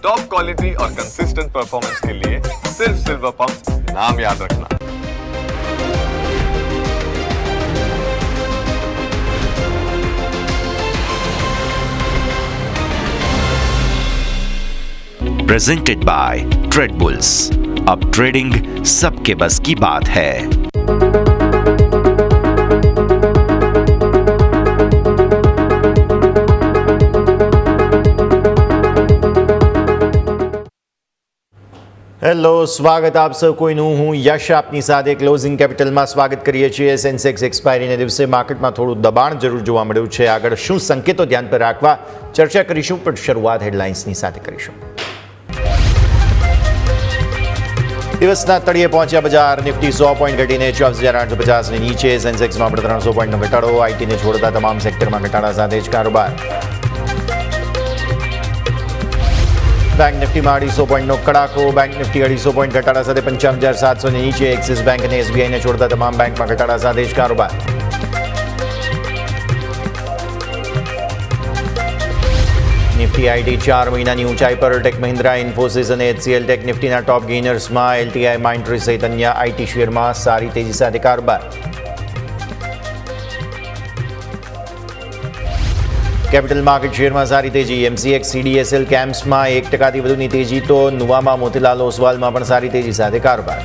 Top quality और consistent performance के लिए सिर्फ सिल्वर पंप नाम याद रखना। Presented by trade bulls. अब ट्रेडिंग सबके बस की बात है। હેલો, સ્વાગત આપ સૌ કોઈનું. હું યશ આપની સાથે ક્લોઝિંગ કેપિટલમાં સ્વાગત કરીએ છીએ. સેન્સેક્સ એક્સપાયરીને દિવસે માર્કેટમાં થોડું દબાણ જરૂર જોવા મળ્યું છે. આગળ શું સંકેતો ધ્યાન પર રાખવા ચર્ચા કરીશું, પણ શરૂઆત હેડલાઇન્સની સાથે કરીશું. દિવસના તળિયે પહોંચ્યા બજાર. નિફ્ટી 100 પોઈન્ટ ઘટીને 24,850ની નીચે. સેન્સેક્સમાં પણ 300 પોઈન્ટનો ઘટાડો. આઈટીને છોડતા તમામ સેક્ટરમાં ઘટાડા સાથે જ કારોબાર. બેંક નિફ્ટીમાં 250 પોઈન્ટનો કડાકો. બેંક નિફ્ટી 250 પોઈન્ટ ઘટાડા સાથે 55,700ની નીચે. એક્સિસ બેંક અને એસબીઆઈને છોડતા તમામ બેંકમાં ઘટાડા સાથે જ કારોબાર. નિફ્ટી આઈટી 4 મહિનાની ઊંચાઈ પર. ટેક મહિન્દ્રા, ઇન્ફોસિસ અને એચસીએલ ટેક નિફ્ટીના ટોપ ગેઇનર્સમાં. એલટીઆઈ, માઇન્ડટ્રી સહિત અન્ય આઈટી શેરમાં સારી તેજી સાથે કારોબાર. કેપિટલ માર્કેટ શેરમાં સારી તેજી. એમસીએક્સ, સીડીએસએલ, કેમ્પ્સમાં 1%થી વધુની તેજી. તો નુવામા, મોતીલાલ ઓસવાલમાં પણ સારી તેજી સાથે કારોબાર.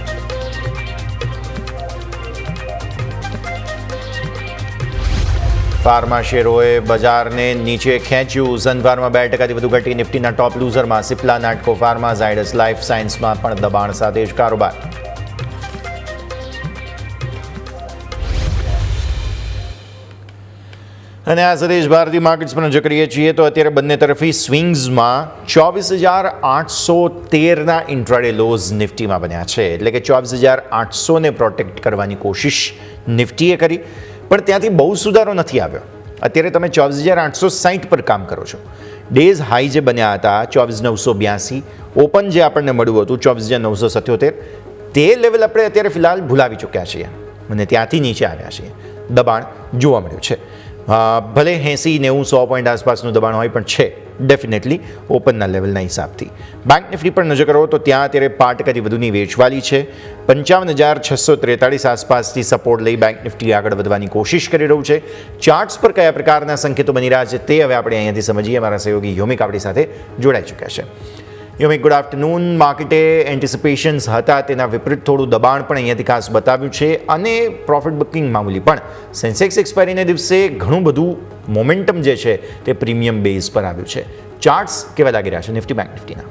ફાર્મા શેરોએ બજારને નીચે ખેંચ્યું. સન ફાર્મા 2%થી વધુ ઘટી. નિફ્ટીના ટોપ લૂઝરમાં સિપ્લા, નાટકો ફાર્મા, ઝાયડસ લાઈફ સાયન્સમાં પણ દબાણ સાથે જ કારોબાર. અને આ સાથે જ ભારતીય માર્કેટ્સ પર નજર કરીએ છીએ તો અત્યારે બંને તરફી સ્વિંગ્સમાં 24,813ના ઇન્ટ્રાડે લોઝ નિફ્ટીમાં બન્યા છે. એટલે કે 24,800ને પ્રોટેક્ટ કરવાની કોશિશ નિફ્ટીએ કરી, પણ ત્યાંથી બહુ સુધારો નથી આવ્યો. અત્યારે તમે 24,860 પર કામ કરો છો. ડેઝ હાઈ જે બન્યા હતા 24,982, ઓપન જે આપણને મળ્યું હતું 24,977, તે લેવલ આપણે અત્યારે ફિલહાલ ભૂલાવી ચૂક્યા છીએ અને ત્યાંથી નીચે આવ્યા છીએ. દબાણ જોવા મળ્યું છે. ભલે 80, 90, 100 પોઈન્ટ આસપાસનું દબાણ હોય, પણ છે ડેફિનેટલી ઓપનના લેવલના હિસાબથી. બેંક નિફ્ટી પર નજર કરો તો ત્યાં અત્યારે 5%થી વધુની વેચવાલી છે. 55,643 આસપાસથી સપોર્ટ લઈ બેંક નિફ્ટી આગળ વધવાની કોશિશ કરી રહ્યું છે. ચાર્ટ્સ પર કયા પ્રકારના સંકેતો બની રહ્યા છે તે હવે આપણે અહીંયાથી સમજીએ. મારા સહયોગી યોમિક આપણી સાથે જોડાઈ ચૂક્યા છે. યોમિક, ગુડ આફ્ટરનૂન. માર્કેટે એન્ટિસિપેશન્સ હતા તેના વિપરીત થોડું દબાણ પણ અહીંયાથી ખાસ બતાવ્યું છે અને પ્રોફિટ બુકિંગ મામૂલી. પણ સેન્સેક્સ એક્સપાયરીને દિવસે ઘણું બધું મોમેન્ટમ જે છે તે પ્રીમિયમ બેઝ પર આવ્યું છે. ચાર્ટ્સ કેવા લાગી રહ્યા છે નિફ્ટી બેંક નિફ્ટીના?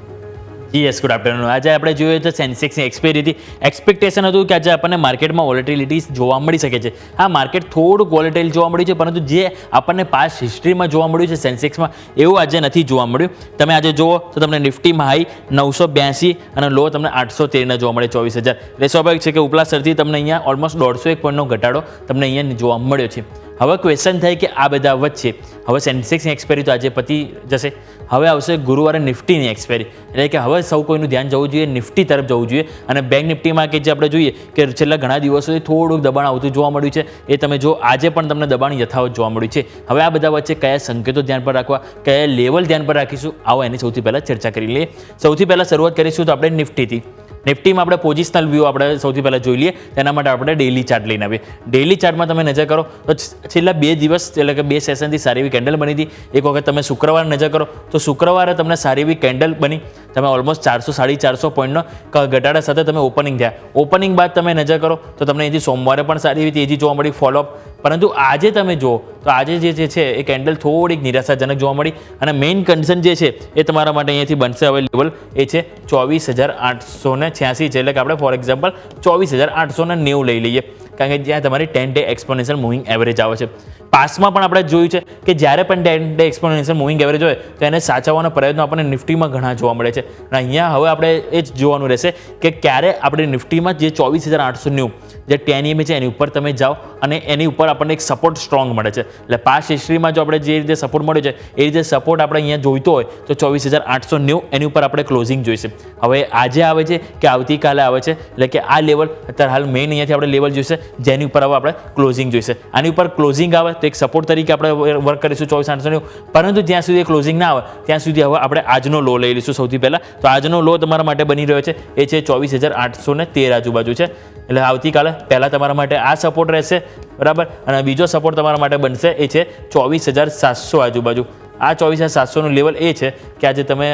Yes, good afternoon. આજે આપણે જોઈએ તો સેન્સેક્સની એક્સપાયરીથી એક્સપેક્ટેશન હતું કે આજે આપણને માર્કેટમાં વોલેટિલિટીઝ જોવા મળી શકે છે. હા, માર્કેટ થોડુંક વોલેટાઇલ જોવા મળ્યું છે, પરંતુ જે આપણને પાસ્ટ હિસ્ટ્રીમાં જોવા મળ્યું છે સેન્સેક્સમાં એવું આજે નથી જોવા મળ્યું. તમે આજે જુઓ તો તમને નિફ્ટીમાં હાઈ 982 અને લો તમને 813 જોવા મળે 24,000. એટલે સ્વાભાવિક છે કે ઉપલા સ્તરથી તમને અહીંયા ઓલમોસ્ટ 150 પોઈન્ટનો ઘટાડો તમને અહીંયા જોવા મળ્યો છે. હવે ક્વેશ્ચન થાય કે આ બધા વચ્ચે હવે સેન્સેક્સની એક્સપાયરી તો આજે પતી જશે. હવે આવશે ગુરુવારે નિફ્ટીની એક્સપાયરી. એટલે કે હવે સૌ કોઈનું ધ્યાન જવું જોઈએ નિફ્ટી તરફ જવું જોઈએ. અને બેંક નિફ્ટીમાં કે જે આપણે જોઈએ કે છેલ્લા ઘણા દિવસોથી થોડુંક દબાણ આવતું જોવા મળ્યું છે, એ તમે જો આજે પણ તમને દબાણ યથાવત જોવા મળ્યું છે. હવે આ બધા વચ્ચે કયા સંકેતો ધ્યાન પર રાખવા, કયા લેવલ ધ્યાન પર રાખીશું, આવો એની સૌથી પહેલાં ચર્ચા કરી લઈએ. સૌથી પહેલાં શરૂઆત કરીશું તો આપણે નિફ્ટીથી. નિફ્ટીમાં આપણે પોઝિશનલ વ્યૂ આપણે સૌથી પહેલાં જોઈ લઈએ. તેના માટે આપણે ડેઇલી ચાર્ટ લઈને આવીએ. ડેઇલી ચાર્ટમાં તમે નજર કરો તો છેલ્લા 2 દિવસ એટલે કે 2 સેશનથી સારી એવી કેન્ડલ બની હતી. એક વખત તમે શુક્રવારે નજર કરો તો શુક્રવારે તમને સારી એવી કેન્ડલ બની. તમે ઓલમોસ્ટ 400-450 પોઈન્ટનો ઘટાડા સાથે તમે ઓપનિંગ થયા. ઓપનિંગ બાદ તમે નજર કરો તો તમને અહીંથી સોમવારે પણ સારી એવી તેજી જોવા મળી, ફોલોઅપ. પરંતુ આજે તમે જુઓ તો આજે જે છે એ કેન્ડલ થોડીક નિરાશાજનક જોવા મળી. અને મેઇન કન્સર્ન જે છે એ તમારા માટે અહીંયાથી બનશે હવે લેવલ એ છે 24,886 છે. એટલે કે આપણે ફોર એક્ઝામ્પલ 24,890 લઈ લઈએ, કારણ કે જ્યાં તમારી 10 ડે એક્સપોનેન્શિયલ મૂવિંગ એવરેજ આવે છે. પાસમાં પણ આપણે જોયું છે કે જ્યારે પણ 10 ડે એક્સપોનેન્શિયલ મૂવિંગ એવરેજ હોય તો એને સાચવવાના પ્રયત્નો આપણને નિફ્ટીમાં ઘણા જોવા મળે છે. અને અહીંયા હવે આપણે એ જ જોવાનું રહેશે કે ક્યારે આપણે નિફ્ટીમાં જે 24,890 જે 10 EMA છે એની ઉપર તમે જાઓ અને એની ઉપર આપણને એક સપોર્ટ સ્ટ્રોંગ મળે છે. એટલે પાસ્ટ હિસ્ટ્રીમાં જો આપણે જે રીતે સપોર્ટ મળ્યો છે એ રીતે સપોર્ટ આપણે અહીંયા જોઈતો હોય તો 24,890 એની ઉપર આપણે ક્લોઝિંગ જોઈશે. હવે આજે આવે છે કે આવતીકાલે આવે છે, એટલે કે આ લેવલ અત્યારે હાલ મેઇન અહીંયાથી આપણે લેવલ જોઈશે જેની ઉપર હવે આપણે ક્લોઝિંગ જોઈશે. આની ઉપર ક્લોઝિંગ આવે તો એક સપોર્ટ તરીકે આપણે વર્ક કરીશું 24,890, પરંતુ જ્યાં સુધી ક્લોઝિંગ ના આવે ત્યાં સુધી હવે આપણે આજનો લો લઈ લઈશું સૌથી પહેલાં. તો આજનો લો તમારા માટે બની રહ્યો છે એ છે 24,813 આજુબાજુ છે. એટલે આવતીકાલે પહેલાં તમારા માટે આ સપોર્ટ રહેશે, બરાબર, અને બીજો સપોર્ટ તમારા માટે બનશે એ છે 24,700 આજુબાજુ. આ 24,700નું લેવલ એ છે કે આજે તમે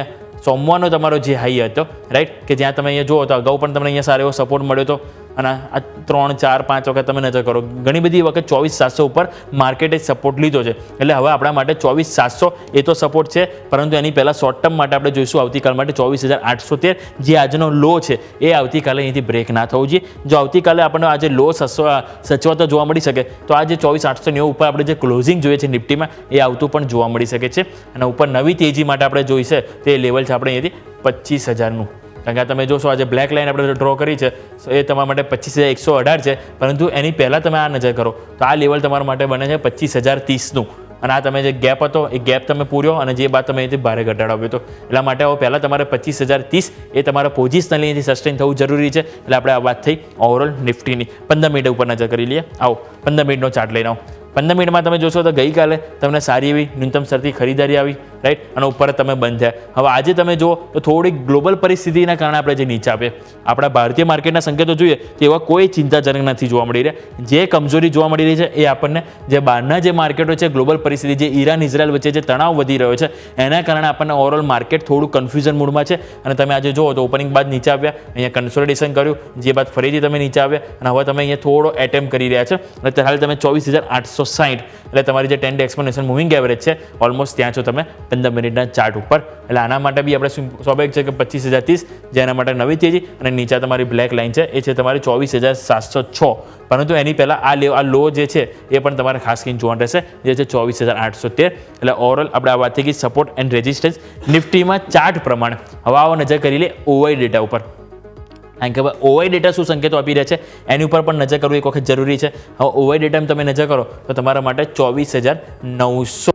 સોમવારનો તમારો જે હાઈ હતો, રાઈટ, કે જ્યાં તમે અહીંયા જુઓ તો અગાઉ પણ તમને અહીંયા સારો એવો સપોર્ટ મળ્યો હતો, અને આ 3, 4, 5 વખત તમે નજર કરો, ઘણી બધી વખત 24,700 ઉપર માર્કેટે સપોર્ટ લીધો છે. એટલે હવે આપણા માટે 24,700 એ તો સપોર્ટ છે, પરંતુ એની પહેલાં શોર્ટ ટર્મ માટે આપણે જોઈશું આવતીકાલ માટે 24,813 જે આજનો લો છે એ આવતીકાલે અહીંથી બ્રેક ના થવું જોઈએ. જો આવતીકાલે આપણને આજે લો સચવાતો જોવા મળી શકે તો આજે 24,890 ઉપર આપણે જે ક્લોઝિંગ જોઈએ છે નિફ્ટીમાં એ આવતું પણ જોવા મળી શકે છે. અને ઉપર નવી તેજી માટે આપણે જોઈશે તે લેવલ છે આપણે અહીંયાથી 25,000નું. કારણ કે તમે જોશો આજે બ્લેક લાઇન આપણે ડ્રો કરી છે એ તમારા માટે 25,118 છે, પરંતુ એની પહેલાં તમે આ નજર કરો તો આ લેવલ તમારા માટે બને છે 25,030નું. અને આ તમે જે ગેપ હતો એ ગેપ તમે પૂર્યો અને જે બાદ તમે અહીંથી ભારે ઘટાડો આવ્યો હતો. એટલા માટે હવે પહેલાં તમારે 25,030 એ તમારા પોઝિશનલી અહીંથી સસ્ટેન થવું જરૂરી છે. એટલે આપણે આ વાત થઈ ઓવરઓલ નિફ્ટીની. 15 મિનિટ ઉપર નજર કરી લઈએ. આવો 15 મિનિટનો ચાર્ટ લઈને આવો. 15 મિનિટમાં તમે જોશો તો ગઈકાલે તમને સારી એવી ન્યૂનતમ સ્તરથી ખરીદારી આવી, રાઈટ, અને ઉપર તમે બંધ થયા. હવે આજે તમે જુઓ તો થોડીક ગ્લોબલ પરિસ્થિતિના કારણે આપણે જે નીચે આપીએ આપણા ભારતીય માર્કેટના સંકેતો જોઈએ તો એવા કોઈ ચિંતાજનક નથી જોવા મળી રહ્યા. જે કમજોરી જોવા મળી રહી છે એ આપણને જે બહારના જે માર્કેટો છે, ગ્લોબલ પરિસ્થિતિ, જે ઈરાન ઇઝરાયલ વચ્ચે જે તણાવ વધી રહ્યો છે એના કારણે આપણને ઓવરઓલ માર્કેટ થોડું કન્ફ્યુઝન મૂડમાં છે. અને તમે આજે જુઓ તો ઓપનિંગ બાદ નીચે આવ્યા, અહીંયા કન્સોલિડેશન કર્યું, જે બાદ ફરીથી તમે નીચે આવ્યા અને હવે તમે અહીંયા થોડો એટેમ્પ કરી રહ્યા છો. અને હાલ તમે 24,860 એટલે તમારી જે 10 ડે એક્સપોનેન્શિયલ મૂવિંગ એવરેજ છે ઓલમોસ્ટ ત્યાં છો તમે 15 મિનિટના ચાર્ટ ઉપર. એટલે આના માટે બી આપણે સ્વાભાવિક છે કે 25,030 જેના માટે નવી તેજી, અને નીચે તમારી બ્લેક લાઇન છે એ છે તમારી 24,706. પરંતુ એની પહેલાં આ લો જે છે એ પણ તમારે ખાસ કરીને જોવાનું રહેશે, જે છે 24,813. એટલે ઓવરઓલ આપણે આ વાત થઈ ગઈ સપોર્ટ એન્ડ રેઝિસ્ટન્સ નિફ્ટીમાં ચાર્ટ પ્રમાણે. હવે આવો નજર કરી લે ઓવાઈ ડેટા ઉપર. કારણ કે હવે ઓવાઈ ડેટા શું સંકેતો આપી રહ્યા છે એની ઉપર પણ નજર કરવું એક વખત જરૂરી છે. હવે ઓવાઈ ડેટામાં તમે નજર કરો તો તમારા માટે 24,900,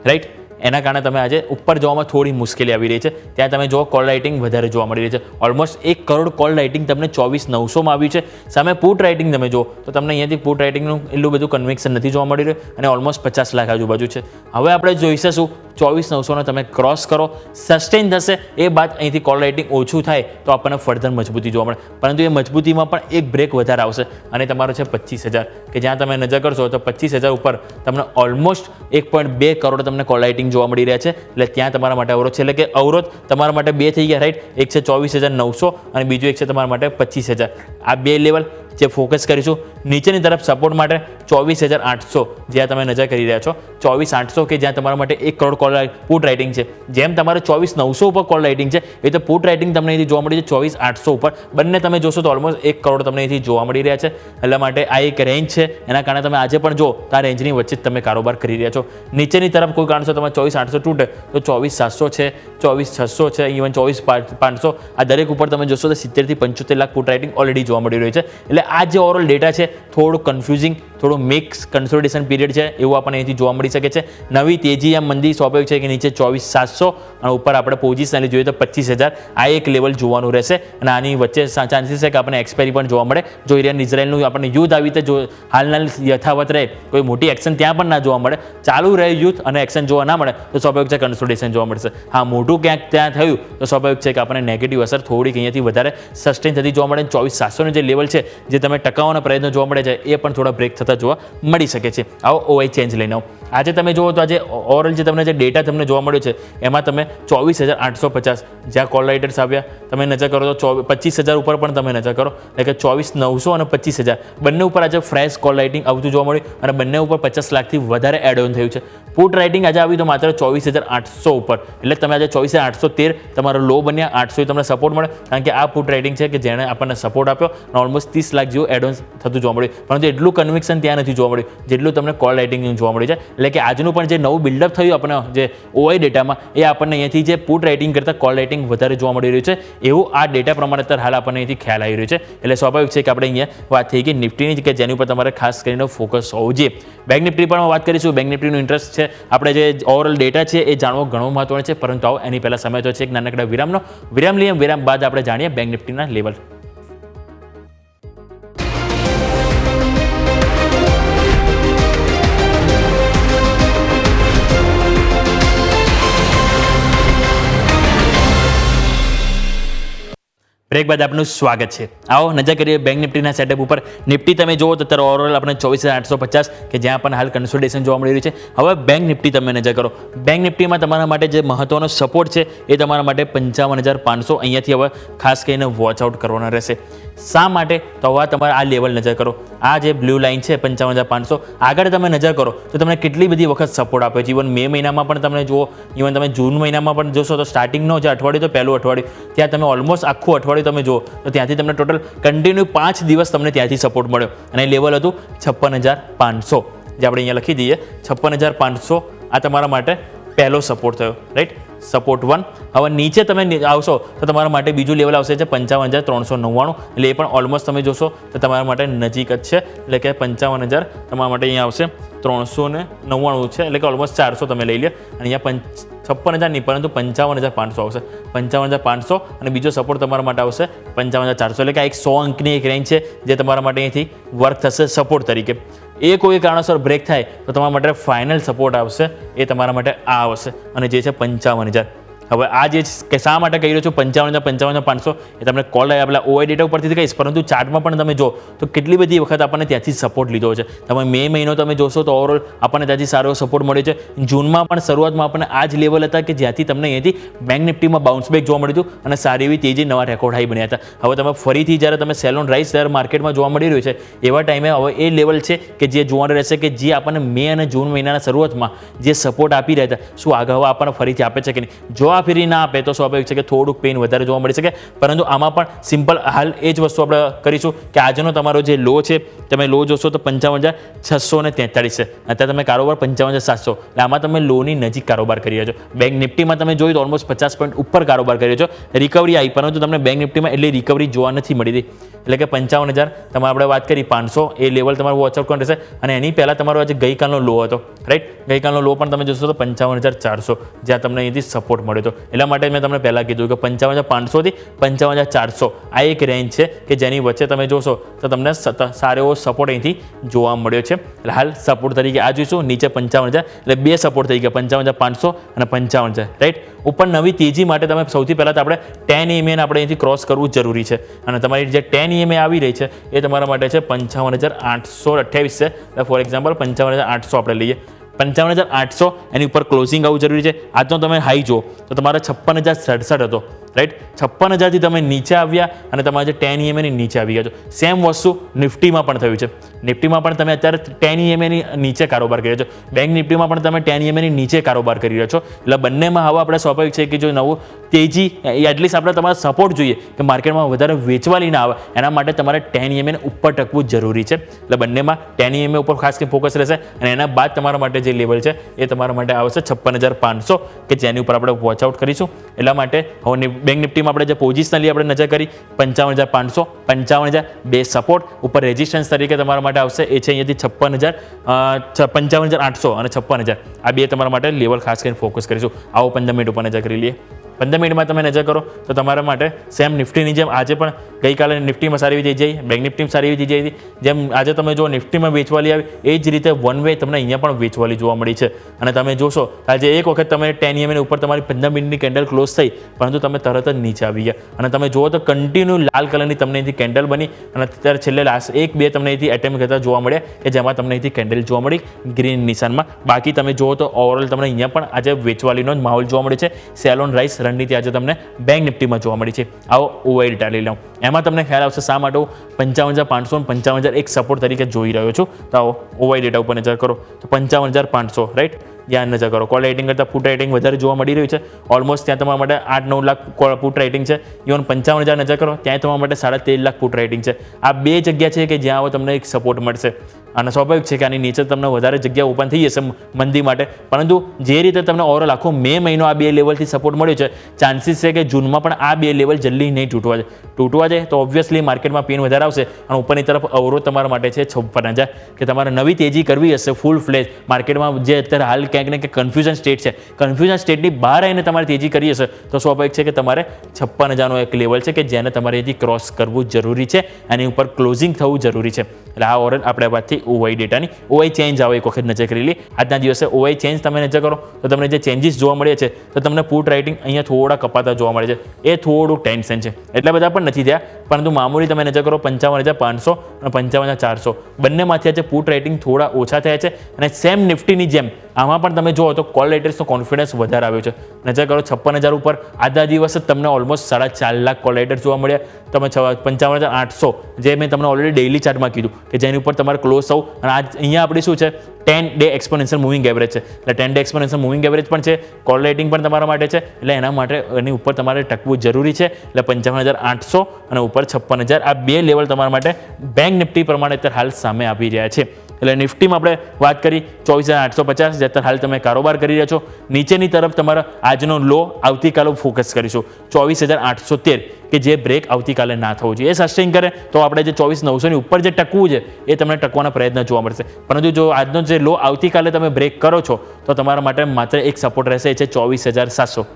રાઈટ, એના કારણે તમે આજે ઉપર જવામાં થોડી મુશ્કેલી આવી રહી છે. ત્યાં તમે જો કોલ રાઇટિંગ વધારે જોવા મળી રહી છે. ઓલમોસ્ટ 1 કરોડ કોલ રાઇટિંગ તમને 24,900માં આવ્યું છે. સામે પુટ રાઇટિંગ તમે જો તો તમને અહીંયાથી પુટ રાઇટિંગનું એટલું બધું કન્વિક્શન નથી જોવા મળી રહ્યું, અને ઓલમોસ્ટ 50 લાખ આજુબાજુ છે. હવે આપણે જોઈશું શું 24,900 તમે ક્રોસ કરો, સસ્ટેન થશે, એ બાદ અહીંથી કોલ રાઇટિંગ ઓછું થાય તો આપણને ફર્ધર મજબૂતી જોવા મળે. પરંતુ એ મજબૂતીમાં પણ એક બ્રેક વધારે આવશે અને તમારો છે 25,000, કે જ્યાં તમે નજર કરશો તો 25,000 ઉપર તમને ઓલમોસ્ટ 1.2 કરોડ તમને કોલ રાઇટિંગ જોવા મળી રહ્યા છે. એટલે ત્યાં તમારા માટે અવરોધ છે. એટલે કે અવરોધ તમારા માટે બે થઈ ગયા, રાઈટ. એક છે 24,900 અને બીજું એક છે તમારા માટે 25,000. આ બે લેવલ જે ફોકસ કરીશું. નીચેની તરફ સપોર્ટ માટે 24,800 જ્યાં તમે નજર કરી રહ્યા છો, 24,800 કે જ્યાં તમારા માટે 1 કરોડ કોલ પુટ રાઇટિંગ છે. જેમ તમારે 24,900 ઉપર કોલ રાઇટિંગ છે એ તો પુટ રાઇટિંગ તમને અહીંથી જોવા મળી છે 24,800 ઉપર. બંને તમે જોશો તો ઓલમોસ્ટ 1 કરોડ તમને અહીંથી જોવા મળી રહ્યા છે. એટલા માટે આ એક રેન્જ છે, એના કારણે તમે આજે પણ જો તો આ રેન્જની વચ્ચે જ તમે કારોબાર કરી રહ્યા છો. નીચેની તરફ કોઈ કારણસર તમે 24,800 તૂટે તો 24,700 છે, 24,600 છે, ઇવન 24,500 આ દરેક ઉપર તમે જોશો તો 70 થી 75 લાખ પુટ રાઇટિંગ ઓલરેડી જોવા મળી રહ્યું છે. એટલે આ જે ઓવરઓલ ડેટા છે થોડું કન્ફ્યુઝિંગ, થોડું મિક્સ કન્સોલિડેશન પીરિયડ છે એવું આપણને અહીંથી જોવા મળી શકે છે. નવી તેજી યા મંદી સ્વાભાવિક છે કે નીચે 24,700 અને ઉપર આપણે પોઝિશનલી જોઈએ તો 25,000 આ એક લેવલ જોવાનું રહેશે. અને આની વચ્ચે ચાન્સીસ છે કે આપણને એક્સપાયરી પણ જોવા મળે. જો ઇરાન ઇઝરાયલનું આપણને યુદ્ધ આવી રીતે જો હાલના યથાવત રહે, કોઈ મોટી એક્શન ત્યાં પણ ના જોવા મળે, ચાલુ રહે યુદ્ધ અને એક્શન જોવા ના મળે તો સ્વાભાવિક છે કન્સોલિડેશન જોવા મળશે. હા, મોટું ક્યાંક ત્યાં થયું તો સ્વાભાવિક છે કે આપણને નેગેટિવ અસર થોડીક અહીંયાથી વધારે સસ્ટેન થતી જોવા મળે. 24,700નું જે લેવલ છે જે તમે ટકાવવાના પ્રયત્નો જોવા મળે છે એ પણ થોડા બ્રેક થતા જોવા મળી શકે છે. આવો ઓવાઈ ચેન્જ લઈને આવો. આજે તમે જુઓ તો આજે ઓવરઓલ જે તમને જે ડેટા તમને જોવા મળ્યો છે એમાં તમે 24,850 જ્યાં કોલ રાઇટર્સ આવ્યા તમે નજર કરો તો 25,000 ઉપર પણ તમે નજર કરો, એટલે કે 24,900 અને 25,000 બંને ઉપર આજે ફ્રેશ કોલ રાઇટિંગ આવતું જોવા મળ્યું અને બંને ઉપર 50 લાખથી વધારે એડ ઓન થયું છે. પુટ રાઇટિંગ આજે આવ્યું તો માત્ર 24,800 ઉપર, એટલે તમે આજે 24,813 તમારો લો બન્યા, 800 તમને સપોર્ટ મળે કારણ કે આ પુટ રાઇટિંગ છે કે જેણે આપણને સપોર્ટ આપ્યો અને ઓલમોસ્ટ 30 લાખ જેવું એડ ઓન થતું જોવા મળ્યું. પરંતુ એટલું કન્વિક્શન ત્યાં નથી જોવા મળ્યું જેટલું તમને કોલ રાઇટિંગનું જોવા મળ્યું છે. એટલે કે આજનું પણ જે નવું બિલ્ડઅપ થયું આપણને જે ઓવાઈ ડેટામાં એ આપણને અહીંયાથી જે પુટ રાઇટિંગ કરતાં કોલ રાઇટિંગ વધારે જોવા મળી રહ્યું છે એવું આ ડેટા પ્રમાણે અત્યારે હાલ આપણને અહીંથી ખ્યાલ આવી રહ્યો છે. એટલે સ્વાભાવિક છે કે આપણે અહીંયા વાત થઈ ગઈ નિફ્ટીની કે જેની ઉપર તમારે ખાસ કરીને ફોકસ હોવું જોઈએ. બેંક નિફ્ટી પણ વાત કરીશું. બેંક નિફ્ટીનું ઇન્ટરેસ્ટ છે આપણે જે ઓવરઓલ ડેટા છે એ જાણવો ઘણો મહત્વનો છે, પરંતુ આવો એની પહેલાં સમય તો છે એક નાનકડા વિરામનો. વિરામ લઈએ, વિરામ બાદ આપણે જાણીએ બેંક નિફ્ટીના લેવલ. બ્રેક બાદ આપનું સ્વાગત છે. આવો નજર કરીએ બેંક નિફ્ટીના સેટઅપ ઉપર. નિફ્ટી તમે જુઓ તો અત્યારે ઓવરઓલ આપણે 24,850 કે જ્યાં પણ હાલ કન્સોલિડેશન જોવા મળી રહ્યું છે. હવે બેંક નિફ્ટી તમે નજર કરો. બેંક નિફ્ટીમાં તમારા માટે જે મહત્વનો સપોર્ટ છે એ તમારા માટે 55,500 અહીંયાથી હવે ખાસ કરીને વોચ આઉટ કરવાનો રહેશે. શા માટે? તો હવે તમારે આ લેવલ નજર કરો. આ જે બ્લુ લાઇન છે 55,500 આગળ તમે નજર કરો તો તમને કેટલી બધી વખત સપોર્ટ આપ્યો છે. ઇવન મે મહિનામાં પણ તમને જુઓ, ઇવન તમે જૂન મહિનામાં પણ જોશો તો સ્ટાર્ટિંગનો જે અઠવાડિયું તો પહેલું અઠવાડિયું ત્યાં તમે ઓલમોસ્ટ આખું અઠવાડિયું તમે જુઓ તો ત્યાંથી તમને ટોટલ કન્ટિન્યુ 5 દિવસ તમને ત્યાંથી સપોર્ટ મળ્યો અને લેવલ હતું 56,500 જે આપણે અહીંયા લખી દઈએ 56,500. આ તમારા માટે પહેલો સપોર્ટ થયો, રાઈટ, સપોર્ટ 1. હવે નીચે તમે આવશો તો તમારા માટે બીજું લેવલ આવશે છે 55,399 એટલે એ પણ ઓલમોસ્ટ તમે જોશો તો તમારા માટે નજીક જ છે. એટલે કે 55,000 તમારા માટે અહીંયા આવશે 399 છે એટલે કે ઓલમોસ્ટ 400 તમે લઈ લે અને અહીંયા 56,000 નહીં પરંતુ 55,500 આવશે. 55,500 અને બીજો સપોર્ટ તમારા માટે આવશે 55,400 એટલે કે આ એક 100 અંકની એક રેન્જ છે જે તમારા માટે અહીંથી વર્ક થશે સપોર્ટ તરીકે. એ કોઈ કારણોસર બ્રેક થાય તો તમારા માટે ફાઇનલ સપોર્ટ આવશે એ તમારા માટે આ આવશે અને જે છે 55,000. હવે આ જે કે શા માટે કહી રહ્યો છું 55,500 એ તમને કોલ આપેલા ઓઆઈ ડેટા ઉપરથી કહીશ, પરંતુ ચાર્ટમાં પણ તમે જો તો કેટલી બધી વખત આપણને ત્યાંથી સપોર્ટ લીધો છે. તમે મે મહિનો તમે જોશો તો ઓવરઓલ આપણને ત્યાંથી સારો સપોર્ટ મળ્યો છે. જૂનમાં પણ શરૂઆતમાં આપણને આ જ લેવલ હતા કે જ્યાંથી તમને અહીંથી બેંક નિફ્ટીમાં બાઉન્સ બેક જોવા મળ્યું હતું અને સારી એવી તેજી નવા રેકોર્ડ હાઈ બન્યા હતા. હવે તમે ફરીથી જ્યારે તમે સેલ ઓન રાઇઝ ત્યારે માર્કેટમાં જોવા મળી રહ્યું છે એવા ટાઈમે હવે એ લેવલ છે કે જે જોવાનું રહેશે કે જે આપણને મે અને જૂન મહિનાના શરૂઆતમાં જે સપોર્ટ આપી રહ્યા હતા શું આગળ હવે આપણને ફરીથી આપે છે કે નહીં. જો આ ફેરી ના આપે તો સ્વાભાવિક છે કે થોડુંક પેઇન વધારે જોવા મળી શકે, પરંતુ આમાં પણ સિમ્પલ હાલ એ જ વસ્તુ આપણે કરીશું કે આજનો તમારો જે લો છે તમે લો જોશો તો 55,643 છે. અત્યારે તમે કારોબાર 55,700 એટલે આમાં તમે લોની નજીક કારોબાર કરી રહ્યા છો. બેંક નિફ્ટીમાં તમે જોયું તો ઓલમોસ્ટ 50 પોઈન્ટ ઉપર કારોબાર કરી રહ્યો છો. રિકવરી આવી પરંતુ તમને બેંક નિફ્ટીમાં એટલી રિકવરી જોવા નથી મળી રહી. એટલે કે 55,000 તમે આપણે વાત કરી 500 એ લેવલ તમારું વોચઆઉટ કરવાનું રહેશે અને એની પહેલાં તમારો આજે ગઈકાલનો લો હતો, રાઈટ. ગઈકાલનો લો પણ તમે જોશો તો 55,400 જ્યાં તમને અહીંથી સપોર્ટ મળ્યો હતો. એટલા માટે મેં તમને પહેલાં કીધું કે 55,500 થી 55,400 આ એક રેન્જ છે કે જેની વચ્ચે તમે જોશો તો તમને સારો એવો સપોર્ટ અહીંથી જોવા મળ્યો છે. એટલે હાલ સપોર્ટ તરીકે આ જોઈશું નીચે 55,000 એટલે બે સપોર્ટ થઈ ગયા 55,500 અને 55,000, રાઈટ. ઉપર નવી તેજી માટે તમે સૌથી પહેલાં તો આપણે 10 EMA આપણે અહીંથી ક્રોસ કરવું જરૂરી છે અને તમારી જે 10 EMA આવી રહી છે એ તમારા માટે છે 55,828 છે. ફોર એક્ઝામ્પલ 55,800 આપણે લઈએ. 55,800 એની ઉપર ક્લોઝિંગ આવવું જરૂરી છે. આજનો તમે હાઈ જો તો તમારા 56,067 હતો, રાઈટ. 56,000 થી તમે નીચે આવ્યા અને તમારા જે 10 EMA ની નીચે આવી ગયા છો. સેમ વસ્તુ નિફ્ટીમાં પણ થયું છે. નિફ્ટીમાં પણ તમે અત્યારે 10 EMA ની નીચે કારોબાર કરી રહ્યા છો. બેંક નિફ્ટીમાં પણ તમે 10 EMA ની નીચે કારોબાર કરી રહ્યા છો. એટલે બંનેમાં હવે આપણે સ્વાભાવિક છે કે જો નવું તેજી એટલીસ્ટ આપણે તમારે સપોર્ટ જોઈએ કે માર્કેટમાં વધારે વેચવાલી ના આવે એના માટે તમારે 10 EMA ઉપર ટકવું જરૂરી છે. એટલે બંનેમાં 10 EMA ઉપર ખાસ કરીને ફોકસ રહેશે અને એના બાદ તમારા માટે જે લેવલ છે એ તમારા માટે આવશે 56,500 કે જેની ઉપર આપણે વોચ આઉટ કરીશું. એટલા માટે હવે બેંક નિફ્ટીમાં આપણે જે પોઝિશનલી આપણે નજર કરી 55,500 55,000 બે સપોર્ટ ઉપર રેઝિસ્ટન્સ તરીકે તમારા માટે આવશે એ છે અહીંયાથી 55,800 અને 56,000 આ બે તમારા માટે લેવલ ખાસ કરીને ફોકસ કરીશું. આવો 15 મિનિટ ઉપર નજર કરી લઈએ. 15 મિનિટમાં તમે નજર કરો તો તમારા માટે સેમ નિફ્ટીની જેમ આજે પણ ગઈકાલે નિફ્ટીમાં સારી એવી તેજી આવી, બેંક નિફ્ટીમાં સારી એવી તેજી આવી, જેમ આજે તમે જો નિફ્ટીમાં વેચવાલી આવી એ જ રીતે વન વે તમને અહીંયા પણ વેચવાલી જોવા મળી છે. અને તમે જોશો આજે એક વખત તમે 10 EMA ઉપર તમારી 15 મિનિટની કેન્ડલ ક્લોઝ થઈ પરંતુ તમે તરત જ નીચે આવી ગયા અને તમે જુઓ તો કન્ટિન્યુ લાલ કલરની તમને અહીંથી કેન્ડલ બની અને અત્યારે છેલ્લે લાસ્ટ એક બે તમને અહીંથી એટેમ્પ કરતા જોવા મળ્યા કે જેમાં તમને અહીંથી કેન્ડલ જોવા મળી ગ્રીન નિશાનમાં. બાકી તમે જુઓ તો ઓવરઓલ તમને અહીંયા પણ આજે વેચવાલીનો જ માહોલ જોવા મળે છે. સેલ ઓન રાઇઝ રણનીતિ આજે તમને બેંક નિફ્ટીમાં જોવા મળી છે. આવો ઓવાઈ ડેટા લઈ લઉં એમાં તમને ખ્યાલ આવશે શા માટે હું 55,500 અને 55,000 એક સપોર્ટ તરીકે જોઈ રહ્યો છું. તો આવો ઓવાઈ ડેટા ઉપર નજર કરો તો 55,500, રાઈટ. ધ્યાન નજર કરો કોલ રાઇટિંગ કરતાં પુટ રાઇટિંગ વધારે જોવા મળી રહ્યું છે. ઓલમોસ્ટ ત્યાં તમારા માટે 8-9 લાખ પુટ રાઇટિંગ છે. ઇવન 55,000 નજર કરો ત્યાં તમારા માટે 13.5 લાખ પુટ રાઇટિંગ છે. આ બે જગ્યા છે કે જ્યાં તમને એક સપોર્ટ મળશે અને સ્વાભાવિક છે કે આની નીચે તમને વધારે જગ્યા ઓપન થઈ જશે મંદી માટે, પરંતુ જે રીતે તમને ઓવરઓલ આખો મે મહિનો આ બે લેવલથી સપોર્ટ મળ્યો છે ચાન્સીસ છે કે જૂનમાં પણ આ બે લેવલ જલ્દી નહીં તૂટવા જાય તો ઓબ્વિયસલી માર્કેટમાં પેન વધારે આવશે અને ઉપરની તરફ અવરોધ તમારા માટે છે 56,000 કે તમારે નવી તેજી કરવી હશે ફૂલ ફ્લેજ માર્કેટમાં જે અત્યારે હાલ ક્યાંક ને ક્યાંક કન્ફ્યુઝન સ્ટેટ છે, કન્ફ્યુઝન સ્ટેટની બહાર આવીને તમારે તેજી કરી હશે તો સ્વાભાવિક છે કે તમારે 56,000નો એક લેવલ છે કે જેને તમારે અહીંથી ક્રોસ કરવું જરૂરી છે, આની ઉપર ક્લોઝિંગ થવું જરૂરી છે. એટલે આ ઓવરઓલ આપણે વાતથી ઓવાઈ ડેટાની ઓવાઈ ચેન્જ આવે એક વખત નજર કરી લઈએ. આજના દિવસે ઓવાઈ ચેન્જ તમે નજર કરો તો તમને જે ચેન્જીસ જોવા મળે છે તો તમને પુટ રાઇટિંગ અહીંયા થોડા કપાતા જોવા મળે છે, એ થોડું ટેન્શન છે. એટલા બધા પણ નથી થયા, પરંતુ મામૂલી તમે નજર કરો 55,500 અને 55,400 બંનેમાંથી આજે પુટ રાઇટિંગ થોડા ઓછા થયા છે. અને સેમ નિફ્ટીની જેમ આમાં પણ તમે જુઓ તો કોલ રાઇટર્સનો કોન્ફિડન્સ વધારે આવ્યો છે. નજર કરો 56,000 ઉપર આજના દિવસે તમને ઓલમોસ્ટ 4.5 લાખ કોલ રાઇટર્સ જોવા મળ્યા. તમે 55,800 જે મેં તમને ઓલરેડી ડેઇલી ચાર્ટમાં કીધું કે જેની ઉપર તમારે ક્લોઝ થવું, અને આજ અહીંયા આપણી શું છે 10 ડે એક્સપોનેન્શિયલ મૂવિંગ એવરેજ છે, એટલે 10 ડે એક્સપોનેન્શિયલ મૂવિંગ એવરેજ પણ છે, કોલ રેટિંગ પણ તમારા માટે છે, એટલે એના માટે એની ઉપર તમારે ટકવું જરૂરી છે. એટલે 55,800 અને ઉપર 56,000 આ બે લેવલ તમારા માટે બેંક નિફ્ટી પ્રમાણે અત્યારે હાલ સામે આવી રહ્યા છે. એટલે નિફ્ટીમાં આપણે વાત કરી 24,850 જે અત્યારે હાલ તમે કારોબાર કરી રહ્યા છો. નીચેની તરફ તમારા આજનો લો આવતીકાલે ફોકસ કરીશું 24,813 કે જે બ્રેક આવતીકાલે ના થવું જોઈએ. એ સસ્ટેન કરે તો આપણે જે 24,900ની ઉપર જે ટકવું છે એ તમને ટકવાના પ્રયત્ન જોવા મળશે. પરંતુ જો આજનો જે લો આવતીકાલે તમે બ્રેક કરો છો તો તમારા માટે માત્ર એક સપોર્ટ રહેશે, એ છે 24,700.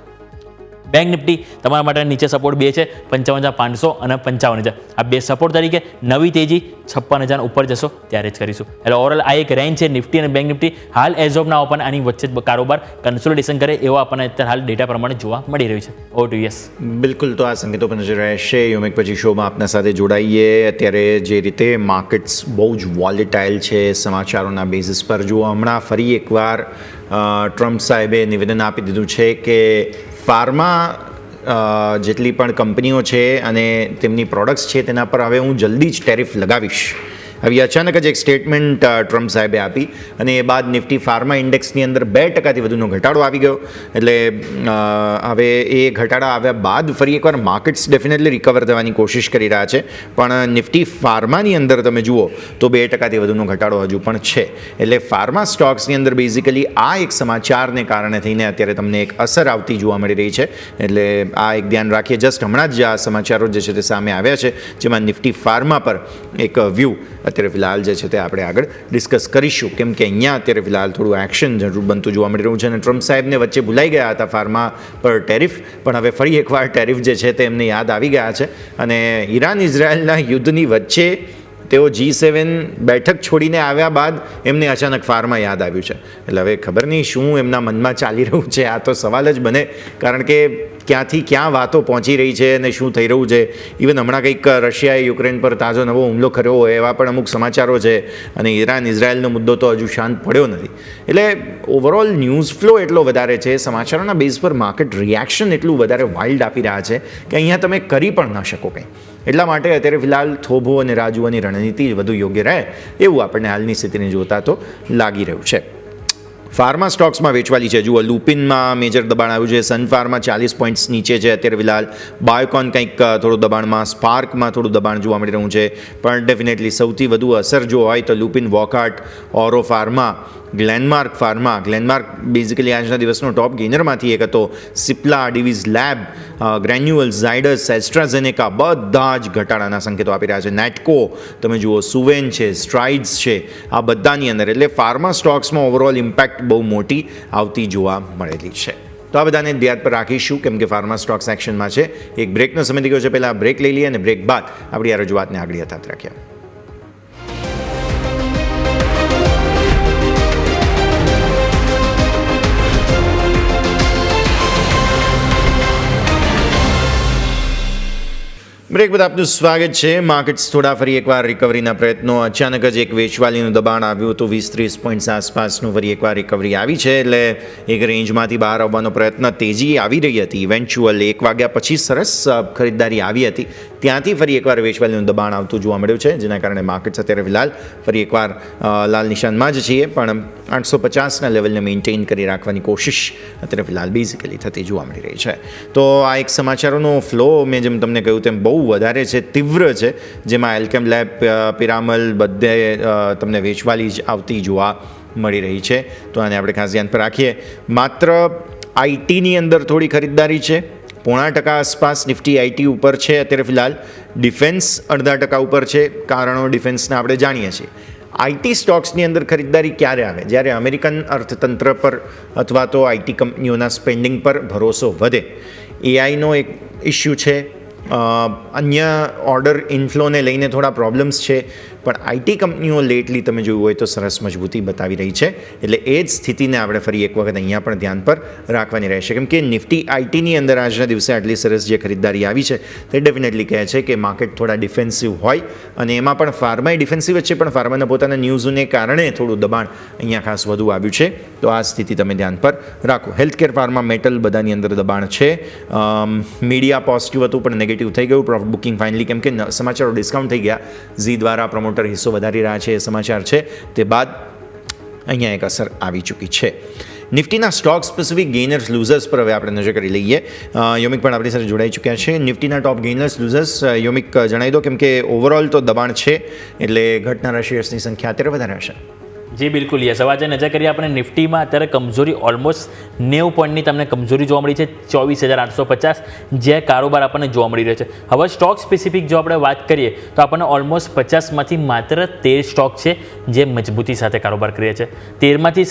બેંક નિફ્ટી તમારા માટે નીચે સપોર્ટ બે છે 55,500 અને 55,000. આ બે સપોર્ટ તરીકે નવી તેજી 56,000 ઉપર જશો ત્યારે જ કરીશું. એટલે ઓવરઓલ આ એક રેન્જ છે નિફ્ટી અને બેંક નિફ્ટી. હાલ એઝ ઓફ નાઉ આપણને આની વચ્ચે જ કારોબાર કન્સોલિડેશન કરે એવો આપણને અત્યારે હાલ ડેટા પ્રમાણે જોવા મળી રહ્યું છે. Over to yes. બિલકુલ, તો આ સંકેતો પર નજર રહેશે. યોમિક પછી શોમાં આપના સાથે જોડાઈએ. અત્યારે જે રીતે માર્કેટ્સ બહુ જ વોલેટાઇલ છે સમાચારોના બેઝિસ પર. જુઓ, હમણાં ફરી એકવાર ટ્રમ્પ સાહેબે નિવેદન આપી દીધું છે કે ફાર્મા જેટલી પણ કંપનીઓ છે અને તેમની પ્રોડક્ટ્સ છે તેના પર હવે હું જલ્દી જ ટેરિફ લગાવીશ. આવી અચાનક જ એક સ્ટેટમેન્ટ ટ્રમ્પ સાહેબે આપી અને એ બાદ નિફ્ટી ફાર્મા ઇન્ડેક્સની અંદર 2% વધુનો ઘટાડો આવી ગયો. એટલે હવે એ ઘટાડા આવ્યા બાદ ફરી એકવાર માર્કેટ્સ ડેફિનેટલી રિકવર થવાની કોશિશ કરી રહ્યા છે, પણ નિફ્ટી ફાર્માની અંદર તમે જુઓ તો 2% વધુનો ઘટાડો હજુ પણ છે. એટલે ફાર્મા સ્ટોક્સની અંદર બેઝિકલી આ એક સમાચારને કારણે થઈને અત્યારે તમને એક અસર આવતી જોવા મળી રહી છે. એટલે આ એક ધ્યાન રાખીએ. જસ્ટ હમણાં જ આ સમાચારો જે છે તે સામે આવ્યા છે, જેમાં નિફ્ટી ફાર્મા પર એક વ્યૂ અત્યારે ફિલહાલ જે છે તે આપણે આગળ ડિસ્કસ કરીશું, કેમ કે અહીંયા અત્યારે ફિલહાલ થોડું એક્શન જરૂર બનતું જોવા મળી રહ્યું છે. અને ટ્રમ્પ સાહેબને વચ્ચે ભૂલાઈ ગયા હતા ફાર્મા પર ટેરિફ, પણ હવે ફરી એકવાર ટેરિફ જે છે તે એમને યાદ આવી ગયા છે. અને ઈરાન ઇઝરાયલના યુદ્ધની વચ્ચે તેઓ G7 બેઠક છોડીને આવ્યા બાદ એમને અચાનક ફાર્મા યાદ આવ્યું છે. એટલે હવે ખબર નહીં શું એમના મનમાં ચાલી રહ્યું છે, આ તો સવાલ જ બને, કારણ કે ક્યાંથી ક્યાં વાતો પહોંચી રહી છે અને શું થઈ રહ્યું છે. ઇવન હમણાં કંઈક રશિયાએ યુક્રેન પર તાજો નવો હુમલો કર્યો હોય એવા પણ અમુક સમાચારો છે, અને ઈરાન ઇઝરાયલનો મુદ્દો તો હજુ શાંત પડ્યો નથી. એટલે ઓવરઓલ ન્યૂઝ ફ્લો એટલો વધારે છે, સમાચારોના બેઝ પર માર્કેટ રિએક્શન એટલું વધારે વાઇલ્ડ આપી રહ્યા છે કે અહીંયા તમે કરી પણ ન શકો કંઈ. એટલા માટે અત્યારે ફિલહાલ થોભો અને રાજુઓની રણનીતિ વધુ યોગ્ય રહે એવું આપણને હાલની સ્થિતિને જોતા તો લાગી રહ્યું છે. ફાર્મા સ્ટોક્સમાં વેચવાલી છે. જુઓ, લુપિનમાં મેજર દબાણ આવ્યું છે, સન ફાર્મા 40 પોઈન્ટ્સ નીચે છે અત્યારે ફિલહાલ, બાયોકોન કંઈક થોડું દબાણમાં, સ્પાર્કમાં થોડું દબાણ જોવા મળી રહ્યું છે. પણ ડેફિનેટલી સૌથી વધુ અસર જો હોય તો Lupin, Wockhardt, Auro pharma, Glenmark pharma. Glenmark basically આજના દિવસનો ટોપ ગેઇનરમાંથી એક હતો. સિપ્લા, ડિવિઝ લેબ, ગ્રેન્યુઅલ, ઝાયડસ, એસ્ટ્રાઝેનેકા બધા જ ઘટાડાના સંકેતો આપી રહ્યા છે. નેટકો તમે જુઓ, સુવેન છે, સ્ટ્રાઇડ્સ છે, આ બધાની અંદર. એટલે ફાર્મા સ્ટોક્સમાં ઓવરઓલ ઇમ્પેક્ટ બહુ મોટી આવતી જોવા મળેલી છે. તો આ બધાને ધ્યાન પર રાખીશું, કેમ કે ફાર્મા સ્ટોક્સ એક્શનમાં છે. એક બ્રેકનો સમય થઈ ગયો છે, પહેલાં બ્રેક લઈ લઈએ અને બ્રેક બાદ આપણી આ રજૂઆતને આગળ યથાર્થ રાખીએ. બ્રેક બાદ આપનું સ્વાગત છે. માર્કેટ્સ થોડા ફરી એકવાર રિકવરીના પ્રયત્નો. અચાનક જ એક વેચવાલીનું દબાણ આવ્યું હતું, 20-30 પોઈન્ટ્સ આસપાસનું ફરી એકવાર રિકવરી આવી છે. એટલે એક રેન્જમાંથી બહાર આવવાનો પ્રયત્ન, તેજી આવી રહી હતી. ઇવેન્ચ્યુઅલ 1 વાગ્યા પછી સરસ ખરીદદારી આવી હતી, ત્યાંથી ફરી એકવાર વેચવાલીનું દબાણ આવતું જોવા મળ્યું છે, જેના કારણે માર્કેટ્સ અત્યારે ફિલહાલ ફરી એકવાર લાલ નિશાનમાં જ છીએ, પણ 850ના લેવલને મેન્ટેન કરી રાખવાની કોશિશ અત્યારે ફિલહાલ બેઝિકલી થતી જોવા મળી રહી છે. તો આ એક સમાચારોનો ફ્લો મેં જેમ તમને કહ્યું તેમ બહુ વધારે છે, તીવ્ર છે, જેમાં એલ્કેમ લેબ, પિરામલ બધે તમને વેચવાલી જ આવતી જોવા મળી રહી છે. તો આને આપણે ખાસ ધ્યાન પર રાખીએ. માત્ર આઈટીની અંદર થોડી ખરીદદારી છે, 0.5% આસપાસ નિફ્ટી આઈટી ઉપર છે અત્યારે ફિલહાલ. ડિફેન્સ 0.5% ઉપર છે, કારણો ડિફેન્સના આપણે જાણીએ છીએ. આઈટી સ્ટોક્સની અંદર ખરીદદારી ક્યારે આવે? જ્યારે અમેરિકન અર્થતંત્ર પર અથવા તો આઈટી કંપનીઓના સ્પેન્ડિંગ પર ભરોસો વધે, એઆઈનો એક ઇસ્યુ છે, અન્ય ઓર્ડર ઇન્ફ્લોને લઈને થોડા પ્રોબ્લેમ્સ છે, પણ આઈટી કંપનીઓ લેટલી તમે જોયું હોય તો સરસ મજબૂતી બતાવી રહી છે. એટલે એ જ સ્થિતિને આપણે ફરી એક વખત અહીંયા પણ ધ્યાન પર રાખવાની રહેશે, કેમ કે નિફ્ટી આઈટીની અંદર આજના દિવસે આટલી સરસ જે ખરીદદારી આવી છે તે ડેફિનેટલી કહે છે કે માર્કેટ થોડા ડિફેન્સિવ હોય, અને એમાં પણ ફાર્માએ ડિફેન્સિવ જ છે, પણ ફાર્માના પોતાના ન્યૂઝને કારણે થોડું દબાણ અહીંયા ખાસ વધુ આવ્યું છે. તો આ સ્થિતિ તમે ધ્યાન પર રાખો. હેલ્થકેર, ફાર્મા, મેટલ બધાની અંદર દબાણ છે. મીડિયા પોઝિટિવ હતું પણ નેગેટિવ થઈ ગયું. પ્રોફિટ બુકિંગ ફાઇનલી, કેમ કે સમાચારો ડિસ્કાઉન્ટ થઈ ગયા, ઝી દ્વારા પ્રમોટર હિસ્સો વધારી રહ્યા છે એ સમાચાર છે, તે બાદ અહીંયા એક અસર આવી ચૂકી છે. નિફ્ટીના સ્ટોક સ્પેસિફિક ગેઇનર્સ લૂઝર્સ પર હવે આપણે નજર કરી લઈએ. યોમિક પણ આપણી સાથે જોડાઈ ચૂક્યા છે. નિફ્ટીના ટોપ ગેઇનર્સ લૂઝર્સ યોમિક જણાવી દો, કેમ કે ઓવરઓલ તો દબાણ છે, એટલે ઘટનારા શેર્સની સંખ્યા અત્યારે વધારે હશે. જી બિલકુલ, યસ. હવે આજે નજર કરીએ આપણે નિફ્ટીમાં અત્યારે કમજોરી ઓલમોસ્ટ 90 પોઈન્ટની તમને કમજોરી જોવા મળી છે, 24,850 જે કારોબાર આપણને જોવા મળી રહ્યો છે. હવે સ્ટોક સ્પેસિફિક જો આપણે વાત કરીએ તો આપણને ઓલમોસ્ટ 50માંથી માત્ર 13 સ્ટોક છે જે મજબૂતી સાથે કારોબાર કરી રહ્યા છે. 13માંથી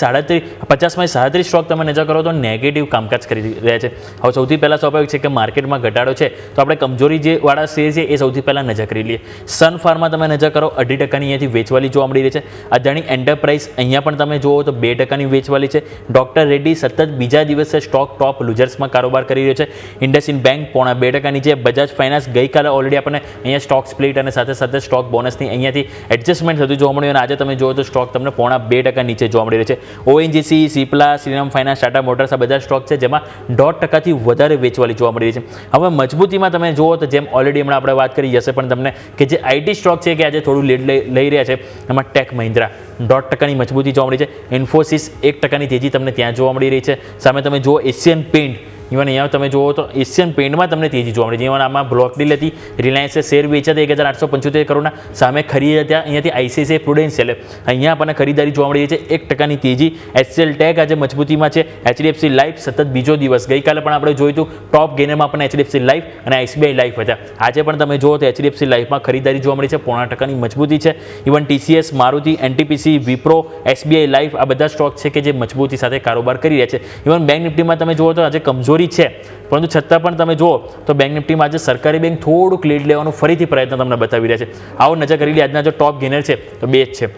50માંથી 37 સ્ટોક તમે નજર કરો તો નેગેટિવ કામકાજ કરી રહ્યા છે. હવે સૌથી પહેલાં સ્વાભાવિક છે કે માર્કેટમાં ઘટાડો છે, તો આપણે કમજોરી જે વાળા શેર છે એ સૌથી પહેલાં નજર કરી લઈએ. સન ફાર્મા તમે નજર કરો 2.5% અહીંયાથી વેચવાલી જોવા મળી રહી છે. અદાણી એન્ટરપ્રાઇઝ અહીંયા પણ તમે જુઓ તો 2% વેચવાલી છે. ડોક્ટર રેડ્ડી સતત બીજા દિવસે સ્ટોક ટોપ લૂઝર્સમાં કારોબાર કરી રહ્યો છે. ઇન્ડસઇન્ડ બેંક 0.5% નીચે. બજાજ ફાઇનાન્સ ગઈકાલે ઓલરેડી આપણને અહીંયા સ્ટોક સ્પ્લિટ અને સાથે સાથે સ્ટોક બોનસની અહીંયાથી એડજસ્ટમેન્ટ થતું જોવા મળ્યું, અને આજે તમે જુઓ તો સ્ટોક તમને 0.2% નીચે જોવા મળી રહ્યો છે. ONGC, Cipla, Shriram finance, Tata motors આ બધા સ્ટોક છે જેમાં 1.5%થી વધારે વેચવાલી જોવા મળી રહી છે. હવે મજબૂતીમાં તમે જુઓ તો જેમ ઓલરેડી હમણાં આપણે વાત કરી હશે પણ તમને કે જે આઈટી સ્ટોક છે કે આજે થોડું લીડ લઈ રહ્યા છે, એમાં ટેક મહિન્દ્રા 1.5%ની મજબૂતી જોવા મળી છે. ઇન્ફોસિસ 1%ની તેજી તમને ત્યાં જોવા મળી રહી છે. સામે તમે જુઓ એશિયન પેઇન્ટ, ઇવન અહીંયા તમે જુઓ તો એશિયન પેઇન્ટમાં તમને તેજી જોવા મળી છે. ઇવન આમાં બ્લોક ડીલ હતી, રિલાયન્સે શેર વેચ્યા હતા 1,875 કરોડના, સામે ખરીદ્યા ત્યાં અહીંયાથી આઈસીઆઈસીઆઈ પ્રુડેન્શિયલે અહીંયા આપણને ખરીદારી જોવા મળી છે 1%ની તેજી. એચસીએલ ટેક આજે મજબૂતીમાં છે. એચડીએફસી લાઈફ સતત બીજો દિવસ, ગઈકાલે પણ આપણે જોયું હતું ટોપ ગેનરમાં આપણને એચડીએફસી લાઈફ અને આઈસીઆઈ લાઈફ હતા. આજે પણ તમે જુઓ તો એચડીએફસી લાઈફમાં ખરીદારી જોવા મળી છે, 0.5%ની મજબૂતી છે. Even TCS, Maruti, NTPC, Wipro, SBI life આ બધા સ્ટોક છે કે જે મજબૂતી સાથે કારોબાર કરી રહ્યા છે. ઇવન બેંક નિફ્ટીમાં તમે જુઓ તો આજે કમજોરી છે, પરંતુ છતાં પણ તમે જુઓ તો બેંક નિફ્ટીમાં આજે સરકારી બેંક થોડુંક લીડ લેવાનો ફરીથી પ્રયત્ન તમને બતાવી રહ્યા છે. આવો નજર કરી લે. આજના જો ટોપ ગેનર છે તો 2 જ છે,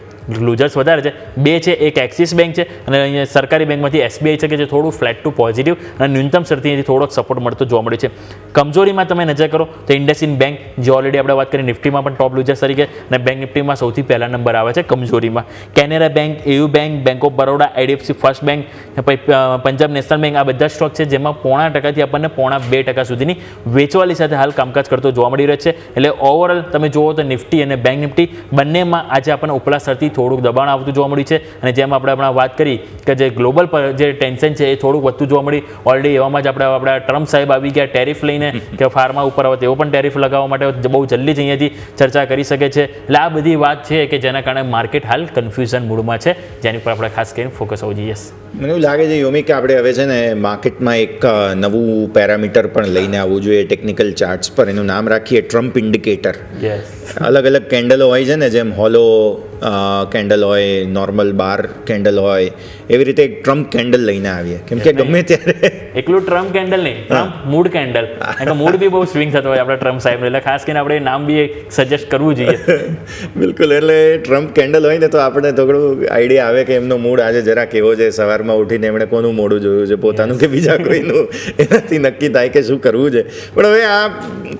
લૂઝર્સ વધારે છે 2 છે. એક એક્સિસ બેંક છે અને અહીંયા સરકારી બેંકમાંથી એસબીઆઈ છે કે જે થોડું ફ્લેટ ટુ પોઝિટિવ અને ન્યૂનતમ શરતીથી થોડોક સપોર્ટ મળતો જોવા મળ્યો છે. કમજોરીમાં તમે નજર કરો તો ઇન્ડસઇન્ડ બેંક જે ઓલરેડી આપણે વાત કરી નિફ્ટીમાં પણ ટોપ લૂઝર્સ તરીકે, અને બેંક નિફ્ટીમાં સૌથી પહેલા નંબર આવે છે કમજોરીમાં. Canara bank, AU bank, bank of Baroda, IDFC first bank, Punjab national bank આ બધા સ્ટોક છે જેમાં 0.5%થી આપણને 0.2% સુધીની વેચવાલી સાથે હાલ કામકાજ કરતો જોવા મળી રહ્યો છે. એટલે ઓવરઓલ તમે જુઓ તો નિફ્ટી અને બેંક નિફ્ટી બંનેમાં આજે આપણને ઉપલા સ્તરથી થોડુંક દબાણ આવતું જોવા મળ્યું છે. અને જેમ આપણે હમણાં વાત કરી કે જે ગ્લોબલ પર જે ટેન્શન છે એ થોડુંક વધતું જોવા મળ્યું. ઓલરેડી એવામાં જ આપણા ટ્રમ્પ સાહેબ આવી ગયા ટેરિફ લઈને કે ફાર્મા ઉપર આવે તેઓ પણ ટેરિફ લગાવવા માટે બહુ જલ્દી જ અહીંયાથી ચર્ચા કરી શકે છે. એટલે આ બધી વાત છે કે જેના કારણે માર્કેટ હાલ કન્ફ્યુઝન મૂડમાં છે, જેની પર આપણે ખાસ કરીને ફોકસ હોવું જોઈએ. મને એવું લાગે છે યોમિક કે આપણે હવે છે ને માર્કેટમાં એક નવું પેરામીટર પણ લઈને આવવું જોઈએ ટેકનિકલ ચાર્ટ્સ પર. એનું નામ રાખીએ ટ્રમ્પ ઇન્ડિકેટર. અલગ અલગ કેન્ડલો હોય છે ને, જેમ હોલો કેન્ડલ હોય, નોર્મલ બાર કેન્ડલ હોય, એવી રીતે એક ટ્રમ્પ કેન્ડલ લઈને આવીએ. કેમ કે ગમે ત્યારે એકલું ટ્રમ્પ કેન્ડલ નહીં, ટ્રમ્પ મૂડ કેન્ડલ, એટલે મૂડ બી બહુ સ્વિંગ થતો હોય આપણા ટ્રમ્પ સાહેબ, એટલે ખાસ કરીને આપણે નામ બી સજેસ્ટ કરવું જોઈએ. બિલકુલ. એટલે ટ્રમ્પ કેન્ડલ હોય ને તો આપણે થોડું આઈડિયા આવે કે એમનો મૂડ આજે જરા કેવો છે, સવારમાં ઉઠીને એમણે કોનું મોઢું જોયું છે, પોતાનું કે બીજા કોઈનું, એનાથી નક્કી થાય કે શું કરવું છે. પણ હવે આ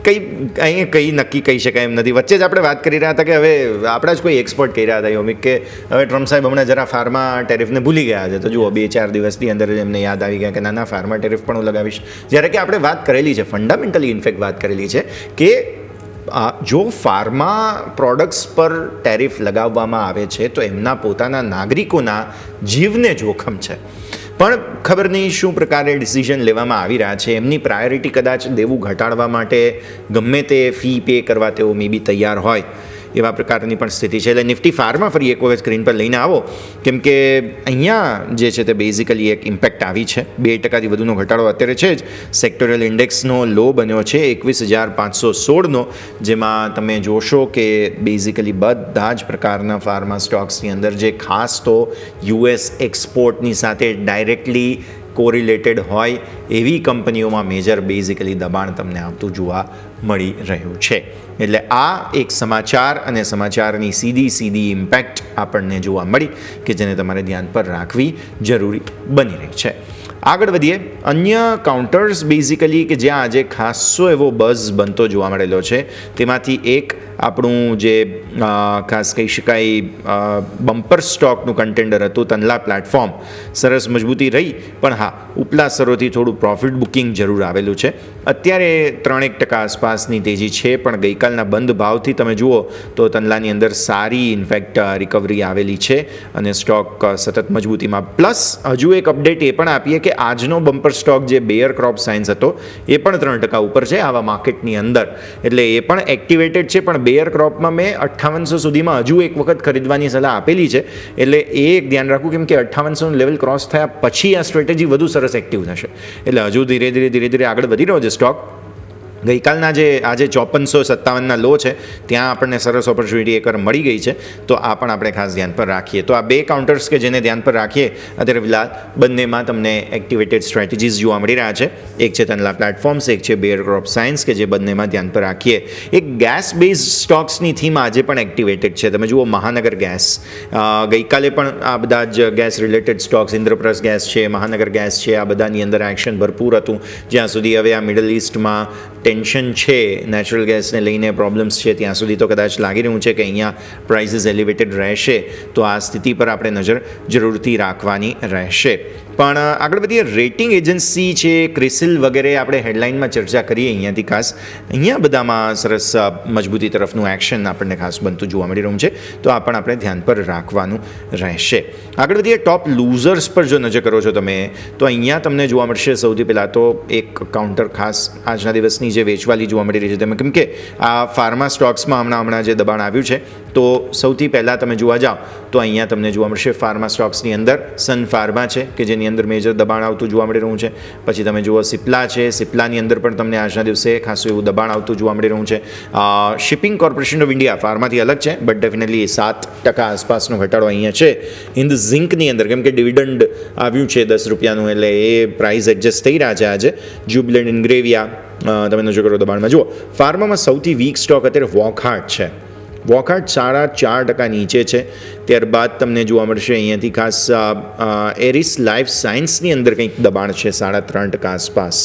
કંઈ નક્કી કહી શકાય એમ નથી. વચ્ચે જ આપણે વાત કરી રહ્યા હતા કે હવે આપણા જ કોઈ એક્સપર્ટ કહી રહ્યા હતા યોમિક કે હવે ટ્રમ્પ સાહેબ હમણાં જરા ફાર્મા ટેરિફને ભૂલી ગયા છે, તો જુઓ 2-4 દિવસની અંદર એમને યાદ આવી ગયા કે ના ફાર્મા ટેરિફ પણ હું લગાવીશ. જ્યારે કે આપણે વાત કરેલી છે, ફંડામેન્ટલી ઇનફેક્ટ વાત કરેલી છે કે જો ફાર્મા પ્રોડક્ટ્સ પર ટેરિફ લગાવવામાં આવે છે તો એમના પોતાના નાગરિકોના જીવને જોખમ છે. પણ ખબર નહીં શું પ્રકારે ડિસિઝન લેવામાં આવી રહ્યા છે. એમની પ્રાયોરિટી કદાચ દેવું ઘટાડવા માટે ગમે તે ફી પે કરવા તેઓ મે બી તૈયાર હોય. એવા પ્રકારની પણ સ્થિતિ છે. એટલે નિફ્ટી ફાર્મા ફરી એક વખત સ્ક્રીન પર લઈને આવો, કેમ કે અહીંયા જે છે તે બેઝિકલી એક ઇમ્પેક્ટ આવી છે. 2% વધુનો ઘટાડો અત્યારે છે જ. સેક્ટોરિયલ ઇન્ડેક્સનો લો બન્યો છે 21,516નો, જેમાં તમે જોશો કે બેઝિકલી બધા જ પ્રકારના ફાર્મા સ્ટોક્સની અંદર જે ખાસ તો યુએસ એક્સપોર્ટની સાથે ડાયરેક્ટલી કોરિલેટેડ હોય એવી કંપનીઓમાં મેજર બેઝિકલી દબાણ તમને આવતું જોવા મળી રહ્યું છે. એટલે આ એક સમાચાર અને સમાચારની સીધી ઇમ્પેક્ટ આપણને જોવા મળી કે જેને તમારે ધ્યાન પર રાખવી જરૂરી બની રહી છે. આગળ વધીએ. અન્ય કાઉન્ટર્સ બેઝિકલી કે જ્યાં આજે ખાસો એવો બઝ બનતો જોવા મળેલો છે, તેમાંથી એક આપણું જે ખાસ કહી શકાય બમ્પર સ્ટોકનું કન્ટેન્ડર હતું તનલા પ્લેટફોર્મ. સરસ મજબૂતી રહી, પણ હા ઉપલા સ્તરોથી થોડું પ્રોફિટ બુકિંગ જરૂર આવેલું છે. અત્યારે 3% આસપાસની તેજી છે, પણ ગઈકાલના બંધ ભાવથી તમે જુઓ તો તનલાની અંદર સારી ઇનફેક્ટ રિકવરી આવેલી છે અને સ્ટોક સતત મજબૂતીમાં. પ્લસ હજુ એક અપડેટ એ પણ આપીએ કે આજનો બમ્પર સ્ટોક જે બેયર ક્રોપ સાયન્સ હતો એ પણ 3% ઉપર છે આવા માર્કેટની અંદર. એટલે એ પણ એક્ટિવેટેડ છે, પણ બેયર ક્રોપમાં મેં 5800 સુધીમાં હજુ એક વખત ખરીદવાની સલાહ આપેલી છે. એટલે એ એક ધ્યાન રાખવું, કેમ કે 5800નું લેવલ ક્રોસ થયા પછી આ સ્ટ્રેટેજી વધુ સરસ એક્ટિવ થશે. એટલે હજુ ધીરે ધીરે આગળ વધી રહ્યો છે સ્ટોક. ગઈકાલના જે આજે 5457ના લો છે ત્યાં આપણને સરસ ઓપોર્ચ્યુનિટી એકવાર મળી ગઈ છે, તો આ પણ આપણે ખાસ ધ્યાન પર રાખીએ. તો આ 2 કાઉન્ટર્સ કે જેને ધ્યાન પર રાખીએ અત્યારે ફિલહાલ બંનેમાં તમને એક્ટિવેટેડ સ્ટ્રેટેજીસ જોવા મળી રહ્યા છે. એક છે તનલા પ્લેટફોર્મ્સ, એક છે બેયર ક્રોપ સાયન્સ, કે જે બંનેમાં ધ્યાન પર રાખીએ. એક ગેસ બેઝ સ્ટોક્સની થીમ આજે પણ એક્ટિવેટેડ છે. તમે જુઓ મહાનગર ગેસ, ગઈકાલે પણ આ બધા જ gas related stocks, Indraprastha gas છે, મહાનગર ગેસ છે, આ બધાની અંદર એક્શન ભરપૂર હતું. જ્યાં સુધી હવે આ મિડલ ઇસ્ટમાં ટેન્શન છે, નેચરલ ગેસને લઈને પ્રોબ્લેમ્સ છે, ત્યાં સુધી તો કદાચ લાગી રહ્યું છે કે અહીંયા પ્રાઇસીસ એલિવેટેડ રહેશે. તો આ સ્થિતિ પર આપણે નજર જરૂરથી રાખવાની રહેશે. પણ આગળ વધીએ. રેટિંગ એજન્સી છે, ક્રિસિલ વગેરે આપણે હેડલાઇનમાં ચર્ચા કરીએ અહીંયાથી ખાસ. અહીંયા બધામાં સરસ મજબૂતી તરફનું એક્શન આપણને ખાસ બનતું જોવા મળી રહ્યું છે, તો આ પણ આપણે ધ્યાન પર રાખવાનું રહેશે. આગળ વધીએ. ટોપ લૂઝર્સ પર જો નજર કરો છો તમે, તો અહીંયા તમને જોવા મળશે સૌથી પહેલાં તો એક કાઉન્ટર ખાસ આજના દિવસની જે વેચવાલી જોવા મળી રહી છે તમે, કેમ કે આ ફાર્મા સ્ટોક્સમાં હમણાં જે દબાણ આવ્યું છે, તો સૌથી પહેલાં તમે જોવા જાઓ તો અહીંયા તમને જોવા મળશે ફાર્મા સ્ટોક્સની અંદર સન ફાર્મા છે કે જેની અંદર મેજર દબાણ આવતું જોવા મળી રહ્યું છે. પછી તમે જુઓ સિપ્લા છે, સિપ્લાની અંદર પણ તમને આજના દિવસે ખાસું એવું દબાણ આવતું જોવા મળી રહ્યું છે. શિપિંગ કોર્પોરેશન ઓફ ઇન્ડિયા ફાર્માથી અલગ છે, બટ ડેફિનેટલી 7% આસપાસનો ઘટાડો અહીંયા છે. હિન્દ ઝિંકની અંદર, કેમ કે ડિવિડન્ડ આવ્યું છે 10 રૂપિયાનું, એટલે એ પ્રાઇસ એડજસ્ટ થઈ રહ્યા છે આજે. જ્યુબિલન્ટ ઇન્ગ્રેવિયા તમે નજર કરો દબાણમાં. જુઓ ફાર્મામાં સૌથી વીક સ્ટોક અત્યારે વોકહાર્ટ છે. વોકહાર્ટ 4.5% નીચે છે. ત્યારબાદ તમને જોવા મળશે અહીંયાથી ખાસ એરિસ લાઈફ સાયન્સની અંદર કંઈક દબાણ છે 3.5% આસપાસ.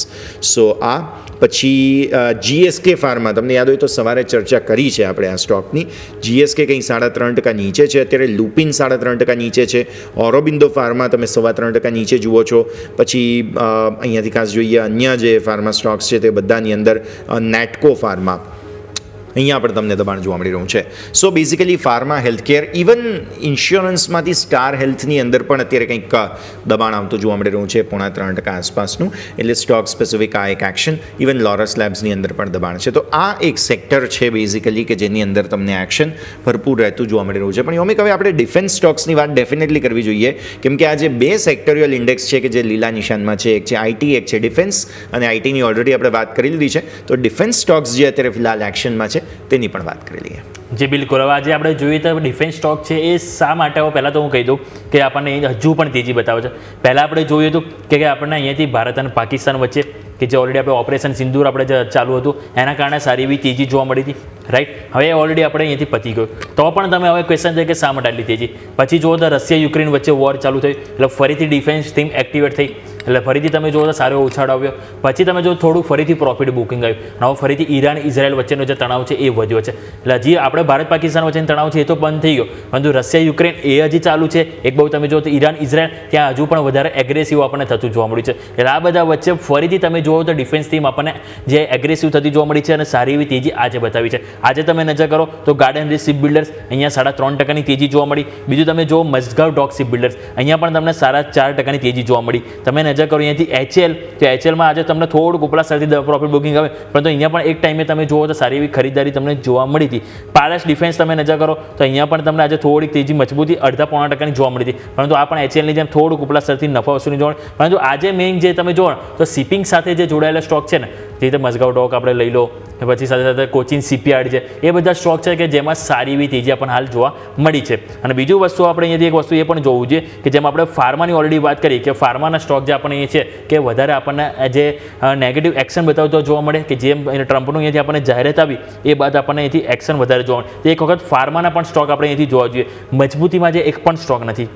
સો આ પછી જીએસકે ફાર્મા, તમને યાદ હોય તો સવારે ચર્ચા કરી છે આપણે આ સ્ટોકની. જીએસકે કંઈ 3.5% નીચે છે અત્યારે. લુપિન 3.5% નીચે છે. ઓરોબિંદો ફાર્મા તમે 3.25% નીચે જુઓ છો. પછી અહીંયાથી ખાસ જોઈએ અન્ય જે ફાર્મા સ્ટોક્સ છે તે બધાની અંદર નેટકો ફાર્મા, અહીંયા પણ તમને દબાણ જોવા મળી રહ્યું છે. So basically pharma, healthcare, even ઇન્સ્યોરન્સમાંથી સ્ટાર હેલ્થની અંદર પણ અત્યારે કંઈક દબાણ આવતું જોવા મળી રહ્યું છે 3.5% આસપાસનું. એટલે સ્ટોક સ્પેસિફિક આ એક એક્શન. ઇવન લોરસ લેબ્સની અંદર પણ દબાણ છે. તો આ એક સેક્ટર છે બેઝિકલી કે જેની અંદર તમને એક્શન ભરપૂર રહેતું જોવા મળી રહ્યું છે. પણ યોમિક હવે આપણે ડિફેન્સ સ્ટોક્સની વાત ડેફિનેટલી કરવી જોઈએ, કેમ કે આ જે 2 સેક્ટોરિયલ ઇન્ડેક્સ છે કે જે લીલા નિશાનમાં છે, એક છે આઈટી, એક છે ડિફેન્સ. અને આઈટીની ઓલરેડી આપણે વાત કરી લીધી છે, તો ડિફેન્સ સ્ટોક્સ જે અત્યારે ફિલહાલ એક્શનમાં છે તેની પણ વાત કરી લઈએ. જે બિલકુલ. હવે આજે આપણે જોઈએ તો ડિફેન્સ સ્ટોક છે એ શા માટે આવો, પહેલાં તો હું કહી દઉં કે આપણને હજુ પણ તેજી બતાવે છે. પહેલાં આપણે જોઈએ તો કે આપણને અહીંયાથી ભારત અને પાકિસ્તાન વચ્ચે કે જે ઓલરેડી આપણે ઓપરેશન સિંદૂર આપણે જે ચાલુ હતું એના કારણે સારી એવી તેજી જોવા મળી હતી, રાઈટ. હવે ઓલરેડી આપણે અહીંયાથી પતી ગયું, તો પણ તમે હવે ક્વેશ્ચન છે કે શા માટે આટલી તેજી. પછી જુઓ તો રશિયા યુક્રેન વચ્ચે વોર ચાલુ થયું, એટલે ફરીથી ડિફેન્સ થીમ એક્ટિવેટ થઈ, એટલે ફરીથી તમે જુઓ તો સારો ઉછાળ આવ્યો. પછી તમે જો થોડું ફરીથી પ્રોફિટ બુકિંગ આવ્યું, અને હવે ફરીથી ઈરાન ઇઝરાયલ વચ્ચેનો જે તણાવ છે એ વધ્યો છે. એટલે હજી આપણે ભારત પાકિસ્તાન વચ્ચેનો તણાવ છે એ તો બંધ થઈ ગયો, પરંતુ રશિયા યુક્રેન એ હજી ચાલુ છે. એક બહુ તમે જો તો ઈરાન ઇઝરાયલ ત્યાં હજુ પણ વધારે એગ્રેસિવ આપણને થતું જોવા મળ્યું છે. એટલે આ બધા વચ્ચે ફરીથી તમે જુઓ તો ડિફેન્સ થીમ આપણને જે એગ્રેસિવ થતી જોવા મળી છે અને સારી એવી તેજી આજે બતાવી છે. આજે તમે નજર કરો તો ગાર્ડન રીચ શિપ બિલ્ડર્સ અહીંયા 3.5% તેજી જોવા મળી. બીજું તમે જો મઝગાંવ ડોક શિપ બિલ્ડર્સ અહીંયા પણ તમને 4.5% તેજી જોવા મળી. તમે નજર કરો અહીંયાથી HL, તો HLમાં આજે તમને થોડુંક ઉપલા સ્તરથી પ્રોફિટ બુકિંગ આવે, પરંતુ અહીંયા પણ એક ટાઈમે તમે જુઓ તો સારી એવી ખરીદારી તમને જોવા મળી હતી. પારસ ડિફેન્સ તમે નજર કરો તો અહીંયા પણ તમને આજે થોડીક તેજી મજબૂતી 0.5% જોવા મળી હતી, પરંતુ આ પણ HL ની જેમ થોડુંક ઉપલા સ્તરથી નફા વસૂલી જોવા. પરંતુ આજે મેઇન જે તમે જુઓ તો શિપિંગ સાથે જે જોડાયેલા સ્ટોક છે ને, જે રીતે મઝગાંવ ડોક આપણે લઈ લો, પછી સાથે સાથે કોચિન શિપયાર્ડ છે, એ બધા સ્ટોક છે કે જેમાં સારી એવી તેજી આપણને હાલ જોવા મળી છે. અને બીજું વસ્તુ આપણે અહીંયાથી એક વસ્તુ એ પણ જોવું જોઈએ કે જેમ આપણે ફાર્માની ઓલરેડી વાત કરી કે ફાર્માના સ્ટોક જે આપણને એ છે કે વધારે આપણને જે નેગેટિવ એક્શન બતાવતો જોવા મળે, કે જેમ ટ્રમ્પનું અહીંયાથી આપણને જાહેરાત આવી એ બાદ આપણને અહીંથી એક્શન વધારે જોવા મળે. તો એક વખત ફાર્માના પણ સ્ટોક આપણે અહીંથી જોવા જોઈએ. મજબૂતીમાં જે એક પણ સ્ટોક નથી,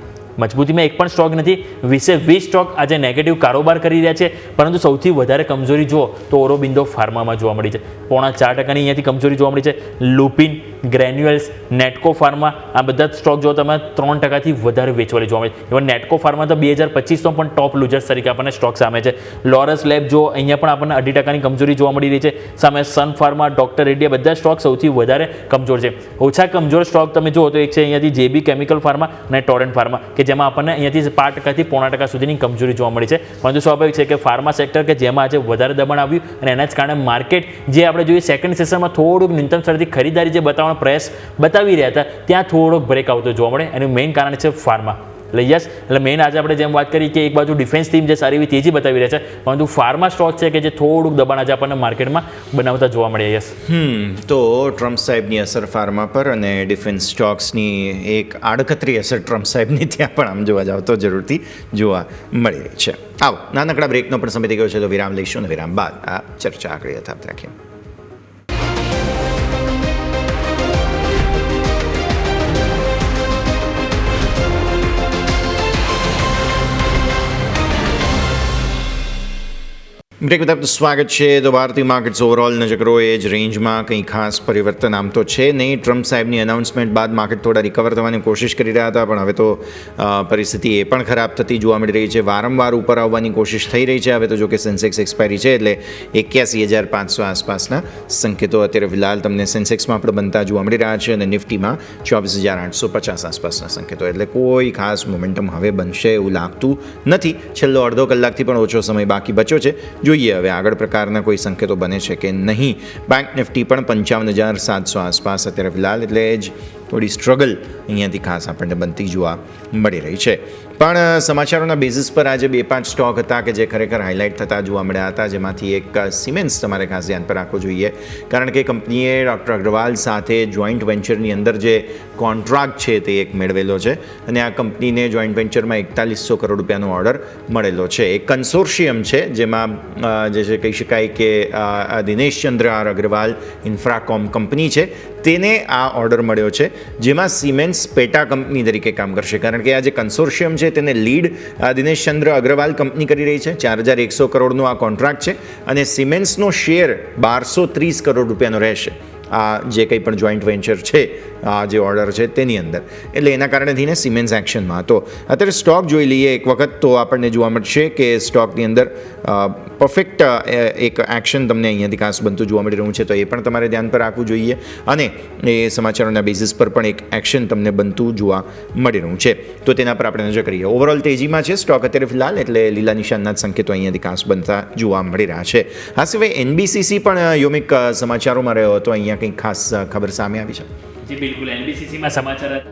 મજબૂતીમાં એક પણ સ્ટોક નથી. 20 સ્ટોક આજે નેગેટિવ કારોબાર કરી રહ્યા છે, પરંતુ સૌથી વધારે કમજોરી જુઓ તો ઓરોબિંદો ફાર્મામાં જોવા મળી છે. 0.4% અહીંયાથી કમજોરી જોવા મળી છે. લુપિન, ગ્રેન્યુઅલ્સ, નેટકો ફાર્મા, આ બધા જ સ્ટોક જો તમે 3%થી વધારે વેચવાલી જોવા મળે. ઇવન નેટકો ફાર્મા તો 2025નો પણ ટોપ લૂઝર્સ તરીકે આપણને સ્ટોક સામે છે. લોરસ લેબ જો અહીંયા પણ આપણને 0.5%ની કમજોરી જોવા મળી રહી છે. સામે સન ફાર્મા, ડોક્ટર રેડ્ડી, બધા સ્ટોક સૌથી વધારે કમજોર છે. ઓછા કમજોર સ્ટોક તમે જુઓ તો એક છે અહીંયાથી જેબી કેમિકલ ફાર્મા અને ટોરેન્ટ ફાર્મા, કે જેમાં આપણને અહીંયાથી 5%થી 0.5% સુધીની કમજોરી જોવા મળી છે. પરંતુ સ્વાભાવિક છે કે ફાર્મા સેક્ટર કે જેમાં આજે વધારે દબાણ આવ્યું અને એના જ કારણે માર્કેટ જે આપણે જોઈએ સેકન્ડ સેશનમાં થોડુંક ન્યૂનતમ સ્તરથી ખરીદારી જે બતાવવાનો પ્રયાસ બતાવી રહ્યા હતા, ત્યાં થોડોક બ્રેક આવતો જોવા મળે. એનું મેઇન કારણ છે ફાર્મા. એટલે યસ, એટલે મેઇન આજે આપણે જેમ વાત કરી કે એક બાજુ ડિફેન્સ થીમ જે સારી એવી તેજી બતાવી રહ્યા છે, પરંતુ ફાર્મા સ્ટોક છે કે જે થોડુંક દબાણ આજે આપણને માર્કેટમાં બનાવતા જોવા મળે. યસ, તો ટ્રમ્પ સાહેબની અસર ફાર્મા પર અને ડિફેન્સ સ્ટોક્સની એક આડકતરી અસર ટ્રમ્પ સાહેબની ત્યાં પણ આમ જોવા જાવ તો જરૂરથી જોવા મળી રહી છે. આવો નાનકડા બ્રેકનો પણ સમય થઈ ગયો છે, તો વિરામ લઈશું અને વિરામ બાદ આ ચર્ચા આગળ યથાવત રાખીએ. બ્રેક બાદ સ્વાગત છે. તો ભારતીય માર્કેટ્સ ઓવરઓલ નજર કરો એ જ રેન્જમાં કંઈ ખાસ પરિવર્તન આમ તો છે નહીં. ટ્રમ્પ સાહેબની અનાઉન્સમેન્ટ બાદ માર્કેટ થોડા રિકવર થવાની કોશિશ કરી રહ્યા હતા, પણ હવે તો પરિસ્થિતિ એ પણ ખરાબ થતી જોવા મળી રહી છે. વારંવાર ઉપર આવવાની કોશિશ થઈ રહી છે. હવે તો જો કે સેન્સેક્સ એક્સપાયરી છે એટલે 81,500 આસપાસના સંકેતો અત્યારે ફિલહાલ તમને સેન્સેક્સમાં આપણે બનતા જોવા મળી રહ્યા છે અને નિફ્ટીમાં 24,850 આસપાસના સંકેતો. એટલે કોઈ ખાસ મોમેન્ટમ હવે બનશે એવું લાગતું નથી. છેલ્લો અડધો કલાકથી પણ ઓછો સમય બાકી બચ્યો છે. જોઈએ હવે આગળ પ્રકારના કોઈ સંકેતો બને છે કે નહીં. બેંક નિફ્ટી પણ 55,700 આસપાસ અત્યારે ફિલહાલ, એટલે જ થોડી સ્ટ્રગલ અહીંયાથી ખાસ આપણને બનતી જોવા મળી રહી છે. પણ સમાચારોના બેઝિસ પર આજે 2-5 સ્ટોક હતા કે જે ખરેખર હાઇલાઇટ થતા જોવા મળ્યા હતા, જેમાંથી એક સિમેન્સ તમારે ખાસ ધ્યાન પર રાખવું જોઈએ, કારણ કે કંપનીએ ડૉક્ટર અગ્રવાલ સાથે જોઈન્ટ વેન્ચરની અંદર જે કોન્ટ્રાક્ટ છે તે એક મેળવેલો છે અને આ કંપનીને જોઈન્ટ વેન્ચરમાં 4100 કરોડ રૂપિયાનો ઓર્ડર મળેલો છે. એક કન્સોર્શિયમ છે જેમાં જે છે કહી શકાય કે દિનેશચંદ્ર આર અગ્રવાલ ઇન્ફ્રાકોમ કંપની છે તેને આ ઓર્ડર મળ્યો છે, જેમાં સિમેન્સ પેટા કંપની તરીકે કામ કરશે. કારણ કે આ જે કન્સોર્શિયમ છે તેને લીડ દિનેશચંદ્ર અગ્રવાલ કંપની કરી રહી છે. 4,100 કરોડનો આ કોન્ટ્રાક્ટ છે અને સિમેન્સનો શેર 1,230 કરોડ રૂપિયાનો રહેશે. આ જે કંઈ પણ જોઈન્ટ વેન્ચર છે, આ જે ઓર્ડર છે તેની અંદર, એટલે એના કારણે થઈને સિમેન્સ એક્શનમાં હતો. અત્યારે સ્ટોક જોઈ લઈએ એક વખત તો આપણને જોવા મળશે કે સ્ટોકની અંદર પરફેક્ટ એક એક્શન તમને અહીંયાથી ખાસ બનતું જોવા મળી રહ્યું છે, તો એ પણ તમારે ધ્યાન પર રાખવું જોઈએ અને એ સમાચારોના બેઝિસ પર પણ એક એક્શન તમને બનતું જોવા મળી રહ્યું છે, તો તેના પર આપણે નજર કરીએ. ઓવરઓલ તેજીમાં છે સ્ટોક અત્યારે ફિલહાલ, એટલે લીલા નિશાનના સંકેતો અહીંયાથી ખાસ બનતા જોવા મળી રહ્યા છે. આ સિવાય એનબીસીસી પણ યોમિક સમાચારોમાં રહ્યો હતો. અહીંયા કંઈક ખાસ ખબર સામે આવી છે? જી બિલકુલ, એનબીસીસીમાં સમાચાર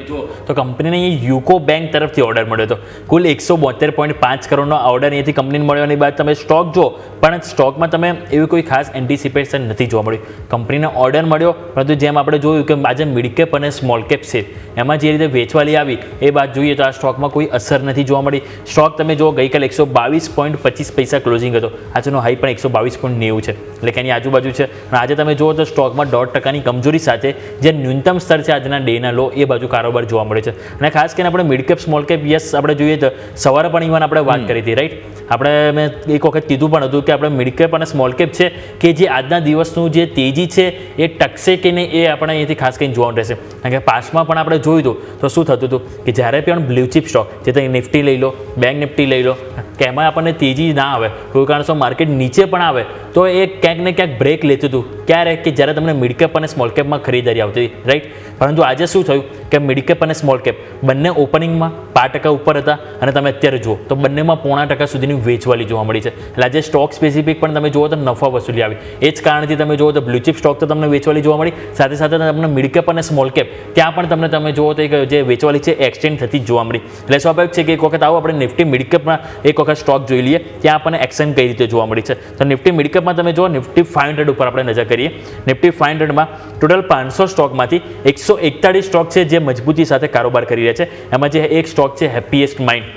જો તો કંપનીને અહીંયા યુકો બેંક તરફથી ઓર્ડર મળ્યો હતો. કુલ 172.5 કરોડનો ઓર્ડર અહીંયાથી કંપનીને મળ્યોની બાદ તમે સ્ટોક જો, પણ સ્ટોકમાં તમે એવી કોઈ ખાસ એન્ટિસિપેશન નથી જોવા મળ્યું. કંપનીને ઓર્ડર મળ્યો, પરંતુ જેમ આપણે જોયું કે આજે મિડ કેપ અને સ્મોલ કેપ છે એમાં જે રીતે વેચવાલી આવી એ બાદ જોઈએ તો આ સ્ટોકમાં કોઈ અસર નથી જોવા મળી. સ્ટોક તમે જો ગઈકાલે 122.25 ક્લોઝિંગ હતો, આજનો હાઈ પણ 122.90 છે, એટલે કે એની આજુબાજુ છે. અને આજે તમે જુઓ તો સ્ટોકમાં 1.5%ની કમજોરી સાથે જે ન્યૂનતમ સ્તર છે આજના ડેના લો એ બાજુ કારોબાર જોવા મળે છે. અને ખાસ કરીને આપણે mid cap small cap yes આપણે જોઈએ તો સવારે પણ ઇવન આપણે વાત કરી હતી, રાઈટ? આપણે મેં એક વખત કીધું પણ હતું કે આપણે મિડ કેપ અને સ્મોલ કેપ છે કે જે આજના દિવસનું જે તેજી છે એ ટકશે કે નહીં એ આપણે અહીંયાથી ખાસ કરીને જોવાનું રહેશે. કારણ કે પાસ્ટમાં પણ આપણે જોયું હતું તો શું થતું હતું કે જ્યારે પણ બ્લુ ચિપ સ્ટોક, જે તમે નિફ્ટી લઈ લો, બેંક નિફ્ટી લઈ લો, કે એમાં આપણને તેજી ના આવે, કોઈ કારણસર માર્કેટ નીચે પણ આવે તો એ ક્યાંક ને ક્યાંક બ્રેક લેતું હતું. ક્યારે? કે જ્યારે તમને મિડ કેપ અને સ્મોલ કેપમાં ખરીદારી આવતી હતી, રાઈટ? પરંતુ આજે શું થયું કે મિડ કેપ અને સ્મોલ કેપ બંને ઓપનિંગમાં 5% ઉપર હતા અને તમે અત્યારે જુઓ તો બંનેમાં 0.5% સુધીની વેચવાલી જોવા મળી છે. એટલે આજે સ્ટોક સ્પેસિફિક પણ તમે જુઓ તો નફા વસૂલી આવી. એ જ કારણથી તમે જુઓ તો બ્લુ ચિપ સ્ટોક તો તમને વેચવાલી જોવા મળી, સાથે સાથે તમને મિડ કેપ અને સ્મોલ કેપ ત્યાં પણ તમે જુઓ તો જે વેચવાલી છે એક્સટેન્ડ થતી જ જોવા મળી. એટલે સ્વાભાવિક છે કે એક વખત આવો આપણે નિફ્ટી મિડ કેપમાં એક વખત સ્ટોક જોઈ લઈએ, ત્યાં આપણને એક્શન કઈ રીતે જોવા મળી છે. તો નિફ્ટી મિડ કેપમાં તમે જુઓ નિફ્ટી 500 ઉપર આપણે નજર કરીએ. નિફ્ટી 500માં ટોટલ 500 સ્ટોકમાંથી 141 સ્ટોક છે જે મજબૂતી સાથે કારોબાર કરી રહ્યા છે. એમાં જે એક સ્ટોક છે હેપીએસ્ટ માઇન્ડ,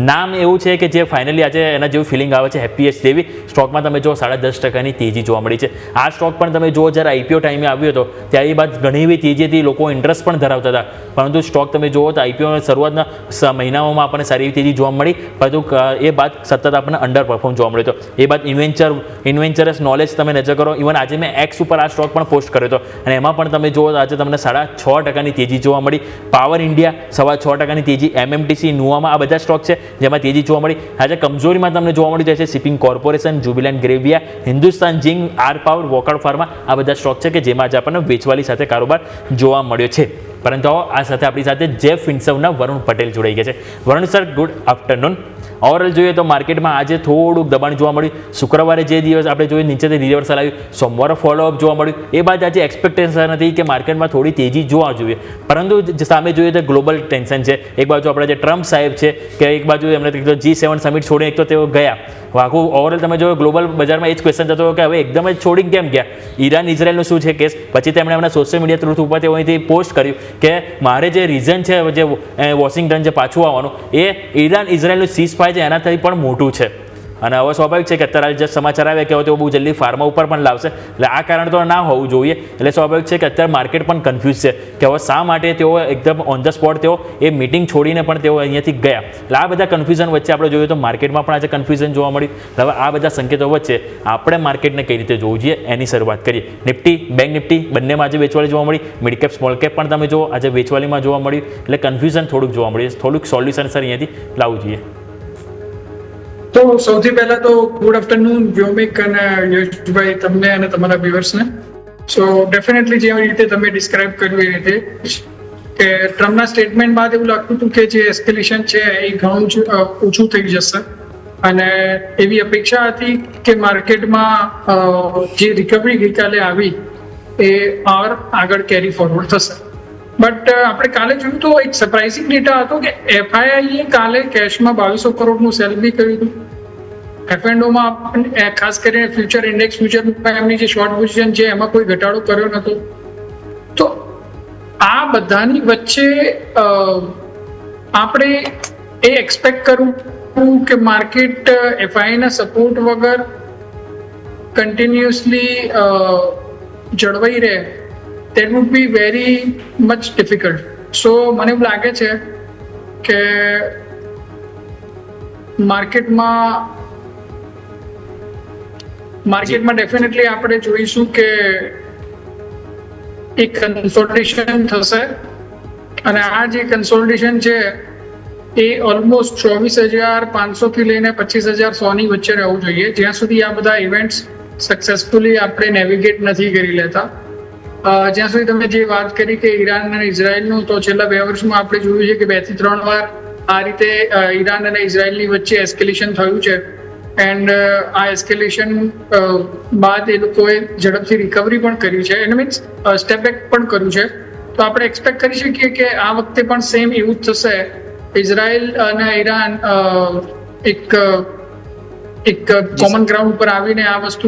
નામ એવું છે કે જે ફાઇનલી આજે એના જેવું ફિલિંગ આવે છે હેપીએસ્ટ જેવી. સ્ટોકમાં તમે જો 10.5% તેજી જોવા મળી છે. આ સ્ટોક પણ તમે જુઓ જ્યારે આઈપીઓ ટાઈમે આવ્યો હતો ત્યારે એ બાદ ઘણી એવી તેજી હતી, લોકો ઇન્ટરેસ્ટ પણ ધરાવતા હતા, પરંતુ સ્ટોક તમે જુઓ તો આઈપીઓના શરૂઆતના મહિનાઓમાં આપણને સારી એવી તેજી જોવા મળી, પરંતુ એ બાદ સતત આપણને અંડર પરફોર્મ જોવા મળ્યો હતો. એ બાદ ઇન્વેન્ચરસ નોલેજ તમે નજર કરો, ઇવન આજે મેં એક્સ ઉપર આ સ્ટોક પણ પોસ્ટ કર્યો હતો અને એમાં પણ તમે જુઓ આજે તમને 6.5% તેજી જોવા મળી. પાવર ઇન્ડિયા 6.5% તેજી, એમએમટીસી, નુઆમાં આ બધા સ્ટોક છે જેમાં તેજી જોવા મળી. આજે કમજોરીમાં તમને જોવા મળી જાય છે shipping corporation, Jubilant Ingrevia, Hindustan zinc, R power, Wockhardt pharma, આ બધા સ્ટોક છે કે જેમાં આજે આપણને વેચવાલી સાથે કારોબાર જોવા મળ્યો છે. પરંતુ આ સાથે આપણી સાથે જેફ ફિન્સર્વના વરુણ પટેલ જોડાઈ ગયા છે. Varun sir, good afternoon. Overall જોઈએ તો માર્કેટમાં આજે થોડુંક દબાણ જોવા મળ્યું. શુક્રવારે જે દિવસ આપણે જોઈએ નીચેથી રિવર્સલ આવ્યું, સોમવારે ફોલોઅપ જોવા મળ્યું. એ બાદ આજે એક્સપેક્ટેશન હતી કે માર્કેટમાં થોડી તેજી જોવા જોઈએ, પરંતુ સામે જોઈએ તો ગ્લોબલ ટેન્શન છે. એક બાજુ આપણે જે ટ્રમ્પ સાહેબ છે કે એક બાજુ એમણે G7 સમિટ છોડીને એક તો તેઓ ગયા. આખું ઓવરઓલ તમે જો ગ્લોબલ બજારમાં એ જ ક્વેશ્ચન થતો કે હવે એકદમ જ છોડીને કેમ ગયા, ઈરાન ઇઝરાયલનું શું છે કેસ. પછી તેમણે એમના સોશિયલ મીડિયા થ્રુ ઉપર તેઓ અહીંથી પોસ્ટ કર્યું કે મારે જે રીઝન છે જે વોશિંગ્ટન જે પાછું આવવાનું એ ઈરાન ઇઝરાયલનું સીઝ ફાયર છે એનાથી પણ મોટું છે. અને હવે સ્વાભાવિક છે કે અત્યારે જે સમાચાર આવ્યા કે તેઓ બહુ જલ્દી ફાર્મા ઉપર પણ લાવશે, એટલે આ કારણ તો ના હોવું જોઈએ. એટલે સ્વાભાવિક છે કે અત્યારે માર્કેટ પણ કન્ફ્યુઝ છે કે હવે શા માટે તેઓ એકદમ ઓન ધ સ્પોટ તેઓ એ મિટિંગ છોડીને પણ તેઓ અહીંયાથી ગયા. એટલે આ બધા કન્ફ્યુઝન વચ્ચે આપણે જોઈએ તો માર્કેટમાં પણ આજે કન્ફ્યુઝન જોવા મળ્યું. હવે આ બધા સંકેતો વચ્ચે આપણે માર્કેટને કઈ રીતે જોવું જોઈએ એની શરૂઆત કરીએ. નિફ્ટી, બેંક નિફ્ટી બંનેમાં આજે વેચવાલી જોવા મળી. મિડ કેપ, સ્મોલ કેપ પણ તમે જુઓ આજે વેચવાલીમાં જોવા મળ્યું. એટલે કન્ફ્યુઝન થોડુંક જોવા મળ્યું, થોડુંક સોલ્યુશન સર અહીંયાથી લાવવું જોઈએ. તો સૌથી પહેલા તો ગુડ આફ્ટરનૂન વ્યોમિક અને યશભાઈ, તમને અને તમારા વ્યુઅર્સને. સો ડેફિનેટલી જેવી રીતે તમે ડિસ્ક્રાઇબ કર્યું એ રીતે કે ટ્રમ્પના સ્ટેટમેન્ટ બાદ એવું લાગતું હતું કે જે એસ્કેલેશન છે એ ઘણું જ ઓછું થઈ જશે અને એવી અપેક્ષા હતી કે માર્કેટમાં જે રિકવરી ગઈકાલે આવી એ આગળ કેરી ફોરવર્ડ થશે. બટ આપણે કાલે જોયું તો એક સરપ્રાઇઝિંગ ડેટા હતો કે FII કાલે કેશમાં 2200 કરોડનું સેલ બી કર્યું હતું. F&Oમાં ખાસ કરીને ફ્યુચર ઇન્ડેક્સ ફ્યુચરમાં એમની જે શોર્ટ પોઝિશન છે એમાં કોઈ ઘટાડો કર્યો નહોતો. તો આ બધાની વચ્ચે આપણે એ એક્સપેક્ટ કરવું કે માર્કેટ FIIના સપોર્ટ વગર કન્ટિન્યુઅસલી જળવાઈ રહે, that would be very much difficult. So મને એવું લાગે છે કે માર્કેટમાં ડેફિનેટલી આપણે જોઈશું કે એક કન્સોલિડેશન થશે અને આ જે કન્સોલિડેશન છે એ ઓલમોસ્ટ 24,500 થી લઈને 25,100 ની વચ્ચે રહેવું જોઈએ, જ્યાં સુધી આ બધા ઇવેન્ટ્સ સક્સેસફુલી આપણે નેવિગેટ નથી કરી લેતા. જ્યાં સુધી તમે જે વાત કરી કે ઈરાન અને ઇઝરાયલનું, તો છેલ્લા 2 વર્ષમાં આપણે જોયું છે કે 2 થી 3 વાર આ રીતે ઈરાન અને ઇઝરાયલની વચ્ચે એસ્કેલેશન થયું છે. એન્ડ આ એસ્કેલેશન બાદ એ લોકોએ ઝડપથી રિકવરી પણ કર્યું છે, એને મીન્સ સ્ટેપ બેક પણ કર્યું છે. તો આપણે એક્સપેક્ટ કરી શકીએ કે આ વખતે પણ સેમ એવું જ થશે. ઇઝરાયલ અને ઈરાન એક કોમન ગ્રાઉન્ડ ઉપર આવીને આ વસ્તુ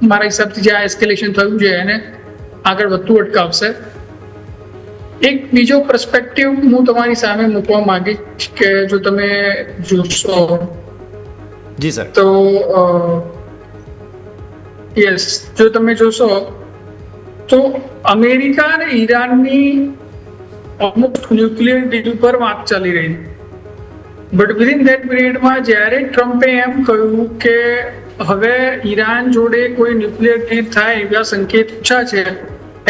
મારા હિસાબથી જે આ એસ્કેલેશન થયું છે એને આગળ વધતું અટકાવશે. એક બીજો પર્સપેક્ટિવ હું તમારી સામે મૂકવા માંગીશ કે જો તમે જોશો જી સર, તો યસ, જો તમે જોશો તો અમેરિકા અને ઈરાનની ઓલમોસ્ટ ન્યુક્લિયર ડીલ પર વાત ચાલી રહી. બટ વિધિન ધેટ પીરિયડમાં જ્યારે ટ્રમ્પે એમ કહ્યું કે હવે ઈરાન જોડે કોઈ ન્યુક્લિયર ડીલ થાય એવા સંકેત ઓછા છે,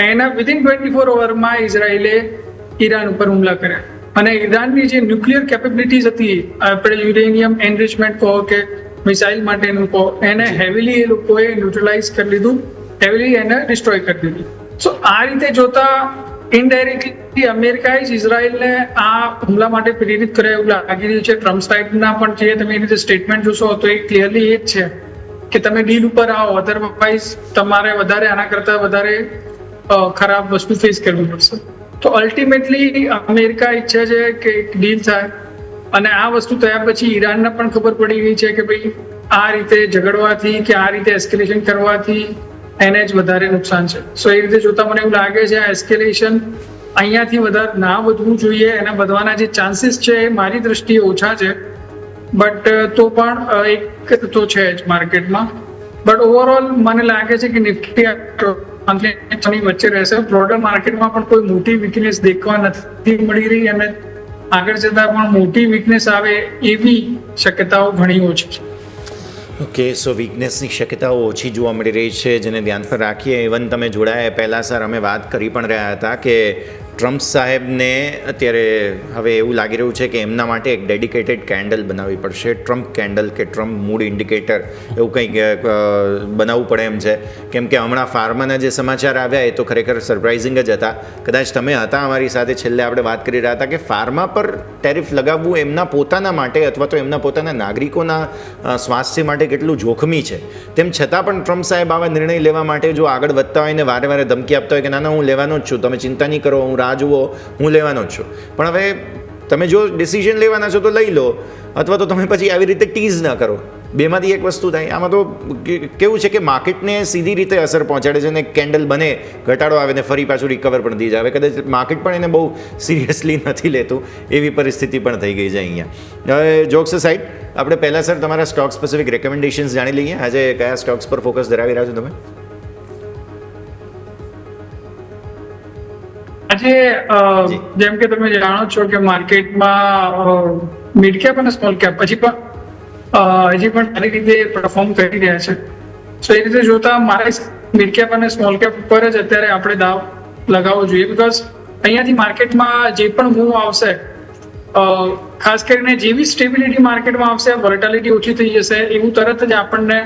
એના વિધિન 24 અવરમાં ઇઝરાયલે ઈરાન ઉપર હુમલા કર્યા અને ઈરાનની જે ન્યુક્લિયર કેપેબિલિટીઝ હતી, આપણે યુરેનિયમ એનરિચમેન્ટ કહો કે મિસાઇલ માટેનું કહો, એને હેવીલી એ લોકોએ ન્યુટ્રલાઇઝ કરી લીધું, હેવીલી એને ડિસ્ટ્રોય કરી દીધું. સો આ રીતે જોતા ઇનડાયરેક્ટલી અમેરિકાએ જ ઇઝરાયલને આ હુમલા માટે પ્રેરિત કર્યા એવું લાગી રહ્યું છે. ટ્રમ્પ સાઈડના પણ જે તમે એ રીતે સ્ટેટમેન્ટ જોશો તો એ ક્લિયરલી એ જ છે કે તમે ડીલ ઉપર આવો, અધરવાઇઝ તમારે વધારે આના કરતા વધારે ખરાબ વસ્તુ ફેસ કરવી પડશે. તો અલ્ટિમેટલી અમેરિકા ઈચ્છે છે કે એક ડીલ થાય, અને આ વસ્તુ થયા પછી ઈરાનને પણ ખબર પડી ગઈ છે કે ભાઈ આ રીતે ઝઘડવાથી કે આ રીતે એસ્કેલેશન કરવાથી એને જ વધારે નુકસાન છે. સો એ રીતે જોતા મને એવું લાગે છે આ એસ્કેલેશન અહીંયાથી વધારે ના વધવું જોઈએ. એના વધવાના જે ચાન્સીસ છે એ મારી દ્રષ્ટિએ ઓછા છે, બટ તો પણ એક તો છે જ માર્કેટમાં. બટ ઓવરઓલ મને લાગે છે કે નિફ્ટી વચ્ચે રહેશે. બ્રોડર માર્કેટમાં પણ કોઈ મોટી વીકનેસ દેખવા નથી મળી રહી, અને આગળ જતા પણ મોટી વીકનેસ આવે એવી શક્યતાઓ ઘણી ઓછી છે. ઓકે, સો વીકનેસની શક્યતાઓ ઓછી જોવા મળી રહી છે, જેને ધ્યાન પર રાખીએ. ઇવન તમે જોડાયા પહેલાં સર અમે વાત કરી પણ રહ્યા હતા કે ટ્રમ્પ સાહેબને અત્યારે હવે એવું લાગી રહ્યું છે કે એમના માટે એક ડેડિકેટેડ કેન્ડલ બનાવવી પડશે, ટ્રમ્પ કેન્ડલ કે ટ્રમ્પ મૂડ ઇન્ડિકેટર એવું કંઈક બનાવવું પડે એમ છે. કેમ કે હમણાં ફાર્માના જે સમાચાર આવ્યા એ તો ખરેખર સરપ્રાઇઝિંગ જ હતા. કદાચ તમે હતા અમારી સાથે, છેલ્લે આપણે વાત કરી રહ્યા હતા કે ફાર્મા પર ટેરિફ લગાવવું એમના પોતાના માટે અથવા તો એમના પોતાના નાગરિકોના સ્વાસ્થ્ય માટે કેટલું જોખમી છે. તેમ છતાં પણ ટ્રમ્પ સાહેબ આવા નિર્ણય લેવા માટે જો આગળ વધતા હોય ને વારે વારે ધમકી આપતા હોય કે ના હું લેવાનો જ છું, તમે ચિંતા નહીં કરો, હું રાહ જુઓ, હું લેવાનો જ છું. પણ હવે તમે જો ડિસિઝન લેવાના છો તો લઈ લો, અથવા તો તમે પછી આવી રીતે ટીઝ ના કરો. બેમાંથી એક વસ્તુ થાય. આમાં તો કેવું છે કે માર્કેટને સીધી રીતે અસર પહોંચાડે છે, ને કેન્ડલ બને, ઘટાડો આવે ને ફરી પાછું રિકવર પણ થઈ જાય. કદાચ માર્કેટ પણ એને બહુ સિરિયસલી નથી લેતું, એવી પરિસ્થિતિ પણ થઈ ગઈ છે અહીંયા. હવે જોક્સ સાઈડ, આપણે પહેલાં સર તમારા સ્ટોક સ્પેસિફિક રેકમેન્ડેશન્સ જાણી લઈએ. આજે કયા સ્ટોક્સ પર ફોકસ ધરાવી રહ્યા છો તમે? આજે જેમ કે તમે જાણો છો કે માર્કેટમાં મિડ કેપ અને સ્મોલ કેપ હજી પણ સારી રીતે પરફોર્મ કરી રહ્યા છે. સો એ રીતે જોતા મારે મિડ કેપ અને સ્મોલ કેપ ઉપર જ અત્યારે આપણે દાવ લગાવવો જોઈએ, બીકોઝ અહીંયાથી માર્કેટમાં જે પણ મૂવ આવશે, ખાસ કરીને જેવી સ્ટેબિલિટી માર્કેટમાં આવશે, વોલેટિલિટી ઓછી થઈ જશે, એવું તરત જ આપણને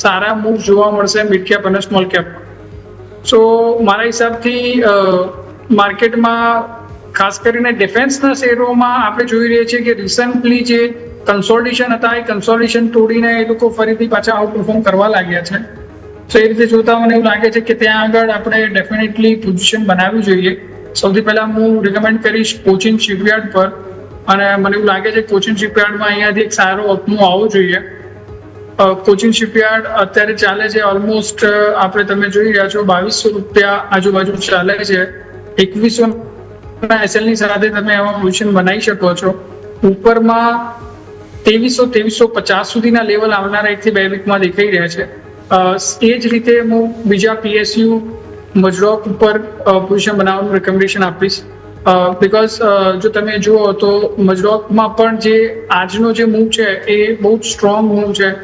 સારા મૂવ જોવા મળશે મિડ કેપ અને સ્મોલ કેપ. સો મારા હિસાબથી માર્કેટમાં ખાસ કરીને ડિફેન્સના શેરોમાં આપણે જોઈ રહ્યા છીએ કે રિસન્ટલી જે કન્સોલિડેશન હતા એ કન્સોલિડેશન તોડીને એ લોકો ફરીથી પાછા આઉટ પરફોર્મ કરવા લાગ્યા છે. સો એ રીતે જોતા મને એવું લાગે છે કે ત્યાં આગળ આપણે ડેફિનેટલી પોઝિશન બનાવવી જોઈએ. સૌથી પહેલાં હું રિકમેન્ડ કરીશ કોચિન શિપયાર્ડ પર, અને મને એવું લાગે છે કોચિન શિપયાર્ડમાં અહીંયાથી એક સારો અપમૂવ આવવો જોઈએ. કોચિન શિપયાર્ડ અત્યારે ચાલે છે ઓલમોસ્ટ આપણે તમે જોઈ રહ્યા છો 2200 રૂપિયા આજુબાજુ ચાલે છે. 2100 એસએલની સાથે તમે એમાં પોઝિશન બનાવી શકો છો. ઉપરમાં 2300-2350 સુધીના લેવલ આવનારા 1 થી 2 વીકમાં દેખાઈ રહ્યા છે. એ જ રીતે હું બીજા PSU મજરોક ઉપર પોઝિશન બનાવવાનું રેકમેન્ડેશન આપીશ, બીકોઝ જો તમે જુઓ તો મજરોકમાં પણ જે આજનો જે મૂવ છે એ બહુ જ સ્ટ્રોંગ મૂવ છે,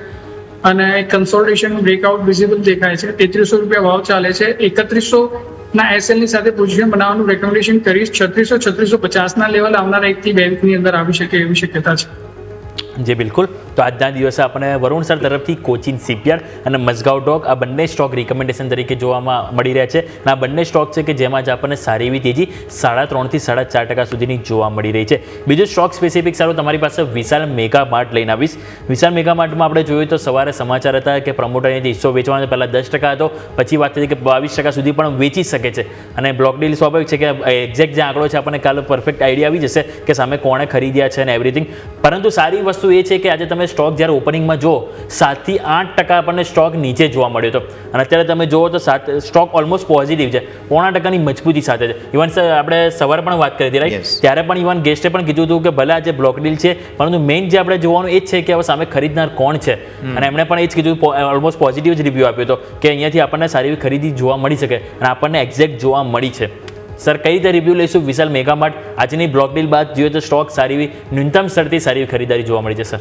અને કન્સોલિડેશન બ્રેકઆઉટ વિઝિબલ દેખાય છે. 3300 રૂપિયા ભાવ ચાલે છે. 3100 એસએલની સાથે પોઝિશન બનાવવાનું રેકમેન્ડેશન કરીશ. 3600-3650 લેવલ આવનારા 1 થી 2 વીકની અંદર આવી શકે એવી શક્યતા છે. જી બિલકુલ. તો આજના દિવસે આપણે વરુણ સર તરફથી કોચિન શિપયાર્ડ અને મઝગાંવ ડોક આ બંને સ્ટોક રિકમેન્ડેશન તરીકે જોવામાં મળી રહ્યા છે. અને આ બંને સ્ટોક છે કે જેમાં જ આપણને સારી એવી તેજી 3.5 થી 4.5% સુધીની જોવા મળી રહી છે. બીજો સ્ટોક સ્પેસિફિક સારું તમારી પાસે વિશાલ મેગા માર્ટ લઈને આવીશ. વિશાલ મેગા માર્ટમાં આપણે જોયું તો સવારે સમાચાર હતા કે પ્રમોટરને હિસ્સો વેચવાનો પહેલાં 10% હતો, પછી વાત થઈ કે 22% સુધી પણ વેચી શકે છે. અને બ્લોક ડીલ સ્વાભાવિક છે કે એક્ઝેક્ટ જે આંકડો છે આપણને કાલે પરફેક્ટ આઈડિયા આવી જશે કે સામે કોણે ખરીદ્યા છે અને એવરીથિંગ. પરંતુ સારી વસ્તુ એ છે કે આજે તમે સ્ટોક જ્યારે ઓપનિંગમાં જુઓ 7 થી 8% આપણને સ્ટોક નીચે જોવા મળ્યો હતો, અને અત્યારે તમે જુઓ તો સ્ટોક ઓલમોસ્ટ પોઝિટિવ છે, 0.5% મજબૂતી સાથે છે. ઇવન આપણે સવારે પણ વાત કરી હતી રાઈટ, ત્યારે પણ ઇવન ગેસ્ટે પણ કીધું હતું કે ભલે આજે બ્લોક ડીલ છે પરંતુ મેઇન જે આપણે જોવાનું એ જ છે કે હવે સામે ખરીદનાર કોણ છે, અને એમણે પણ એ જ કીધું, ઓલમોસ્ટ પોઝિટિવ જ રિવ્યૂ આપ્યો હતો કે અહીંયાથી આપણને સારી એવી ખરીદી જોવા મળી શકે, અને આપણને એક્ઝેક્ટ જોવા મળી છે. સર કઈ રીતે રિવ્યૂ લઈશું વિશાલ મેગા માર્ટ? આજની બ્લોક ડીલ બાદ જોઈએ તો સ્ટોક સારી એવી ન્યૂનતમ સ્તરથી સારી એવી ખરીદારી જોવા મળી છે સર.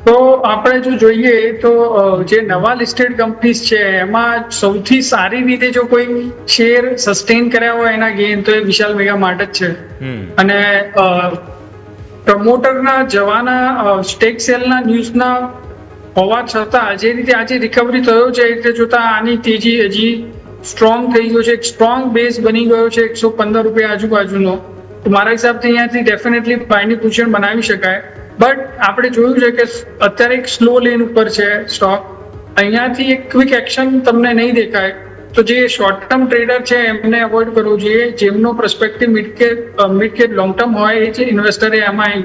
તો આપણે જો જોઈએ તો જે નવા લિસ્ટેડ કંપનીઝ છે એમાં સૌથી સારી રીતે જો કોઈ શેર સસ્ટેન કર્યા હોય એના ગેઇન તો એ વિશાલ મેગા માર્ટ જ છે. અને પ્રમોટરના જવાના સ્ટેક સેલના ન્યૂઝના હોવા છતાં જે રીતે આજે રિકવરી થયો છે એ રીતે જોતા આની તેજી હજી સ્ટ્રોંગ થઈ ગયો છે, એક સ્ટ્રોંગ બેઝ બની ગયો છે 115 રૂપિયા આજુબાજુનો. તો મારા હિસાબથી અહીંયાથી ડેફિનેટલી બાયની પોઝિશન બનાવી શકાય. બટ આપણે જોયું છે કે અત્યારે એક સ્લો લેન ઉપર છે સ્ટોક. અહીંયાથી એક ક્વિક એક્શન તમને નહીં દેખાય. તો જે શોર્ટ ટર્મ ટ્રેડર છે એમને અવોઇડ કરવું જોઈએ. જેમનો પર્સપેક્ટિવ મિડ કે લોંગ ટર્મ હોય એ જે ઇન્વેસ્ટરે એમાં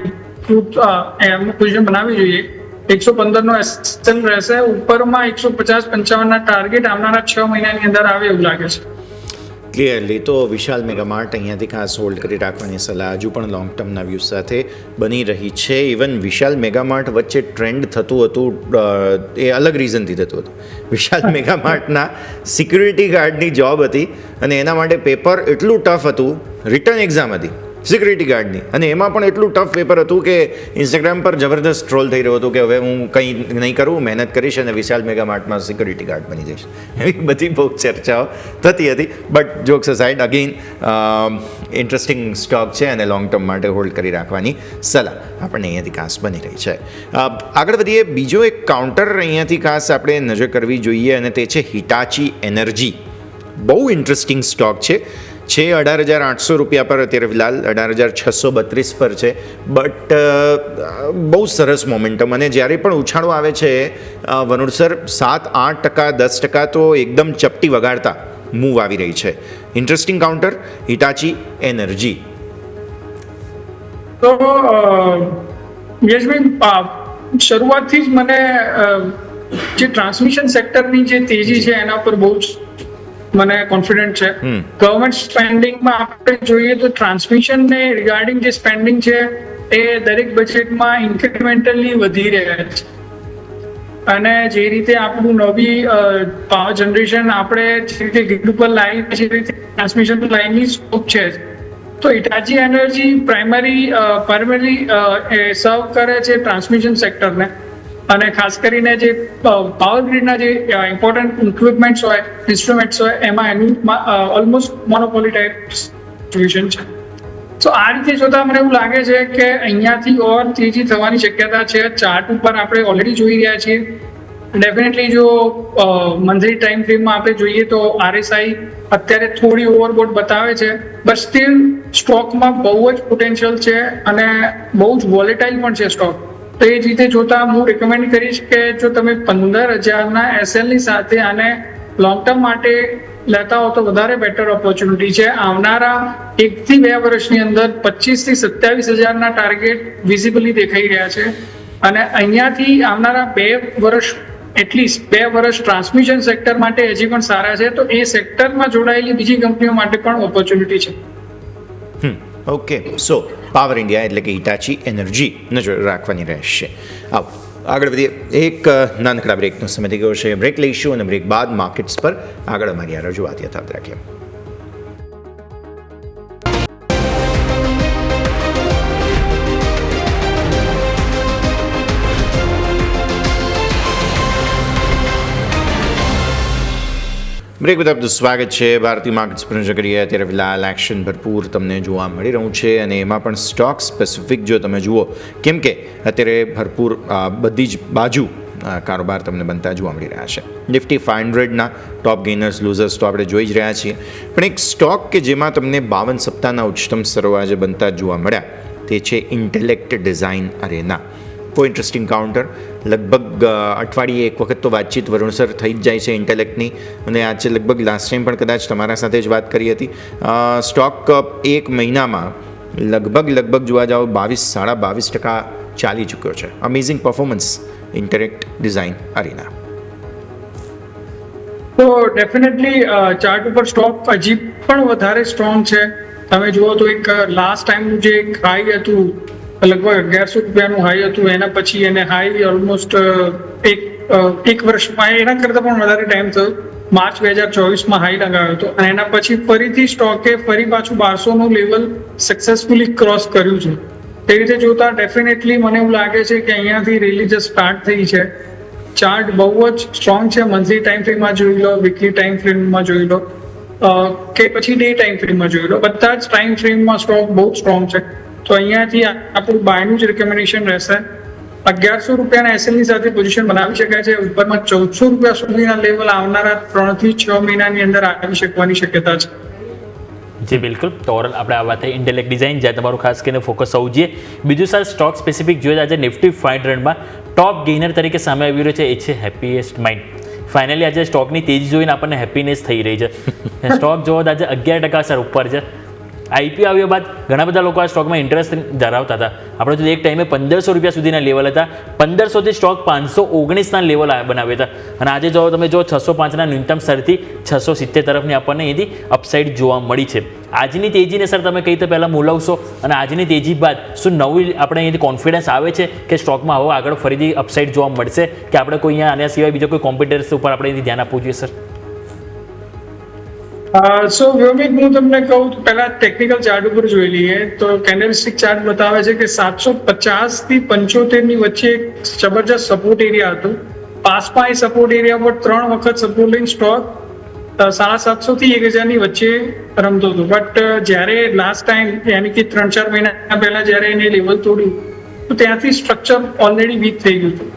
પોઝિશન બનાવવી જોઈએ. 115 નો એસએલ રહેશે, ઉપરમાં 150-55 ના ટાર્ગેટ આવનારા 6 મહિનાની અંદર આવે એવું લાગે છે. ક્લિયરલી તો વિશાલ મેગામાર્ટ અહીંયાથી ખાસ હોલ્ડ કરી રાખવાની સલાહ હજુ પણ લોંગ ટર્મના વ્યૂ સાથે બની રહી છે. ઇવન વિશાલ મેગામાર્ટ વચ્ચે ટ્રેન્ડ થતું હતું, એ અલગ રીઝનથી થતું હતું. વિશાલ મેગામાર્ટના સિક્યુરિટી ગાર્ડની જોબ હતી અને એના માટે પેપર એટલું ટફ હતું, રિટર્ન એક્ઝામ હતી સિક્યુરિટી ગાર્ડની, અને એમાં પણ એટલું ટફ પેપર હતું કે ઇન્સ્ટાગ્રામ પર જબરદસ્ત ટ્રોલ થઈ રહ્યો હતો કે હવે હું કંઈ નહીં કરું, મહેનત કરીશ અને વિશાલ મેગામાર્ટમાં સિક્યુરિટી ગાર્ડ બની જઈશ. એવી બધી બહુ ચર્ચાઓ થતી હતી. But jokes aside, again interesting stock છે અને લોંગ ટર્મ માટે હોલ્ડ કરી રાખવાની સલાહ આપણને અહીંયાથી ખાસ બની રહી છે. આગળ વધીએ. બીજો એક કાઉન્ટર અહીંયાથી ખાસ આપણે નજર કરવી જોઈએ અને તે છે હિટાચી એનર્જી. બહુ ઇન્ટરેસ્ટિંગ સ્ટોક છે. 18,800 રૂપિયા પર અત્યારે ફિલહાલ 18,632 પર છે. બટ બહુ સરસ મોમેન્ટમ, અને જ્યારે પણ ઉછાળો આવે છે વનુર સર 7-8%, 10% તો એકદમ ચપટી વગાડતા મૂવ આવી રહી છે. Interesting counter Hitachi energy. તો યશભાઈ, શરૂઆતથી જ મને જે ટ્રાન્સમિશન સેક્ટરની જે તેજી છે એના પર બહુ જ મને કોન્ફિડન્ટ છે. ગવર્મેન્ટ સ્પેન્ડિંગમાં આપણે જોઈએ તો ટ્રાન્સમિશન ને રિગાર્ડિંગ જે સ્પેન્ડિંગ છે એ દરેક બજેટમાં ઇન્ક્રીમેન્ટલી વધી રહ્યા છે. અને જે રીતે આપણું નવી પાવર જનરેશન આપણે જે રીતે ગ્રીડ ઉપર લાવી છે, રીતે ટ્રાન્સમિશન લાઇનની સ્કોપ છે. તો હિટાચી એનર્જી પ્રાઇમરી સર્વ કરે છે ટ્રાન્સમિશન સેક્ટરને, અને ખાસ કરીને જે પાવર ગ્રીડના જે ઇમ્પોર્ટન્ટ ઇક્વિપમેન્ટ્સ હોય, ઇન્સ્ટ્રુમેન્ટ્સ હોય, એમાં એનું ઓલમોસ્ટ મોનોપોલી ટાઈપ સિચ્યુએશન છે. તો આ રીતે જોતા મને એવું લાગે છે કે અહીંયાથી ઓર તેજી થવાની શક્યતા છે. ચાર્ટ ઉપર આપણે ઓલરેડી જોઈ રહ્યા છીએ. ડેફિનેટલી જો મંથલી ટાઈમ ફ્રેમમાં આપણે જોઈએ તો આરએસઆઈ અત્યારે થોડી ઓવરબોટ બતાવે છે, બટ સ્ટીલ સ્ટોકમાં બહુ જ પોટેન્શિયલ છે અને બહુ જ વોલેટાઇલ પણ છે સ્ટોક. તો એ જ રીતે જોતા હું રિકમેન્ડ કરીશ કે જો તમે 15,000ના એસએલની સાથે આને લોંગ ટર્મ માટે લેતા હો તો વધારે બેટર ઓપોર્ચ્યુનિટી છે. આવનારા 1 થી 2 વર્ષની અંદર 25,000 થી 27,000ના ટાર્ગેટ વિઝિબલી દેખાઈ રહ્યા છે. અને અહીંયાથી આવનારા 2 વર્ષ, એટલીસ્ટ 2 વર્ષ ટ્રાન્સમિશન સેક્ટર માટે હજી પણ સારા છે. તો એ સેક્ટરમાં જોડાયેલી બીજી કંપનીઓ માટે પણ ઓપોર્ચ્યુનિટી છે. ઓકે, સો પાવર ઇન્ડિયા એટલે કે હિટાચી એનર્જી નજર રાખવાની રહેશે. આવો આગળ વધીએ. એક નાનકડા બ્રેકનો સમય થઈ ગયો છે. બ્રેક લઈશું અને બ્રેક બાદ માર્કેટ્સ પર આગળ અમારી આ રજૂઆત યથાવત રાખીએ. બ્રેક બાદ આપનું સ્વાગત છે. ભારતીય માર્કેટ્સ પર નજર કરીએ. અત્યારે ફિલહાલ એક્શન ભરપૂર તમને જોવા મળી રહ્યું છે, અને એમાં પણ સ્ટોક સ્પેસિફિક જો તમે જુઓ, કેમ કે અત્યારે ભરપૂર બધી જ બાજુ કારોબાર તમને બનતા જોવા મળી રહ્યા છે. નિફ્ટી 500ના ટોપ ગેઇનર્સ લૂઝર્સ તો આપણે જોઈ જ રહ્યા છીએ, પણ એક સ્ટોક કે જેમાં તમને 52 સપ્તાહના ઉચ્ચતમ સ્તરો આજે બનતા જોવા મળ્યા તે છે ઇન્ટેલેક્ટ ડિઝાઇન અરેના. બહુ ઇન્ટરેસ્ટિંગ કાઉન્ટર. લગભગ અઠવાડિયે એક વખત તો વાતચીત વરુણસર થઈ જ જાય છે ઇન્ટેલેક્ટની, અને આજે લગભગ લાસ્ટ ટાઈમ પણ કદાચ તમારા સાથે જ વાત કરી હતી. સ્ટોક એક મહિનામાં લગભગ જોવા જાઓ 22-22.5% ચાલી ચૂક્યો છે. Amazing performance Intellect Design Arena. તો ડેફિનેટલી ચાર્ટ ઉપર સ્ટોક હજી પણ વધારે સ્ટ્રોંગ છે. તમે જુઓ તો એક લાસ્ટ ટાઈમનું જે હાઈ હતું લગભગ 1100 રૂપિયાનું હાઈ હતું, એના પછી એને હાઈ ઓલમોસ્ટ એક વર્ષમાં, એના કરતાં પણ વધારે ટાઈમ થયો, માર્ચ 2024માં હાઈ લગાવ્યો હતો, અને એના પછી ફરીથી સ્ટોકે ફરી પાછું 1200નું લેવલ સક્સેસફુલી ક્રોસ કર્યું છે. તે રીતે જોતા ડેફિનેટલી મને એવું લાગે છે કે અહીંયાથી રેલી જે સ્ટાર્ટ થઈ છે. ચાર્ટ બહુ જ સ્ટ્રોંગ છે. મંથલી ટાઈમ ફ્રેમમાં જોઈ લો, વીકલી ટાઈમ ફ્રેમમાં જોઈ લો, કે પછી ડે ટાઈમ ફ્રેમમાં જોઈ લો, બધા જ ટાઈમ ફ્રેમમાં સ્ટોક બહુ સ્ટ્રોંગ છે. તો અહીંયાથી આપણું બાયનું જ રિકમેન્ડેશન રહેશે. ₹1100 SL ની સાથે પોઝિશન બનાવી શકાય છે. ઉપરમાં ₹1400 સુધીના લેવલ આવનારા 3 થી 6 મહિનાની અંદર આવી શકવાની શક્યતા છે. જી બિલકુલ. તો ઓવરઓલ આપણે આ વાત થઈ ઇન્ટેલેક્ટ ડિઝાઇન, જ્યાં તમારું ખાસ કરીને ફોકસ હોવું જોઈએ. બીજું સર, સ્ટોક સ્પેસિફિક જોઈએ આજે નિફ્ટી 500માં ટોપ ગેઇનર તરીકે સામે આવી રહ્યો છે એ છે હેપીએસ્ટ માઇન્ડ. ફાઇનલી આજે સ્ટોકની તેજી જોઈને આપણને હેપીનેસ થઈ રહી છે. સ્ટોક જોવો તો આજે 11% સર ઉપર છે. આઈપીઓ આવ્યા બાદ ઘણા બધા લોકો આ સ્ટોકમાં ઇન્ટરેસ્ટ ધરાવતા હતા. આપણે જો એક ટાઈમે ₹1500 સુધીના લેવલ હતા, 1500થી સ્ટોક 519ના લેવલ બનાવ્યા હતા, અને આજે જો તમે જો 605ના ન્યૂનતમ સ્તરથી 670 તરફની આપણને અહીંથી અપસાઇડ જોવા મળી છે. આજની તેજીને સર તમે કઈ રીતે પહેલાં મૂલવશો, અને આજની તેજી બાદ શું નવી આપણે અહીંથી કોન્ફિડન્સ આવે છે કે સ્ટોકમાં હવે આગળ ફરીથી અપસાઇડ જોવા મળશે, કે આપણે કોઈ અહીંયા આના સિવાય બીજો કોઈ કોમ્પિટિટર્સ ઉપર આપણે અહીંથી ધ્યાન આપવું જોઈએ સર? સો વ્યોમિક, હું તમને કહું તો પહેલા ટેકનિકલ ચાર્ટ ઉપર જોઈ લઈએ તો કેન્ડલસ્ટિક ચાર્ટ બતાવે છે કે 750 થી 75 ની વચ્ચે એક જબરજસ્ત સપોર્ટ એરિયા હતું. પાસમાં એ સપોર્ટ એરિયા પર 3 વખત સપોર્ટ લઈને સ્ટોક 750 થી 1000 ની વચ્ચે રમતો હતો. બટ જ્યારે લાસ્ટ ટાઈમ યાની કે 3-4 મહિના પહેલા જ્યારે એને લેવલ તોડ્યું તો ત્યાંથી સ્ટ્રક્ચર ઓલરેડી વીક થઈ ગયું હતું.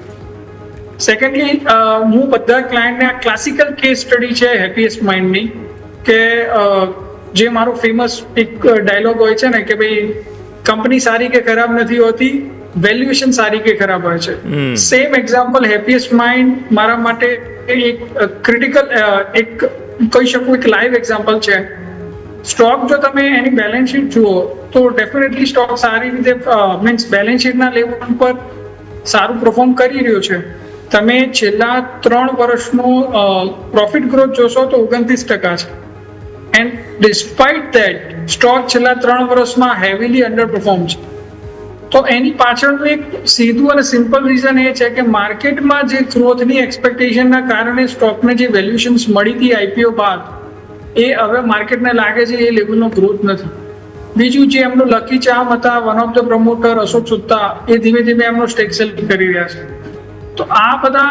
સેકન્ડલી, હું બધા ક્લાયન્ટને આ ક્લાસિકલ કેસ સ્ટડી છે હેપીએસ્ટ માઇન્ડની, કે જે મારો ફેમસ એક ડાયલોગ હોય છે ને કે ભાઈ કંપની સારી કે ખરાબ નથી હોતી, વેલ્યુએશન સારી કે ખરાબ હોય છે. સેમ એક્ઝામ્પલ હેપીએસ્ટ માઇન્ડ મારા માટે એક ક્રિટિકલ એક કહી શકું એક લાઈવ એક્ઝામ્પલ છે. સ્ટોક જો તમે એની બેલેન્સ શીટ જુઓ તો ડેફિનેટલી સ્ટોક સારી રીતે મીન્સ બેલેન્સ શીટના લેવલ પર સારું પરફોર્મ કરી રહ્યો છે. તમે છેલ્લા 3 વર્ષનો પ્રોફિટ ગ્રોથ જોશો તો 29% છે. એન્ડ ડિસ્પાઇટ ધેટ સ્ટોક છેલ્લા 3 વર્ષમાં હેવીલી અંડરપરફોર્મ છે. તો એની પાછળનું એક સીધું અને સિમ્પલ રીઝન એ છે કે માર્કેટમાં જે ગ્રોથની એક્સપેક્ટેશનના કારણે સ્ટોકને જે વેલ્યુએશન્સ મળી હતી આઈપીઓ બાદ, એ હવે માર્કેટને લાગે છે એ લેવલનો ગ્રોથ નથી. બીજું, જે એમનો લકી ચામ હતા, one of the promoter Ashok Soota, એ ધીમે ધીમે એમનો સ્ટેક સેલ કરી રહ્યા છે. તો આ બધા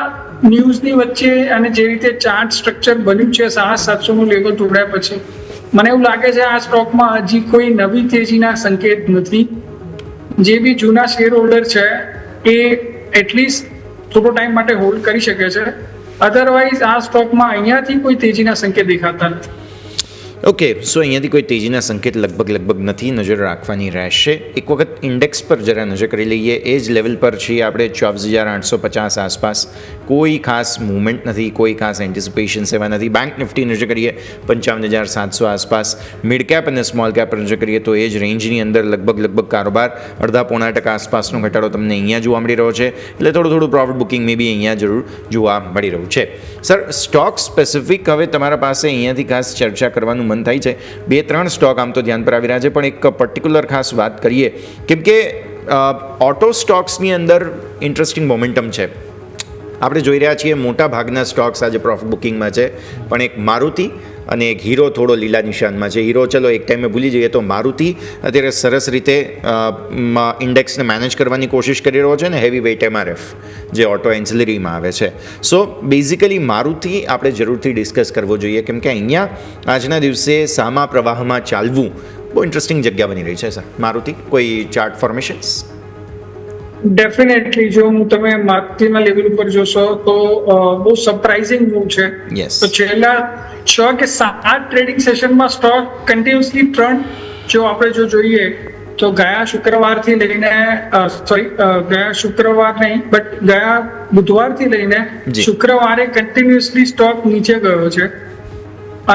ન્યૂઝની વચ્ચે અને જે રીતે ચાર્ટ સ્ટ્રક્ચર બન્યું છે 750નું લેવલ તોડ્યા પછી, મને એવું લાગે છે આ સ્ટોકમાં હજી કોઈ નવી તેજીના સંકેત નથી. જે બી જૂના શેર હોલ્ડર છે એ એટલીસ્ટ થોડો ટાઈમ માટે હોલ્ડ કરી શકે છે. અધરવાઇઝ આ સ્ટોકમાં અહીંયાથી કોઈ તેજીના સંકેત દેખાતા નથી. ઓકે, સો અહીંયાથી કોઈ તેજીના સંકેત લગભગ નથી, નજર રાખવાની રહેશે. એક વખત ઇન્ડેક્સ પર જરા નજર કરી લઈએ. એ જ લેવલ પર છીએ આપણે 24,850 આસપાસ. કોઈ ખાસ મૂવમેન્ટ નથી, કોઈ ખાસ એન્ટિસિપેશન સેવા નથી. બેંક નિફ્ટી નજર કરીએ 55,700 આસપાસ. મિડ કેપ અને સ્મોલ કેપ પર નજર કરીએ તો એ જ રેન્જની અંદર લગભગ કારોબાર 0.5% આસપાસનો ઘટાડો તમને અહીંયા જોવા મળી રહ્યો છે. એટલે થોડું પ્રોફિટ બુકિંગ મે બી અહીંયા જરૂર જોવા મળી રહ્યું છે. સર, સ્ટોક સ્પેસિફિક હવે તમારા પાસે અહીંયાથી ખાસ ચર્ચા કરવાનું મન થાય છે. 2-3 સ્ટોક આમ તો ધ્યાન પર આવી રહ્યા છે, પણ એક પર્ટિક્યુલર ખાસ વાત કરીએ કેમ કે ઓટો સ્ટોક્સની અંદર ઇન્ટરેસ્ટિંગ મોમેન્ટમ છે. આપણે જોઈ રહ્યા છીએ મોટા ભાગના સ્ટોક્સ આજે પ્રોફિટ બુકિંગમાં છે, પણ એક મારુતિ અને એક હીરો થોડો લીલા નિશાનમાં છે. હીરો ચલો એક ટાઈમે ભૂલી જઈએ તો મારુતિ અત્યારે સરસ રીતે ઇન્ડેક્સને મેનેજ કરવાની કોશિશ કરી રહ્યો છે ને હેવી વેઇટ MRF જે ઓટો એન્સિલરીમાં આવે છે. સો બેઝિકલી મારુતિ આપણે જરૂરથી ડિસ્કસ કરવો જોઈએ કેમ કે અહીંયા આજના દિવસે સામા પ્રવાહમાં ચાલવું બહુ ઇન્ટરેસ્ટિંગ જગ્યા બની રહી છે. સર, મારુતિ કોઈ ચાર્ટ ફોર્મેશન્સ? ડેફિનેટલી જો હું તમે માર્કેટના લેવલ ઉપર જોશો તો બહુ સરપ્રાઇઝિંગ મૂવ છે. તો છેલ્લા 6 કે 7 ટ્રેડિંગ સેશનમાં સ્ટોક કન્ટિન્યુઅસલી ટ્રેન્ડ જો આપણે જોઈએ તો ગયા શુક્રવારથી લઈને ગયા બુધવારથી લઈને શુક્રવારે કન્ટિન્યુઅસલી સ્ટોક નીચે ગયો છે.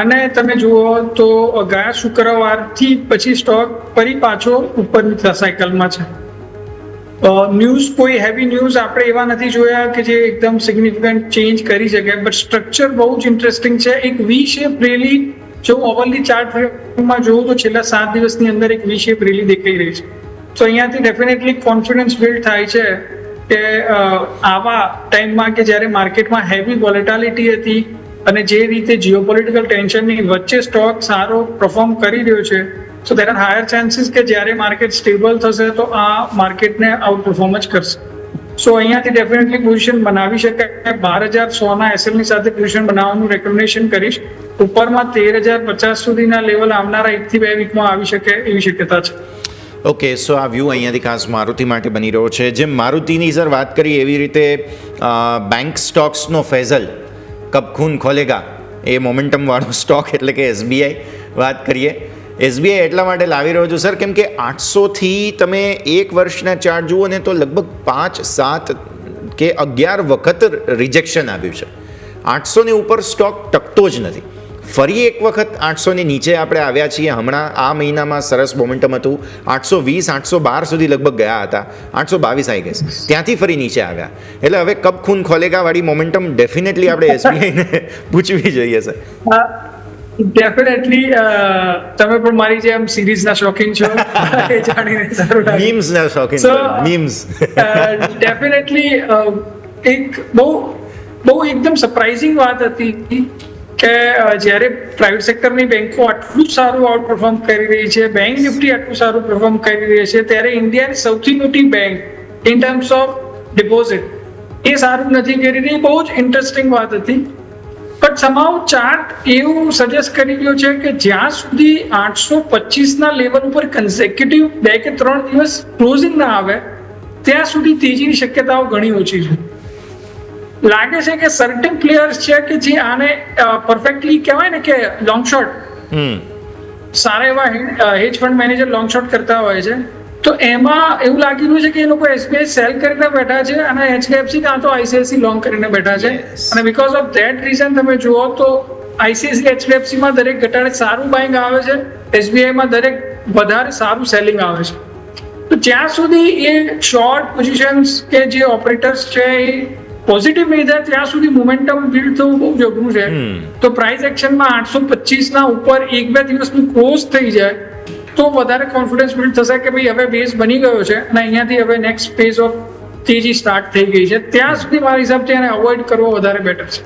અને તમે જુઓ તો ગયા શુક્રવારથી પછી સ્ટોક ફરી પાછો ઉપરની સાયકલમાં છે. ન્યૂઝ કોઈ હેવી ન્યૂઝ આપણે એવા નથી જોયા કે જે એકદમ સિગ્નિફિકન્ટ ચેન્જ કરી શકે, બટ સ્ટ્રક્ચર બહુ જ ઇન્ટરેસ્ટિંગ છે. એક વી શેપ રેલી જો ઓવરલી ચાર્ટ ફ્રેમમાં જોઉં તો છેલ્લા 7 દિવસની અંદર એક વી શેપ રેલી દેખાઈ રહી છે. તો અહીંયાથી ડેફિનેટલી કોન્ફિડન્સ બિલ્ડ થાય છે કે આવા ટાઈમમાં કે જ્યારે માર્કેટમાં હેવી વોલેટિલિટી હતી અને જે રીતે જીઓપોલિટિકલ ટેન્શનની વચ્ચે સ્ટોક સારો પરફોર્મ કરી રહ્યો છે, સો દેર આર હાયર ચાન્સીસ કે જ્યારે માર્કેટ સ્ટેબલ થશે તો આ માર્કેટને આઉટ પરફોર્મ જ કરશે. સો અહીંયાથી ડેફિનેટલી પોઝિશન બનાવી શકાય. 12,100ના એસએલની સાથે પોઝિશન બનાવવાનું રેકમેન્ડેશન કરીશ. ઉપરમાં 13,050 સુધીના લેવલ આવનારા 1 થી 2 વીકમાં આવી શકે એવી શક્યતા છે. ઓકે, સો આ વ્યૂ અહીંયાથી ખાસ મારુતિ માટે બની રહ્યો છે. જેમ મારુતિની સર વાત કરી એવી રીતે બેંક સ્ટોક્સનો ફેઝલ કબ ખૂન ખોલેગા એ મોમેન્ટમવાળો સ્ટોક એટલે કે એસબીઆઈ વાત કરીએ. એસબીઆઈ એટલા માટે લાવી રહ્યો છું સર કેમ કે 800થી તમે એક વર્ષના ચાર્ટ જુઓ ને તો લગભગ 5, 7 કે 11 વખત રિજેક્શન આવ્યું છે. 800ની ઉપર સ્ટોક ટકતો જ નથી. ફરી એક વખત 800ની નીચે આપણે આવ્યા છીએ. હમણાં આ મહિનામાં સરસ મોમેન્ટમ હતું. 820, 812 સુધી લગભગ ગયા હતા. 822 આવી ગઈ, ત્યાંથી ફરી નીચે આવ્યા. એટલે હવે કબ ખૂન ખોલેગા વાળી મોમેન્ટમ ડેફિનેટલી આપણે એસબીઆઈને પૂછવી જોઈએ સર. ડેફિનેટલી તમે પણ મારી જેમ સિરીઝના શોખીન છો એ જાણીને સારું લાગે. મીમ્સના શોખીન So, મીમ્સ. ડેફિનેટલી એક બહુ એકદમ સરપ્રાઇઝિંગ વાત હતી કે જ્યારે પ્રાઇવેટ સેક્ટરની બેંકો આટલું સારું આઉટ પરફોર્મ કરી રહી છે, બેંક નિફ્ટી આટલું સારું પરફોર્મ કરી રહી છે, ત્યારે ઇન્ડિયાની સૌથી મોટી bank in terms of deposit એ સારું નથી કરી રહી. બહુ જ ઇન્ટરેસ્ટિંગ વાત હતી. બટ સમાવ ચાર્ટ એવું સજેસ્ટ કરી રહ્યો છે કે જ્યાં સુધી 825ના લેવલ ઉપર કન્ઝેક્યુટિવ 2 કે 3 દિવસ ક્લોઝિંગ ના આવે ત્યાં સુધી તેજીની શક્યતાઓ ઘણી ઓછી છે. લાગે છે કે સર્ટેન પ્લેયર્સ છે કે જે આને પરફેક્ટલી કહેવાય ને કે લોંગ શોટ, સારા એવા હેજ ફંડ મેનેજર લોંગ શોટ કરતા હોય છે. તો એમાં એવું લાગી રહ્યું છે કે એ લોકો એસબીઆઈ સેલ કરીને બેઠા છે અને એચડીએફસી કાં તો આઈસીઆઈસી લોંગ કરીને બેઠા છે. અને બીકોઝ ઓફ ધેટ રીઝન તમે જુઓ તો આઈસીઆઈસી એચડીએફસીમાં દરેક ઘટાડે સારું બાઇંગ આવે છે, એસબીઆઈમાં દરેક વધારે સારું સેલિંગ આવે છે. તો જ્યાં સુધી એ શોર્ટ પોઝિશન્સ કે જે ઓપરેટર્સ છે એ પોઝિટિવ નહીં થાય ત્યાં સુધી મોમેન્ટમ બિલ્ડ થવું બહુ જબરું છે. તો પ્રાઇસ એક્શનમાં 825ના ઉપર 1-2 દિવસનું ક્લોઝ થઈ જાય તો વધારે કોન્ફિડન્સ બિલ્ડ થશે કે ભાઈ હવે બેઝ બની ગયો છે અને અહીંયાથી હવે નેક્સ્ટ ફેઝ ઓફ તેજી સ્ટાર્ટ થઈ ગઈ છે. ત્યાં સુધી મારા હિસાબથી એને અવોઇડ કરવો વધારે બેટર છે.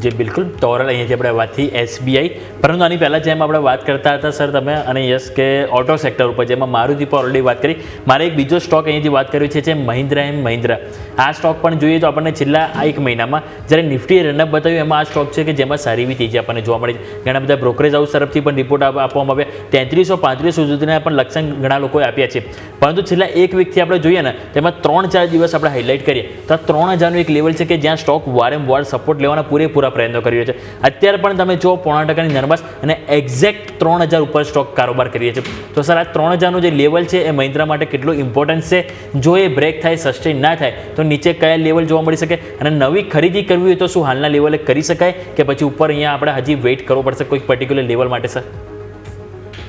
જે બિલકુલ તો ઓવરઓલ અહીંયાથી આપણે વાત થઈ એસબીઆઈ, પરંતુ આની પહેલાં જેમ આપણે વાત કરતા હતા સર તમે અને યસ કે ઓટો સેક્ટર ઉપર જેમાં મારુતિ પર ઓલરેડી વાત કરી, મારે એક બીજો સ્ટોક અહીંયાથી વાત કરવી છે જે મહિન્દ્રા એન્ડ મહિન્દ્રા. આ સ્ટોક પણ જોઈએ તો આપણને છેલ્લા એક મહિનામાં જ્યારે નિફ્ટી રનઅપ બતાવ્યું એમાં આ સ્ટોક છે કે જેમાં સારી એવી તેજી આપણને જોવા મળી. ઘણા બધા બ્રોકરેજ હાઉસ તરફથી પણ રિપોર્ટ આપવામાં આવ્યા. 3335 સુધીના પણ લક્ષ્યાંક ઘણા લોકોએ આપ્યા છે, પરંતુ છેલ્લા એક વીકથી આપણે જોઈએ ને તેમાં 3-4 દિવસ આપણે હાઇલાઇટ કરીએ તો આ 3000નું એક લેવલ છે કે જ્યાં સ્ટોક વારંવાર સપોર્ટ લેવાના પૂરેપૂરા પ્રયત્નો કરી રહ્યો છે. અત્યારે પણ તમે જો 0.5%ની નરમાશ અને એક્ઝેક્ટ 3000 ઉપર સ્ટોક કારોબાર કરીએ છીએ. તો સર આ 3000નું જે લેવલ છે એ મહિન્દ્રા માટે કેટલું ઇમ્પોર્ટન્સ છે? જો એ બ્રેક થાય, સસ્ટેન ના થાય તો નીચે કયા લેવલ જોવા મળી શકે અને નવી ખરીદી કરવી હોય તો શું હાલના લેવલે કરી શકાય કે પછી ઉપર અહીંયા આપણે હજી વેઇટ કરવો પડશે કોઈ પર્ટિક્યુલર લેવલ માટે સર?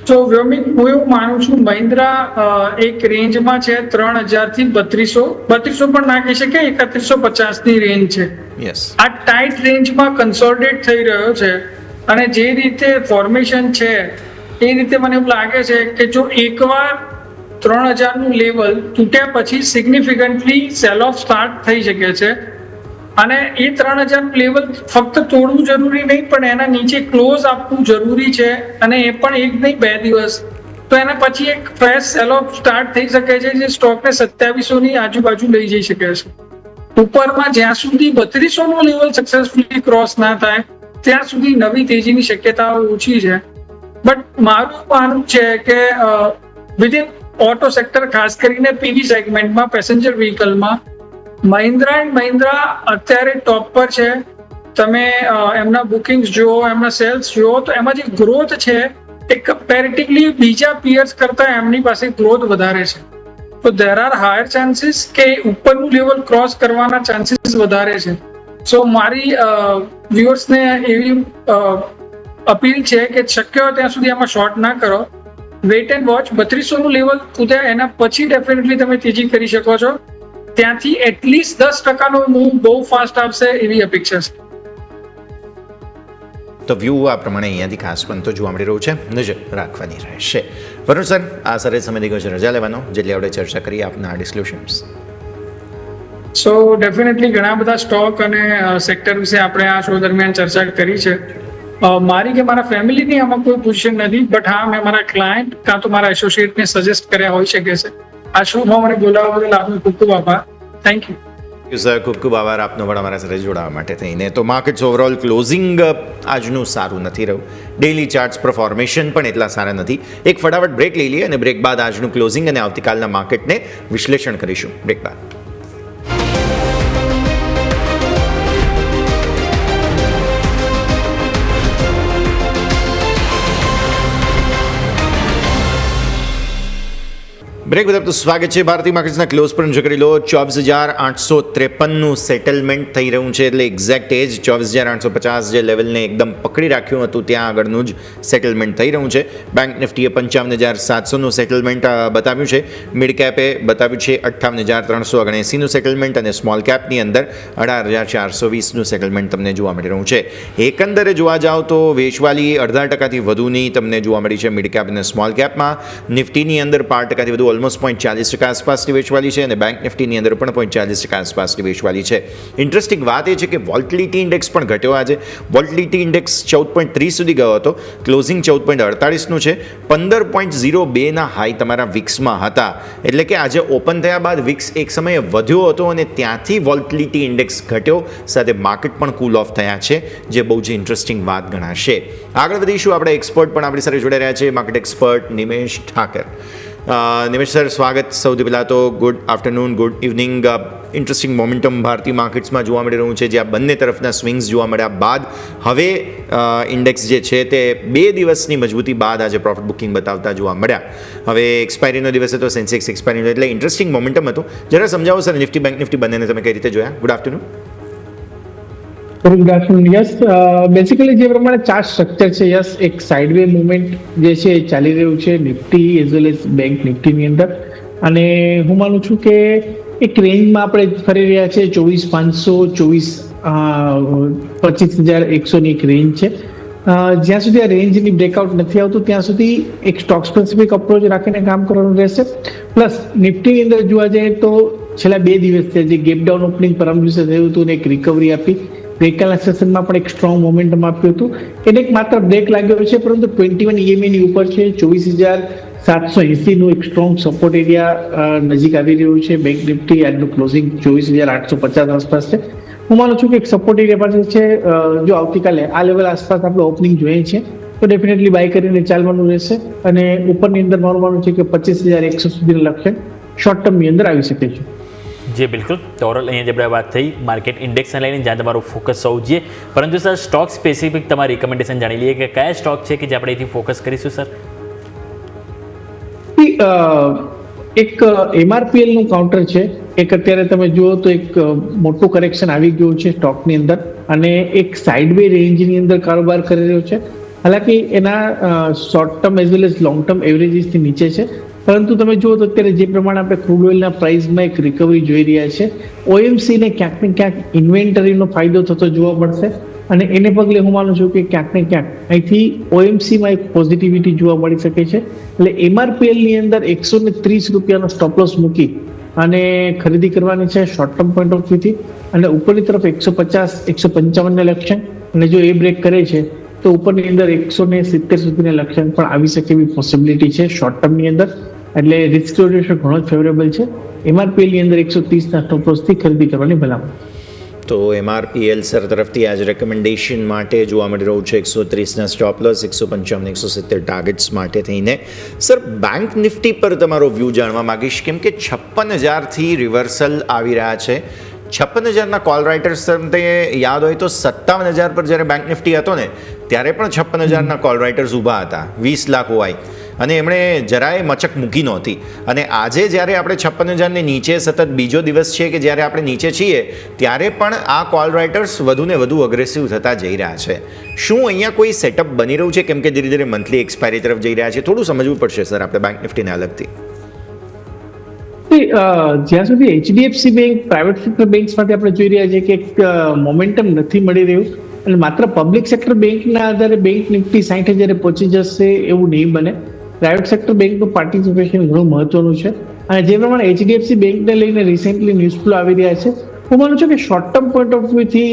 તો વ્યોમિક હું એવું માનું છું મહિન્દ્રા એક રેન્જમાં છે 3000 થી 3200 પણ ના કહી શકે, 3150ની રેન્જ છે. આ ટાઈટ રેન્જમાં કન્સોલિડેટ થઈ રહ્યો છે અને જે રીતે ફોર્મેશન છે એ રીતે મને એવું લાગે છે કે જો એકવાર 3000નું લેવલ તૂટ્યા પછી સિગ્નિફિકન્ટલી સેલ ઓફ સ્ટાર્ટ થઈ શકે છે. અને એ 3000 લેવલ ફક્ત તોડવું જરૂરી નહીં પણ એના નીચે ક્લોઝ આપવું જરૂરી છે અને એ પણ 1 નહીં 2 દિવસ. તો એના પછી એક ફ્રેશ સેલ ઓફ સ્ટાર્ટ થઈ શકે છે જે સ્ટોકને 2700ની આજુબાજુ લઈ જઈ શકે છે. ઉપરમાં જ્યાં સુધી 3200નું લેવલ સક્સેસફુલી ક્રોસ ના થાય ત્યાં સુધી નવી તેજીની શક્યતાઓ ઓછી છે. બટ મારું માનવું છે કે વિધિન ઓટો સેક્ટર ખાસ કરીને પીવી સેગમેન્ટમાં પેસેન્જર વ્હીકલમાં મહિન્દ્રા એન્ડ મહિન્દ્રા અત્યારે ટોપ પર છે. તમે એમના બુકિંગ્સ જુઓ, એમના સેલ્સ જુઓ તો એમાં જે ગ્રોથ છે એ કમ્પેરેટિવલી બીજા પિયર્સ કરતા એમની પાસે ગ્રોથ વધારે છે. તો ધેર આર હાયર ચાન્સીસ કે ઉપરનું લેવલ ક્રોસ કરવાના ચાન્સીસ વધારે છે. સો મારી વ્યુઅર્સને એવી અપીલ છે કે શક્ય હોય ત્યાં સુધી એમાં શોર્ટ ના કરો, વેઇટ એન્ડ વોચ. 3200નું લેવલ કૂદ્યા એના પછી ડેફિનેટલી તમે તેજી કરી શકો છો. ત્યાંથી એટલીસ્ટ 10%નો મૂવ બહુ ફાસ્ટ આવશે એવી અપેક્ષા છે. તો વ્યૂ આ પ્રમાણે અહીંયાથી ખાસ પણ તો જોવા મળી રહ્યું છે, નજર રાખવાની રહેશે. બરાબર સર, આ સરે સમય દીધો છે રજા લેવાનો જેટલી આપણે ચર્ચા કરી આપના ડિસ્ક્લોઝર્સ. સો ડેફિનેટલી ઘણા બધા સ્ટોક અને સેક્ટર વિશે આપણે આ શો દરમિયાન ચર્ચા કરી છે. મારી કે મારા ફેમિલીની આમાં કોઈ પોઝિશન નથી, બટ હા મેં મારા ક્લાયન્ટ કાં તો મારા એસોસિએટને સજેસ્ટ કર્યા હોઈ શકે છે. આ શોમાં મને બોલાવવા બદલ આપનો ખૂબ ખૂબ આભાર. Thank you. સર ખૂબ ખૂબ આભાર આપનો પણ અમારા સાથે જોડાવા માટે થઈને. તો માર્કેટ્સ ઓવરઓલ ક્લોઝિંગ આજનું સારું નથી રહ્યું. ડેઇલી ચાર્ટ્સ પર ફોર્મેશન પણ એટલા સારા નથી. એક ફટાફટ બ્રેક લઈ લઈએ અને બ્રેક બાદ આજનું ક્લોઝિંગ અને આવતીકાલના માર્કેટને વિશ્લેષણ કરીશું. બ્રેક બાદ બ્રેક બધા તો સ્વાગત છે. ભારતીય માર્કેટ્સના ક્લોઝ પર નજર કરી લો. 24,853નું સેટલમેન્ટ થઈ રહ્યું છે, એટલે એક્ઝેક્ટ એ જ 24,850 જે લેવલને એકદમ પકડી રાખ્યું હતું ત્યાં આગળનું જ સેટલમેન્ટ થઈ રહ્યું છે. બેંક નિફ્ટીએ 55,700નું સેટલમેન્ટ બતાવ્યું છે. મિડ કેપે બતાવ્યું છે 58,379નું સેટલમેન્ટ અને સ્મોલ કેપની અંદર 18,420નું સેટલમેન્ટ તમને જોવા મળી રહ્યું છે. એકંદરે જોવા જાઓ તો વેચવાલી 0.5% વધુની તમને જોવા મળી છે મિડ કેપ અને સ્મોલ કેપમાં. નિફ્ટીની અંદર 5% વધુ ઓલમોસ્ટ 0.40% આસપાસની વેચવાલી છે અને બેંક નિફ્ટીની અંદર પણ 0.40% આસપાસની વેચવાલી છે. ઇન્ટરેસ્ટિંગ વાત એ છે કે વોલ્ટિલિટી ઇન્ડેક્સ પણ ઘટ્યો આજે. વોલ્ટિલિટી ઇન્ડેક્સ 14.3 સુધી ગયો હતો, ક્લોઝિંગ 14.48નું છે. 15.02ના હાઈ તમારા વિક્સમાં હતા, એટલે કે આજે ઓપન થયા બાદ વિક્સ એક સમયે વધ્યો હતો અને ત્યાંથી વોલ્ટિલિટી ઇન્ડેક્સ ઘટ્યો, સાથે માર્કેટ પણ કૂલ ઓફ થયા છે, જે બહુ જ ઇન્ટરેસ્ટિંગ વાત ગણાશે. આગળ વધીશું. આપણે એક્સપર્ટ પણ આપણી સાથે જોડાઈ રહ્યા છે, market expert Nimesh Thakar. Nimesh sir, સ્વાગત. સૌથી પહેલાં તો good afternoon, good evening. Interesting momentum ભારતીય માર્કેટ્સમાં જોવા મળી રહ્યું છે, જ્યાં બંને તરફના સ્વિંગ્સ જોવા મળ્યા બાદ હવે ઇન્ડેક્સ જે છે તે 2 દિવસની મજબૂતી બાદ આજે પ્રોફિટ બુકિંગ બતાવતા જોવા મળ્યા. હવે એક્સપાયરીનો દિવસ હતો, સેન્સેક્સ એક્સપાયરીનો, એટલે ઇન્ટરેસ્ટિંગ મોમેન્ટમ હતું. જરા સમજાવો સર, નિફ્ટી બેંક નિફ્ટી બંનેને તમે કઈ રીતે જોયા? Good afternoon. Good afternoon. Yes, basically જે પ્રમાણે ચાર્ટ સ્ટ્રક્ચર છે, યસ, એક સાઇડવે મુવમેન્ટ જે છે એ ચાલી રહ્યું છે Nifty as well as bank નિફ્ટીની અંદર. અને હું માનું છું કે એક રેન્જમાં આપણે ફરી રહ્યા છે. 24,500, 25,100ની એક રેન્જ છે. જ્યાં સુધી આ રેન્જની બ્રેકઆઉટ નથી આવતું ત્યાં સુધી એક સ્ટોક સ્પેસિફિક અપ્રોચ રાખીને કામ કરવાનું રહેશે. પ્લસ નિફ્ટીની અંદર જોવા જઈએ તો છેલ્લા 2 દિવસથી જે ગેપ ડાઉન ઓપનિંગ પરમ દિવસે થયું હતું ને એક રિકવરી આપી, ગઈકાલના સેશનમાં પણ એક સ્ટ્રોંગ મોમેન્ટમ આપ્યું હતું. એને એક માત્ર બ્રેક લાગ્યો છે, પરંતુ 21 EMA ની ઉપર છે. 24,780નું એક સ્ટ્રોંગ સપોર્ટ એરિયા નજીક આવી રહ્યું છે. બેંક નિફ્ટી આજનું ક્લોઝિંગ 24,850 આસપાસ છે. હું માનું છું કે એક સપોર્ટ એરિયા પાસે છે. જો આવતીકાલે આ લેવલ આસપાસ આપણે ઓપનિંગ જોઈએ છે તો ડેફિનેટલી બાય કરીને ચાલવાનું રહેશે. અને ઉપરની અંદર મારું માનવું છે કે 25,100 સુધીનું લક્ષ્ય શોર્ટ ટર્મની અંદર આવી શકે છે. જી બિલકુલ. તો ઓવરઓલ અહીંયા જે આપણે વાત થઈ માર્કેટ ઇન્ડેક્સને લઈને, જ્યાં તમારું ફોકસ હોવું જોઈએ. પરંતુ સર, સ્ટોક સ્પેસિફિક તમારી રિકમેન્ડેશન જાણી લઈએ કે કયા સ્ટોક છે કે જે આપણે અહીંથી ફોકસ કરીશું સર? એક MRPL નું કાઉન્ટર છે. એક અત્યારે તમે જુઓ તો એક મોટું કરેક્શન આવી ગયું છે સ્ટોકની અંદર અને એક સાઇડવે રેન્જની અંદર કારોબાર કરી રહ્યો છે. હાલાકી એના short term as well as long term એવરેજીસથી નીચે છે. પરંતુ તમે જુઓ તો અત્યારે જે પ્રમાણે આપણે ક્રૂડ ઓઇલના પ્રાઇસમાં એક રિકવરી જોઈ રહ્યા છે, OMCને ક્યાંક ને ક્યાંક ઇન્વેન્ટરીનો ફાયદો થતો જોવા મળશે. અને એને પગલે હું માનું છું કે ક્યાંક ને ક્યાંક અહીંથી OMCમાં એક પોઝિટિવિટી જોવા મળી શકે છે. એટલે MRPLની અંદર 130 રૂપિયાનો સ્ટોપ લોસ મૂકી અને ખરીદી કરવાની છે શોર્ટ ટર્મ પોઈન્ટ ઓફ વ્યૂથી. અને ઉપરની તરફ 150-155 લક્ષણ, અને જો એ બ્રેક કરે છે તો ઉપરની અંદર 170 સુધીના લક્ષણ પણ આવી શકે એવી પોસિબિલિટી છે શોર્ટ ટર્મની અંદર. એટલે રિસ્ક રેશિયો ઘણો જ ફેવરેબલ છે. MRPLની અંદર 130ના સ્ટોપ લોસથી ખરીદી કરવાની ભલામણ. તો MRPL સર તરફથી આજ રેકમેન્ડેશન માટે જોવા મળી રહ્યું છે 130ના સ્ટોપ લોસ, 155-170 ટાર્ગેટ્સ માટે થઈને. સર, બેંક નિફ્ટી પર તમારો વ્યૂ જાણવા માંગીશ, કેમ કે 56,000થી રિવર્સલ આવી રહ્યા છે. 56,000ના કોલ રાઇટર્સ તમને યાદ હોય તો 57,000 પર જ્યારે બેંક નિફ્ટી હતો ને ત્યારે પણ 56,000ના કોલ રાઇટર્સ ઊભા હતા, 20 લાખ હોય, અને એમણે જરાય મચક મૂકી નહોતી. અને આજે જ્યારે આપણે 56,000ને નીચે સતત બીજો દિવસ છે કે જ્યારે આપણે નીચે છીએ, ત્યારે પણ આ કોલ રાઇટર્સ વધુને વધુ અગ્રેસિવ થતા જઈ રહ્યા છે. શું અહીંયા કોઈ સેટઅપ બની રહ્યું છે? કેમ કે ધીરે ધીરે મંથલી એક્સપાયરી તરફ જઈ રહ્યા છે. થોડું સમજવું પડશે સર આપણે બેંક નિફ્ટીને અલગથી. જ્યાં સુધી HDFC બેંક પ્રાઇવેટ સેક્ટર બેંક્સમાંથી આપણે જોઈ રહ્યા છીએ કે એક મોમેન્ટમ નથી મળી રહ્યું, અને માત્ર પબ્લિક સેક્ટર બેંકના આધારે બેંક નિફ્ટી 60,000 પહોંચી જશે એવું નહીં બને. પ્રાઇવેટ સેક્ટર બેંકનું પાર્ટિસિપેશન ઘણું મહત્વનું છે. અને જે પ્રમાણે HDFC બેંકને લઈને રિસેન્ટલી ન્યૂઝ ફ્લો આવી રહ્યા છે, હું માનું છું કે શોર્ટ ટર્મ પોઈન્ટ ઓફ વ્યૂથી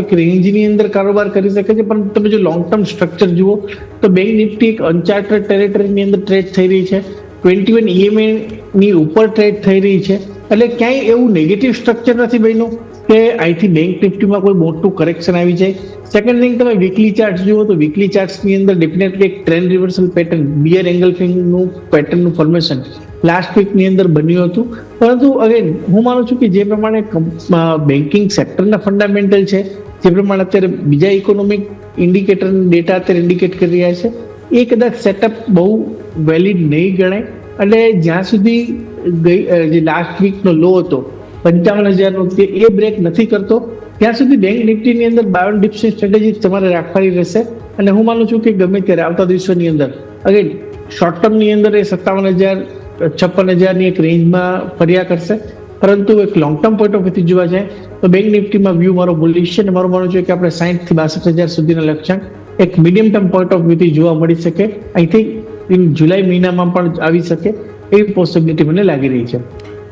એક રેન્જની અંદર કારોબાર કરી શકે છે. પરંતુ તમે જો લોંગ ટર્મ સ્ટ્રક્ચર જુઓ તો બેંક નિફ્ટી એક અનચાર્ટેડ ટેરેટરીની અંદર ટ્રેડ થઈ રહી છે. 21 EMA ની ઉપર ટ્રેડ થઈ રહી છે, એટલે ક્યાંય એવું નેગેટિવ સ્ટ્રક્ચર નથી બન્યું કે અહીંથી બેંક નિફ્ટીમાં કોઈ મોટું કરેક્શન આવી જાય. સેકન્ડ થિંગ, તમે વીકલી ચાર્ટ જુઓ તો વીકલી ચાર્ટ્સની અંદર ડેફિનેટલી એક ટ્રેન્ડ રિવર્સલ પેટર્ન, બિયર એંગલ્ફિંગનું પેટર્નનું ફોર્મેશન લાસ્ટ વીકની અંદર બન્યું હતું. પરંતુ અગેન હું માનું છું કે જે પ્રમાણે બેન્કિંગ સેક્ટરના ફંડામેન્ટલ છે, જે પ્રમાણે અત્યારે બીજા ઇકોનોમિક ઇન્ડિકેટર ડેટા અત્યારે ઇન્ડિકેટ કરી રહ્યા છે, એ કદાચ સેટઅપ બહુ વેલિડ નહીં ગણાય. એટલે જ્યાં સુધી જે લાસ્ટ વીકનો લો હતો 55,000નો, એ બ્રેક નથી કરતો ત્યાં સુધી બેંક નિફ્ટીની અંદર 52 ડિપ્સની સ્ટ્રેટેજી તમારે રાખવાની રહેશે. અને હું માનું છું કે ગમે ત્યારે આવતા દિવસોની અંદર અગેન શોર્ટ ટર્મની અંદર એ 57,000 56,000ની એક રેન્જમાં ફર્યા કરશે. પરંતુ એક લોંગ ટર્મ પોઈન્ટ ઓફ વ્યૂથી જોવા જાય તો બેંક નિફ્ટીમાં વ્યૂ મારો બુલિશ છે અને મારું માનવું છે કે આપણે 60 થી 62,000 સુધીના લક્ષ્યાંક એક મીડિયમ ટર્મ પોઈન્ટ ઓફ વ્યૂથી જોવા મળી શકે. આઈ થિંક જુલાઈ મહિનામાં પણ આવી શકે એવી પોસિબિલિટી મને લાગી રહી છે.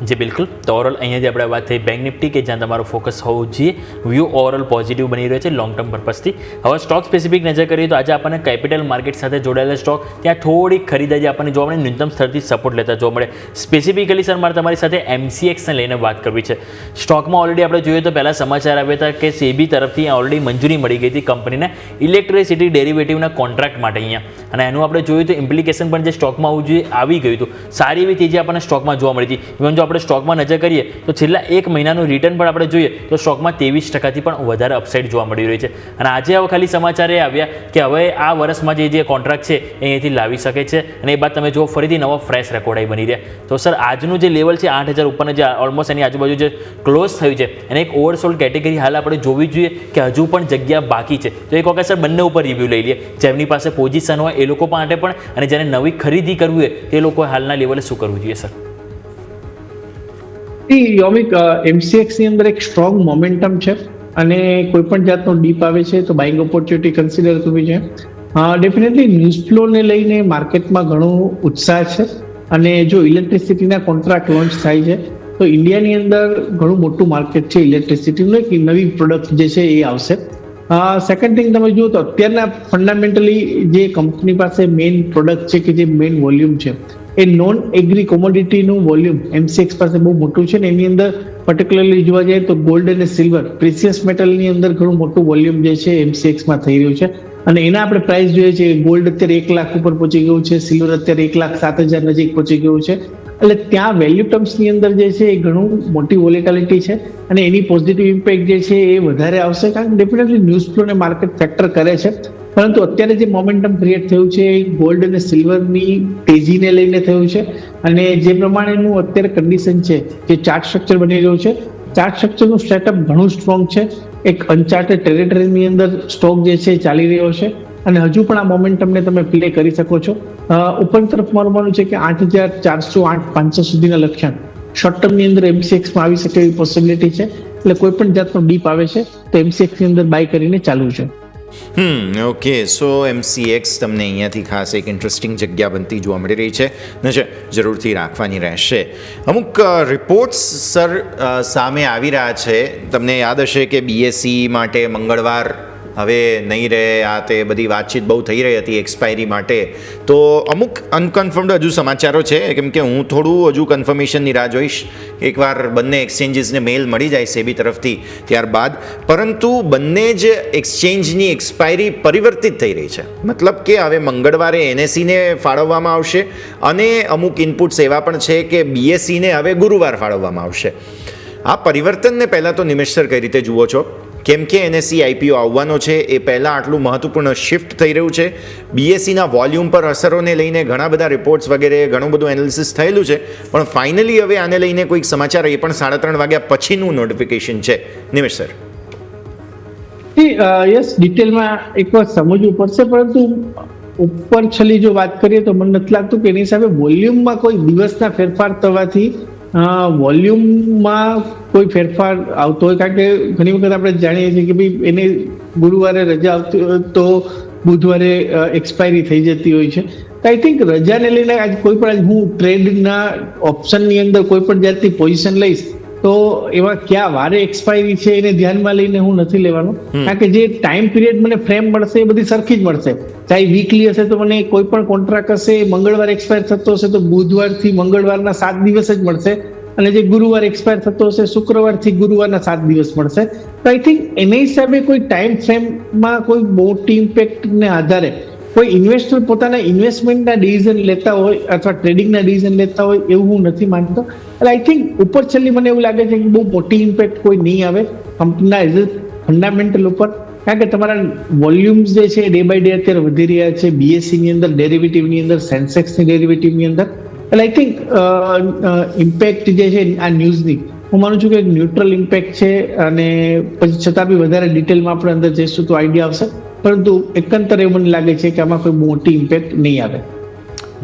જી બિલકુલ. તો ઓવરઓલ અહીંયાથી આપણે વાત થઈ બેંક નિફ્ટી કે જ્યાં તમારો ફોકસ હોવું જોઈએ. વ્યૂ ઓવરઓલ પોઝિટિવ બની રહ્યો છે લોંગ ટર્મ પર્પઝથી. હવે સ્ટોક સ્પેસિફિક નજર કરીએ તો આજે આપણને કેપિટલ માર્કેટ સાથે જોડાયેલા સ્ટોક ત્યાં થોડીક ખરીદારી આપણને જોવા મળે, ન્યૂનતમ સ્તરથી સપોર્ટ લેતા જોવા મળે. સ્પેસિફિકલી સર મારે તમારી સાથે MCXને લઈને વાત કરવી છે. સ્ટોકમાં ઓલરેડી આપણે જોઈએ તો પહેલાં સમાચાર આવ્યા હતા કે સેબી તરફથી ઓલરેડી મંજૂરી મળી ગઈ હતી કંપનીને ઇલેક્ટ્રિસિટી ડેરિવેટિવના કોન્ટ્રાક્ટ માટે અહીંયા, અને એનું આપણે જોયું તો ઇમ્પ્લિકેશન પણ જે સ્ટોકમાં આવવું જોઈએ આવી ગયું હતું. સારી એવી તેજી આપણને સ્ટોકમાં જોવા મળી હતી. ઇવન જો આપણે સ્ટોકમાં નજર કરીએ તો છેલ્લા એક મહિનાનું રિટર્ન પણ આપણે જોઈએ તો સ્ટોકમાં 23% પણ વધારે અપસાઇડ જોવા મળી રહી છે. અને આજે હવે ખાલી સમાચાર એ આવ્યા કે હવે આ વર્ષમાં જે કોન્ટ્રાક્ટ છે એ અહીંથી લાવી શકે છે, અને એ બાદ તમે જો ફરીથી નવો ફ્રેશ રેકોર્ડ આવી બની રહ્યા. તો સર આજનું જે લેવલ છે 8,000 ઉપરનું જે ઓલમોસ્ટ એની આજુબાજુ જે ક્લોઝ થયું છે એને એક ઓવરસોલ્ડ કેટેગરી હાલ આપણે જોવી જોઈએ કે હજુ પણ જગ્યા બાકી છે. તો એક વખત સર બંને ઉપર રિવ્યૂ લઈ લઈએ, જેમની પાસે પોઝિશન હોય એ લોકો માટે પણ, અને જેને નવી ખરીદી કરવી હોય તે લોકો હાલના લેવલે શું કરવું જોઈએ સર? યોમિક, MCX ની અંદર એક સ્ટ્રોંગ મોમેન્ટમ છે અને કોઈ પણ જાતનો ડીપ આવે છે તો બાઇંગ ઓપોર્ચ્યુનિટી કન્સિડર કરવી છે. ડેફિનેટલી ન્યૂઝ ફ્લોને લઈને માર્કેટમાં ઘણો ઉત્સાહ છે, અને જો ઇલેક્ટ્રિસિટીના કોન્ટ્રાક્ટ લોન્ચ થાય છે તો ઇન્ડિયાની અંદર ઘણું મોટું માર્કેટ છે ઇલેક્ટ્રિસિટીનું, એક નવી પ્રોડક્ટ જે છે એ આવશે. સેકન્ડ થિંગ, તમે જુઓ તો અત્યારના ફંડામેન્ટલી જે કંપની પાસે મેઇન પ્રોડક્ટ છે કે જે મેઇન વોલ્યુમ છે એ નોન એગ્રી કોમોડિટીનું વોલ્યુમ MCX પાસે બહુ મોટું છે ને એની અંદર પર્ટિક્યુલરલી જોવા જાય તો ગોલ્ડ અને સિલ્વર પ્રિસિયસ મેટલની અંદર ઘણું મોટું વોલ્યુમ જે છે MCXમાં થઈ રહ્યું છે. અને એના આપણે પ્રાઇસ જોઈએ છે, ગોલ્ડ અત્યારે 1 લાખ ઉપર પહોંચી ગયું છે, સિલ્વર અત્યારે 1,07,000 નજીક પહોંચી ગયું છે. એટલે ત્યાં વેલ્યુ ટર્મ્સની અંદર જે છે એ ઘણું મોટી વોલેટિલિટી છે અને એની પોઝિટિવ ઇમ્પેક્ટ જે છે એ વધારે આવશે, કારણ કે ડેફિનેટલી ન્યૂઝ ફ્લોને માર્કેટ ફેક્ટર કરે છે. પરંતુ અત્યારે જે મોમેન્ટમ ક્રિએટ થયું છે એ ગોલ્ડ અને સિલ્વરની તેજીને લઈને થયું છે, અને જે પ્રમાણેનું અત્યારે કન્ડિશન છે, જે ચાર્ટ સ્ટ્રક્ચર બની રહ્યું છે, ચાર્ટ સ્ટ્રક્ચરનું સેટઅપ ઘણું સ્ટ્રોંગ છે. એક અનચાર્ટેડ ટેરેટરીની અંદર સ્ટોક જે છે ચાલી રહ્યો છે, અને હજુ પણ આ મોમેન્ટમને તમે પ્લે કરી શકો છો. ઉપર તરફ મારું માનવું છે કે 8,400 8,500 સુધીના લક્ષ્યાંક શોર્ટ ટર્મની અંદર MCXમાં આવી શકે એવી પોસિબિલિટી છે. એટલે કોઈ પણ જાતનો ડીપ આવે છે તો MCXની અંદર બાય કરીને ચાલુ છે. ઓકે, સો MCX તમને અહીંયાથી ખાસ એક ઇન્ટરેસ્ટિંગ જગ્યા બનતી જોવા મળી રહી છે, નજર જરૂરથી રાખવાની રહેશે. અમુક રિપોર્ટ્સ સર સામે આવી રહ્યા છે. તમને યાદ હશે કે BSE માટે મંગળવાર હવે નહીં રહે, આ તે બધી વાતચીત બહુ થઈ રહી હતી એક્સપાયરી માટે. તો અમુક અનકન્ફર્મ્ડ હજુ સમાચારો છે, કેમ કે હું થોડું હજુ કન્ફર્મેશનની રાહ જોઈશ. એકવાર બંને એક્સચેન્જીસને મેલ મળી જાય સેબી તરફથી ત્યારબાદ. પરંતુ બંને જ એક્સચેન્જની એક્સપાયરી પરિવર્તિત થઈ રહી છે, મતલબ કે હવે મંગળવારે NSEને ફાળવવામાં આવશે, અને અમુક ઇનપુટ્સ એવા પણ છે કે BSEને હવે ગુરુવાર ફાળવવામાં આવશે. આ પરિવર્તનને પહેલાં તો નિમેશ સર કઈ રીતે જુઓ છો? કેમ કે NSE IPO આવવાનો છે એ પહેલાં આટલું મહત્વપૂર્ણ શિફ્ટ થઈ રહ્યું છે. BSEના વોલ્યુમ પર અસરોને લઈને ઘણા બધા રિપોર્ટ્સ વગેરે ઘણું બધું એનાલિસિસ થયેલું છે, પણ ફાઇનલી હવે આને લઈને કોઈક સમાચાર એ પણ 3:30 વાગ્યા પછીનું નોટિફિકેશન છે. નિમેશ સર. યસ, ડિટેલમાં એક વાર સમજવું પડશે, પરંતુ ઉપર છેલ્લી જો વાત કરીએ તો મને નથી લાગતું કે એની સામે વોલ્યુમમાં કોઈ દિવસના ફેરફાર થવાથી વોલ્યુમમાં કોઈ ફેરફાર આવતો હોય, કારણ કે ઘણી વખત આપણે જાણીએ છીએ કે ભાઈ એને ગુરુવારે રજા આવતી હોય તો બુધવારે એક્સપાયરી થઈ જતી હોય છે. આઈ થિંક રજાને લઈને આજ કોઈ પણ હું ટ્રેડના ઓપ્શનની અંદર કોઈ પણ જાતની પોઝિશન લઈશ તો એમાં ક્યાં વારે એક્સપાયરી છે એને ધ્યાનમાં લઈને હું નથી લેવાનો, કારણ કે જે ટાઈમ પીરિયડ મને ફ્રેમ મળશે એ બધી સરખી જ મળશે. ચાહે વીકલી હશે તો મને કોઈ પણ કોન્ટ્રાક્ટ હશે મંગળવાર એક્સપાયર થતો હશે તો બુધવારથી મંગળવારના 7 દિવસ જ મળશે, અને જે ગુરુવાર એક્સપાયર થતો હશે શુક્રવારથી ગુરુવારના 7 દિવસ મળશે. તો આઈ થિંક એના હિસાબે કોઈ ટાઈમ ફ્રેમમાં કોઈ મોટી ઇમ્પેક્ટને આધારે કોઈ ઇન્વેસ્ટર પોતાના ઇન્વેસ્ટમેન્ટના ડિસિઝન લેતા હોય અથવા ટ્રેડિંગના ડિસિઝન લેતા હોય એવું હું નથી માનતો. એટલે આઈ થિંક ઉપર છેલ્લી મને એવું લાગે છે કે બહુ મોટી ઇમ્પેક્ટ કોઈ નહીં આવે કંપનીના એઝ અ ફંડામેન્ટલ ઉપર, કારણ કે તમારા વોલ્યુમ્સ જે છે ડે બાય ડે અત્યારે વધી રહ્યા છે બીએસસીની અંદર, ડેરિવેટિવની અંદર, સેન્સેક્સની ડેરિવેટિવની અંદર. એટલે આઈ થિંક ઇમ્પેક્ટ જે છે આ ન્યૂઝની હું માનું છું કે એક ન્યુટ્રલ ઇમ્પેક્ટ છે, અને પછી છતાં બી વધારે ડિટેલમાં આપણે અંદર જઈશું તો આઈડિયા આવશે, પરંતુ એકંદરે એવું મને લાગે છે કે આમાં કોઈ મોટી ઇમ્પેક્ટ નહીં આવે.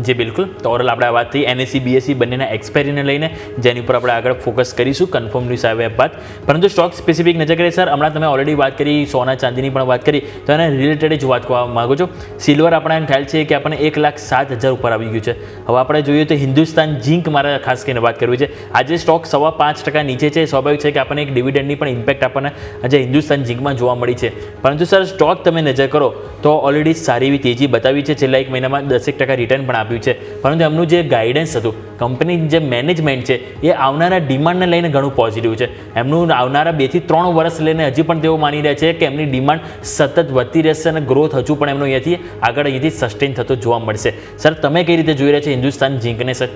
જી બિલકુલ. તો ઓવરઓલ આપણે આ વાત થઈ એનએસસી બીએસસી બંનેના એક્સપાયરીને લઈને, જેની ઉપર આપણે આગળ ફોકસ કરીશું કન્ફર્મ ન્યૂઝ આવ્યા બાદ. પરંતુ સ્ટોક સ્પેસિફિક નજર કરીએ સર, હમણાં તમે ઓલરેડી વાત કરી સોના ચાંદીની પણ વાત કરી, તો એના રિલેટેડ જ વાત કરવા માગું છું. સિલ્વર આપણને ખ્યાલ છે કે આપણને 1,07,000 ઉપર આવી ગયું છે. હવે આપણે જોઈએ તો હિન્દુસ્તાન ઝિંક મારે ખાસ કરીને વાત કરવી છે. આજે સ્ટોક 5.5% નીચે છે. સ્વાભાવિક છે કે આપણને એક ડિવિડન્ડની પણ ઇમ્પેક્ટ આપણને આજે હિન્દુસ્તાન ઝિંકમાં જોવા મળી છે. પરંતુ સર સ્ટોક તમે નજર કરો તો ઓલરેડી સારી એવી તેજી બતાવી છે, છેલ્લા 1 મહિનામાં 10% રિટર્ન પણ આપ્યું છે. પરંતુ એમનું જે ગાઈડન્સ હતું, કંપની જે મેનેજમેન્ટ છે એ આવનારા ડિમાન્ડને લઈને ઘણું પોઝિટિવ છે. એમનું આવનારા 2 થી 3 વર્ષ લઈને હજી પણ તેઓ માની રહ્યા છે કે એમની ડિમાન્ડ સતત વધતી રહેશે અને ગ્રોથ હજુ પણ એમનો અહીંયાથી સસ્ટેન થતો જોવા મળશે. સર તમે કઈ રીતે જોઈ રહ્યા છે હિન્દુસ્તાન ઝિંકને સર?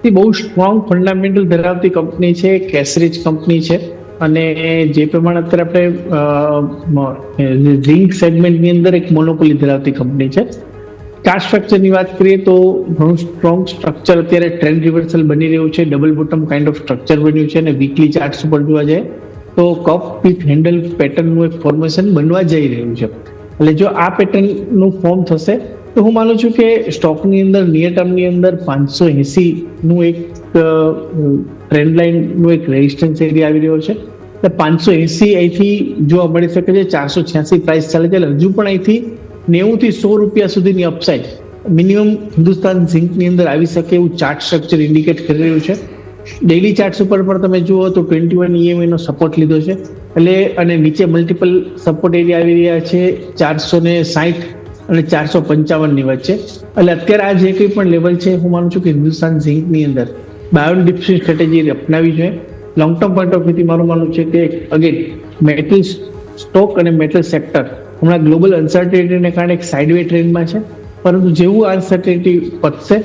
એ બહુ સ્ટ્રોંગ ફંડામેન્ટલ ધરાવતી કંપની છે, કેશરીચ કંપની છે, અને જે પ્રમાણે અત્યારે આપણે ઝિંક સેગમેન્ટની અંદર એક મોનોપોલી ધરાવતી કંપની છે. ચાર્ટ સ્ટ્રક્ચરની વાત કરીએ તો ઘણું સ્ટ્રોંગ સ્ટ્રક્ચર અત્યારે ટ્રેન્ડ રિવર્સલ બની રહ્યું છે, double bottom kind of structure બન્યું છે, અને વીકલી ચાર્ટ્સ ઉપર જોવા જાય તો કપ વિથ હેન્ડલ પેટર્નનું એક ફોર્મેશન બનવા જઈ રહ્યું છે. એટલે જો આ પેટર્નનું ફોર્મ થશે તો હું માનું છું કે સ્ટોકની અંદર નિયર ટર્મની અંદર 580નું એક ટ્રેન્ડ લાઇનનું એક રેઝિસ્ટન્સ એરિયા આવી રહ્યો છે. એટલે 580 અહીંથી જોવા મળી શકે છે. 486 પ્રાઇસ ચાલે છે, એટલે હજુ પણ અહીંથી 90 થી 100 રૂપિયા સુધીની અપસાઇડ મિનિમમ હિન્દુસ્તાન ઝિંકની અંદર આવી શકે એવું ચાર્ટ સ્ટ્રક્ચર ઇન્ડિકેટ કરી રહ્યું છે. ડેઇલી ચાર્ટ્સ ઉપર પણ તમે જુઓ તો 21 EMA નો સપોર્ટ લીધો છે, એટલે અને નીચે મલ્ટિપલ સપોર્ટ એરિયા આવી રહ્યા છે 460 અને 455 ની વચ્ચે. એટલે અત્યારે આ જે કંઈ પણ લેવલ છે હું માનું છું કે હિન્દુસ્તાન ઝિંકની અંદર બાય ઓન ડિપ્સની સ્ટ્રેટેજી અપનાવી જોઈએ. લોંગ ટર્મ પોઈન્ટ ઓફ વ્યૂથી મારું માનવું છે કે અગેન મેટલ સ્ટોક અને મેટલ સેક્ટર હમણાં ગ્લોબલ અનસર્ટેનિટીને કારણે એક સાઇડવે ટ્રેન્ડમાં છે, પરંતુ જેવું અનસર્ટેનિટી પતશે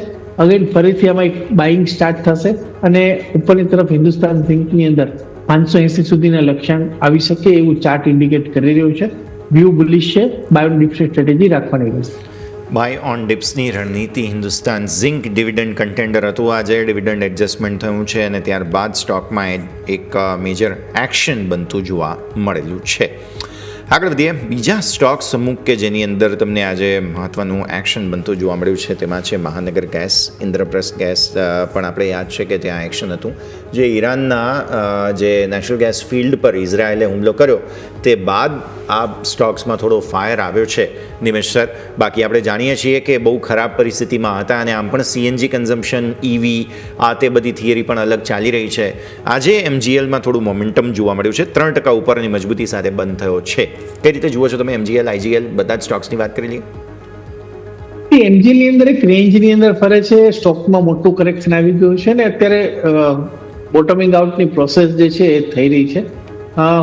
અગેન ફરીથી આમાં એક બાઇંગ સ્ટાર્ટ થશે, અને ઉપરની તરફ હિન્દુસ્તાન ઝિંકની અંદર 580 સુધીના લક્ષ્યાંક આવી શકે એવું ચાર્ટ ઇન્ડિકેટ કરી રહ્યું છે. વ્યૂ બુલિશ છે, બાય ઓન ડિપ્સની સ્ટ્રેટેજી રાખવાની રહેશે. બાય ઓન ડિપ્સની રણનીતિ હિન્દુસ્તાન ઝિંક ડિવિડન્ડ કન્ટેન્ડર હતું. આજે ડિવિડન્ડ એડજસ્ટમેન્ટ થયું છે અને ત્યારબાદ સ્ટોકમાં એક મેજર એક્શન બનતું જોવા મળેલું છે. આગળ વધીએ બીજા સ્ટોક સમૂહ કે જેની અંદર તમને આજે મહત્ત્વનું એક્શન બનતું જોવા મળ્યું છે, તેમાં છે મહાનગર ગેસ. ઇન્દ્રપ્રસ્થ ગેસ પણ આપણે યાદ છે કે ત્યાં એક્શન હતું, જે ઈરાનના જે નેશનલ ગેસ ફિલ્ડ પર ઇઝરાયેલે હુમલો કર્યો તે બાદ આ સ્ટોક્સમાં થોડો ફાયર આવ્યો છે નિમેશ સર. બાકી આપણે જાણીએ છીએ કે બહુ ખરાબ પરિસ્થિતિમાં હતા, અને આમ પણ સીએનજી કન્ઝમ્પશન, ઇવી આ તે બધી થિયરી પણ અલગ ચાલી રહી છે. આજે એમજીએલમાં થોડું મોમેન્ટમ જોવા મળ્યું છે, 3% ઉપરની મજબૂતી સાથે બંધ થયો છે. કઈ રીતે જુઓ છો તમે એમજીએલ, આઈજીએલ બધા જ સ્ટોક્સની વાત કરી લઈએ? એમજીએલ ની અંદર એક રેન્જની અંદર ફરે છે, સ્ટોકમાં મોટું કરેક્શન આવી ગયું છે, ને અત્યારે બોટમિંગ આઉટની પ્રોસેસ જે છે એ થઈ રહી છે.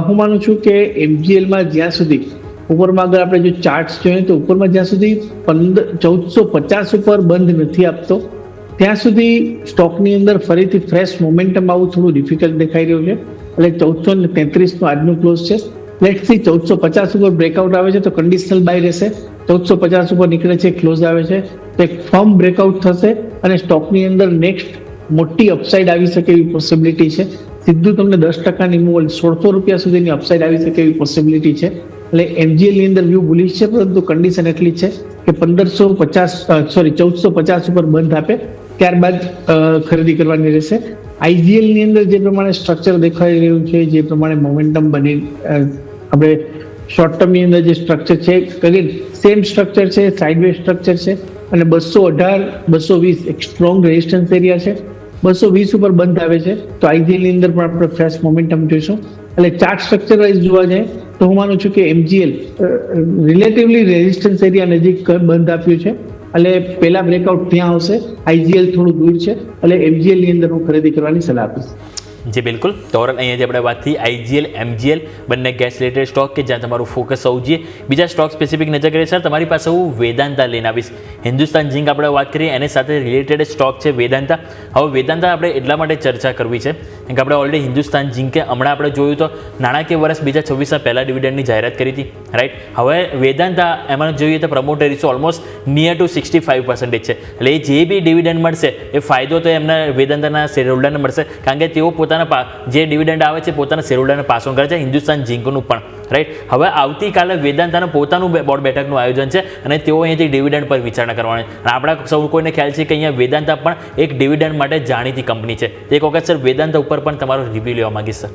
હું માનું છું કે એમજીએલમાં જ્યાં સુધી ઉપરમાં આગળ આપણે જો ચાર્ટ્સ જોઈએ તો ઉપરમાં જ્યાં સુધી 1450 ઉપર બંધ નથી આપતો ત્યાં સુધી સ્ટોકની અંદર ફરીથી ફ્રેશ મોમેન્ટમ આવવું થોડું ડિફિકલ્ટ દેખાઈ રહ્યું છે. એટલે 1433 નું આજનું ક્લોઝ છે. લેટ્સ સી 1450 ઉપર બ્રેકઆઉટ આવે છે તો કન્ડિશનલ બાય રહેશે. 1450 ઉપર નીકળે છે, ક્લોઝ આવે છે તો એક ફર્મ બ્રેકઆઉટ થશે અને સ્ટોકની અંદર નેક્સ્ટ મોટી અપસાઇડ આવી શકે એવી પોસિબિલિટી છે. સીધું તમને 10%ની મૂવ 1600 રૂપિયા સુધીની અપસાઇડ આવી શકે એવી પોસિબિલિટી છે. એટલે એમજીએલ ની અંદર વ્યૂ બુલિશ છે, પરંતુ કન્ડિશન એટલી છે કે 1450 ઉપર બંધ આપે ત્યારબાદ ખરીદી કરવાની રહેશે. આઈજીએલ ની અંદર જે પ્રમાણે સ્ટ્રક્ચર દેખાઈ રહ્યું છે, જે પ્રમાણે મોમેન્ટમ બની આપણે શોર્ટ ટર્મની અંદર જે સ્ટ્રક્ચર છે અગેન સેમ સ્ટ્રક્ચર છે, સાઇડવે સ્ટ્રક્ચર છે, અને 218-220 એક સ્ટ્રોંગ રેઝિસ્ટન્સ એરિયા છે. 220 ઉપર બંધ આવે છે. તો IGL ની અંદર પણ આપણે ફ્રેશ મોમેન્ટમ જોઈશું. એટલે ચાર્ટ સ્ટ્રક્ચર વાઇઝ જોવા જાય તો હું માનું છું કે MGL રિલેટિવલી રેઝિસ્ટન્સ એરિયા નજીક બંધ આપ્યું છે. એટલે પહેલા બ્રેકઆઉટ ત્યાં આવશે, IGL થોડું દૂર છે, એટલે MGL ની અંદર હું ખરીદી કરવાની સલાહ આપીશ. જી બિલકુલ. તો ઓવરઓલ અહીંયાથી આપણે વાત થઈ IGL, MGL બંને ગેસ રિલેટેડ સ્ટોક કે જ્યાં તમારું ફોકસ હોવું જોઈએ. બીજા સ્ટોક સ્પેસિફિક નજર કરીએ સર, તમારી પાસે હું વેદાંતા લઈને આવીશ. હિન્દુસ્તાન ઝિંક આપણે વાત કરીએ એની સાથે રિલેટેડ સ્ટોક છે વેદાંતા. હવે વેદાંતા આપણે એટલા માટે ચર્ચા કરવી છે કેમ કે આપણે ઓલરેડી હિન્દુસ્તાન ઝિંકે હમણાં આપણે જોયું તો નાણાકીય વર્ષ 2026 પહેલા ડિવિડન્ડની જાહેરાત કરી હતી, રાઈટ. હવે વેદાંતા એમાં જોઈએ તો promoter ratio almost near to 65% છે. એટલે એ જે બી ડિવિડન્ડ મળશે એ ફાયદો તો એમના વેદાંતાના શેર હોલ્ડરને મળશે, કારણ કે તેઓ પોતાના જે ડિવિડન્ડ આવે છે પોતાના શેર હોલ્ડરને પાસ ઓન કરે છે, હિન્દુસ્તાન ઝિંકનું પણ, રાઈટ. હવે આવતીકાલે વેદાંતાનું પોતાનું બોર્ડ બેઠકનું આયોજન છે અને તેઓ અહીંયાથી ડિવિડન્ડ પર વિચારણા કરવાની. અને આપણા સૌ કોઈને ખ્યાલ છે કે અહીંયા વેદાંતા પણ એક ડિવિડન્ડ માટે જાણીતી કંપની છે. એક વખત સર વેદાંતા ઉપર પણ તમારો રિવ્યુ લેવા માંગીશ સર.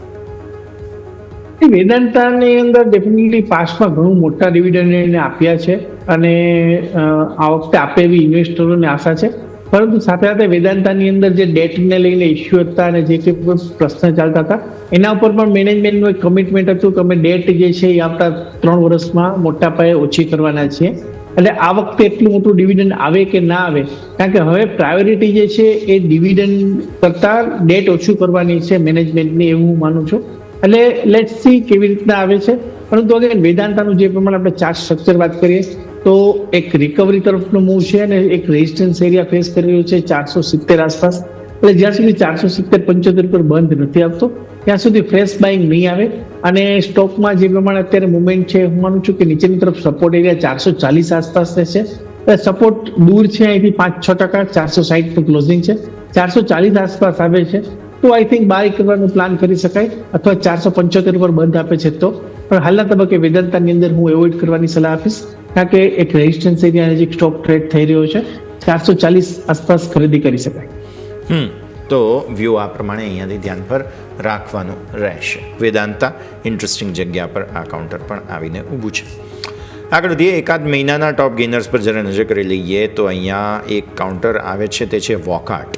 વેદાંતાની અંદર ડેફિનેટલી પાસ્ટમાં ઘણું મોટા ડિવિડન્ડ એને આપ્યા છે અને આ વખતે આપે એવી ઇન્વેસ્ટરોને આશા છે. પરંતુ સાથે સાથે વેદાંતાની અંદર જે ડેટને લઈને ઇસ્યુ હતા અને જે કંઈ પ્રશ્ન ચાલતા હતા એના ઉપર પણ મેનેજમેન્ટનું એક કમિટમેન્ટ હતું કે અમે ડેટ જે છે એ આવતા 3 વર્ષમાં મોટા પાયે ઓછી કરવાના છીએ. એટલે આ વખતે એટલું મોટું ડિવિડન્ડ આવે કે ના આવે, કારણ કે હવે પ્રાયોરિટી જે છે એ ડિવિડન્ડ કરતાં ડેટ ઓછું કરવાની છે મેનેજમેન્ટની, એવું હું માનું છું. એટલે લેટ્સ સી કેવી રીતના આવે છે. પરંતુ અગેન વેદાંતાનું જે પ્રમાણે આપણે ચાર્ટ સ્ટ્રક્ચર વાત કરીએ તો એક રિકવરી તરફનો મૂવ છે અને એક રેઝિસ્ટન્સ એરિયા ફેસ કરી રહ્યો છે 470 આસપાસ. એટલે જ્યાં સુધી 470-75 પર બંધ નથી આવતો ત્યાં સુધી ફ્રેશ બાઇંગ નહીં આવે. અને સ્ટોકમાં જે પ્રમાણે અત્યારે મુવમેન્ટ છે હું માનું છું કે નીચેની તરફ સપોર્ટ એરિયા 440 આસપાસ રહેશે. સપોર્ટ દૂર છે અહીંથી 5-6%, 460 નું ક્લોઝિંગ છે, 440 આસપાસ આવે છે તો આઈ થિંક બાય કરવાનો પ્લાન કરી શકાય, અથવા 475 પર બંધ આપે છે તો. પણ હાલના તબક્કે વેદાંતાની અંદર હું એવોઇડ કરવાની સલાહ આપીશ, કારણ કે એક રેઝિસ્ટન્સ એરિયા નજીક સ્ટોક ટ્રેડ થઈ રહ્યો છે, 440 આસપાસ ખરીદી કરી શકાય. તો વ્યૂ આ પ્રમાણે અહીંયાથી ધ્યાન પર રાખવાનું રહેશે. વેદાંતા ઇન્ટરેસ્ટિંગ જગ્યા પર આ કાઉન્ટર પણ આવીને ઊભું છે. આગળ વધીએ, એકાદ મહિનાના ટોપ ગેનર્સ પર જરા નજર કરી લઈએ તો અહીંયા એક કાઉન્ટર આવે છે, તે છે વોકાર્ટ.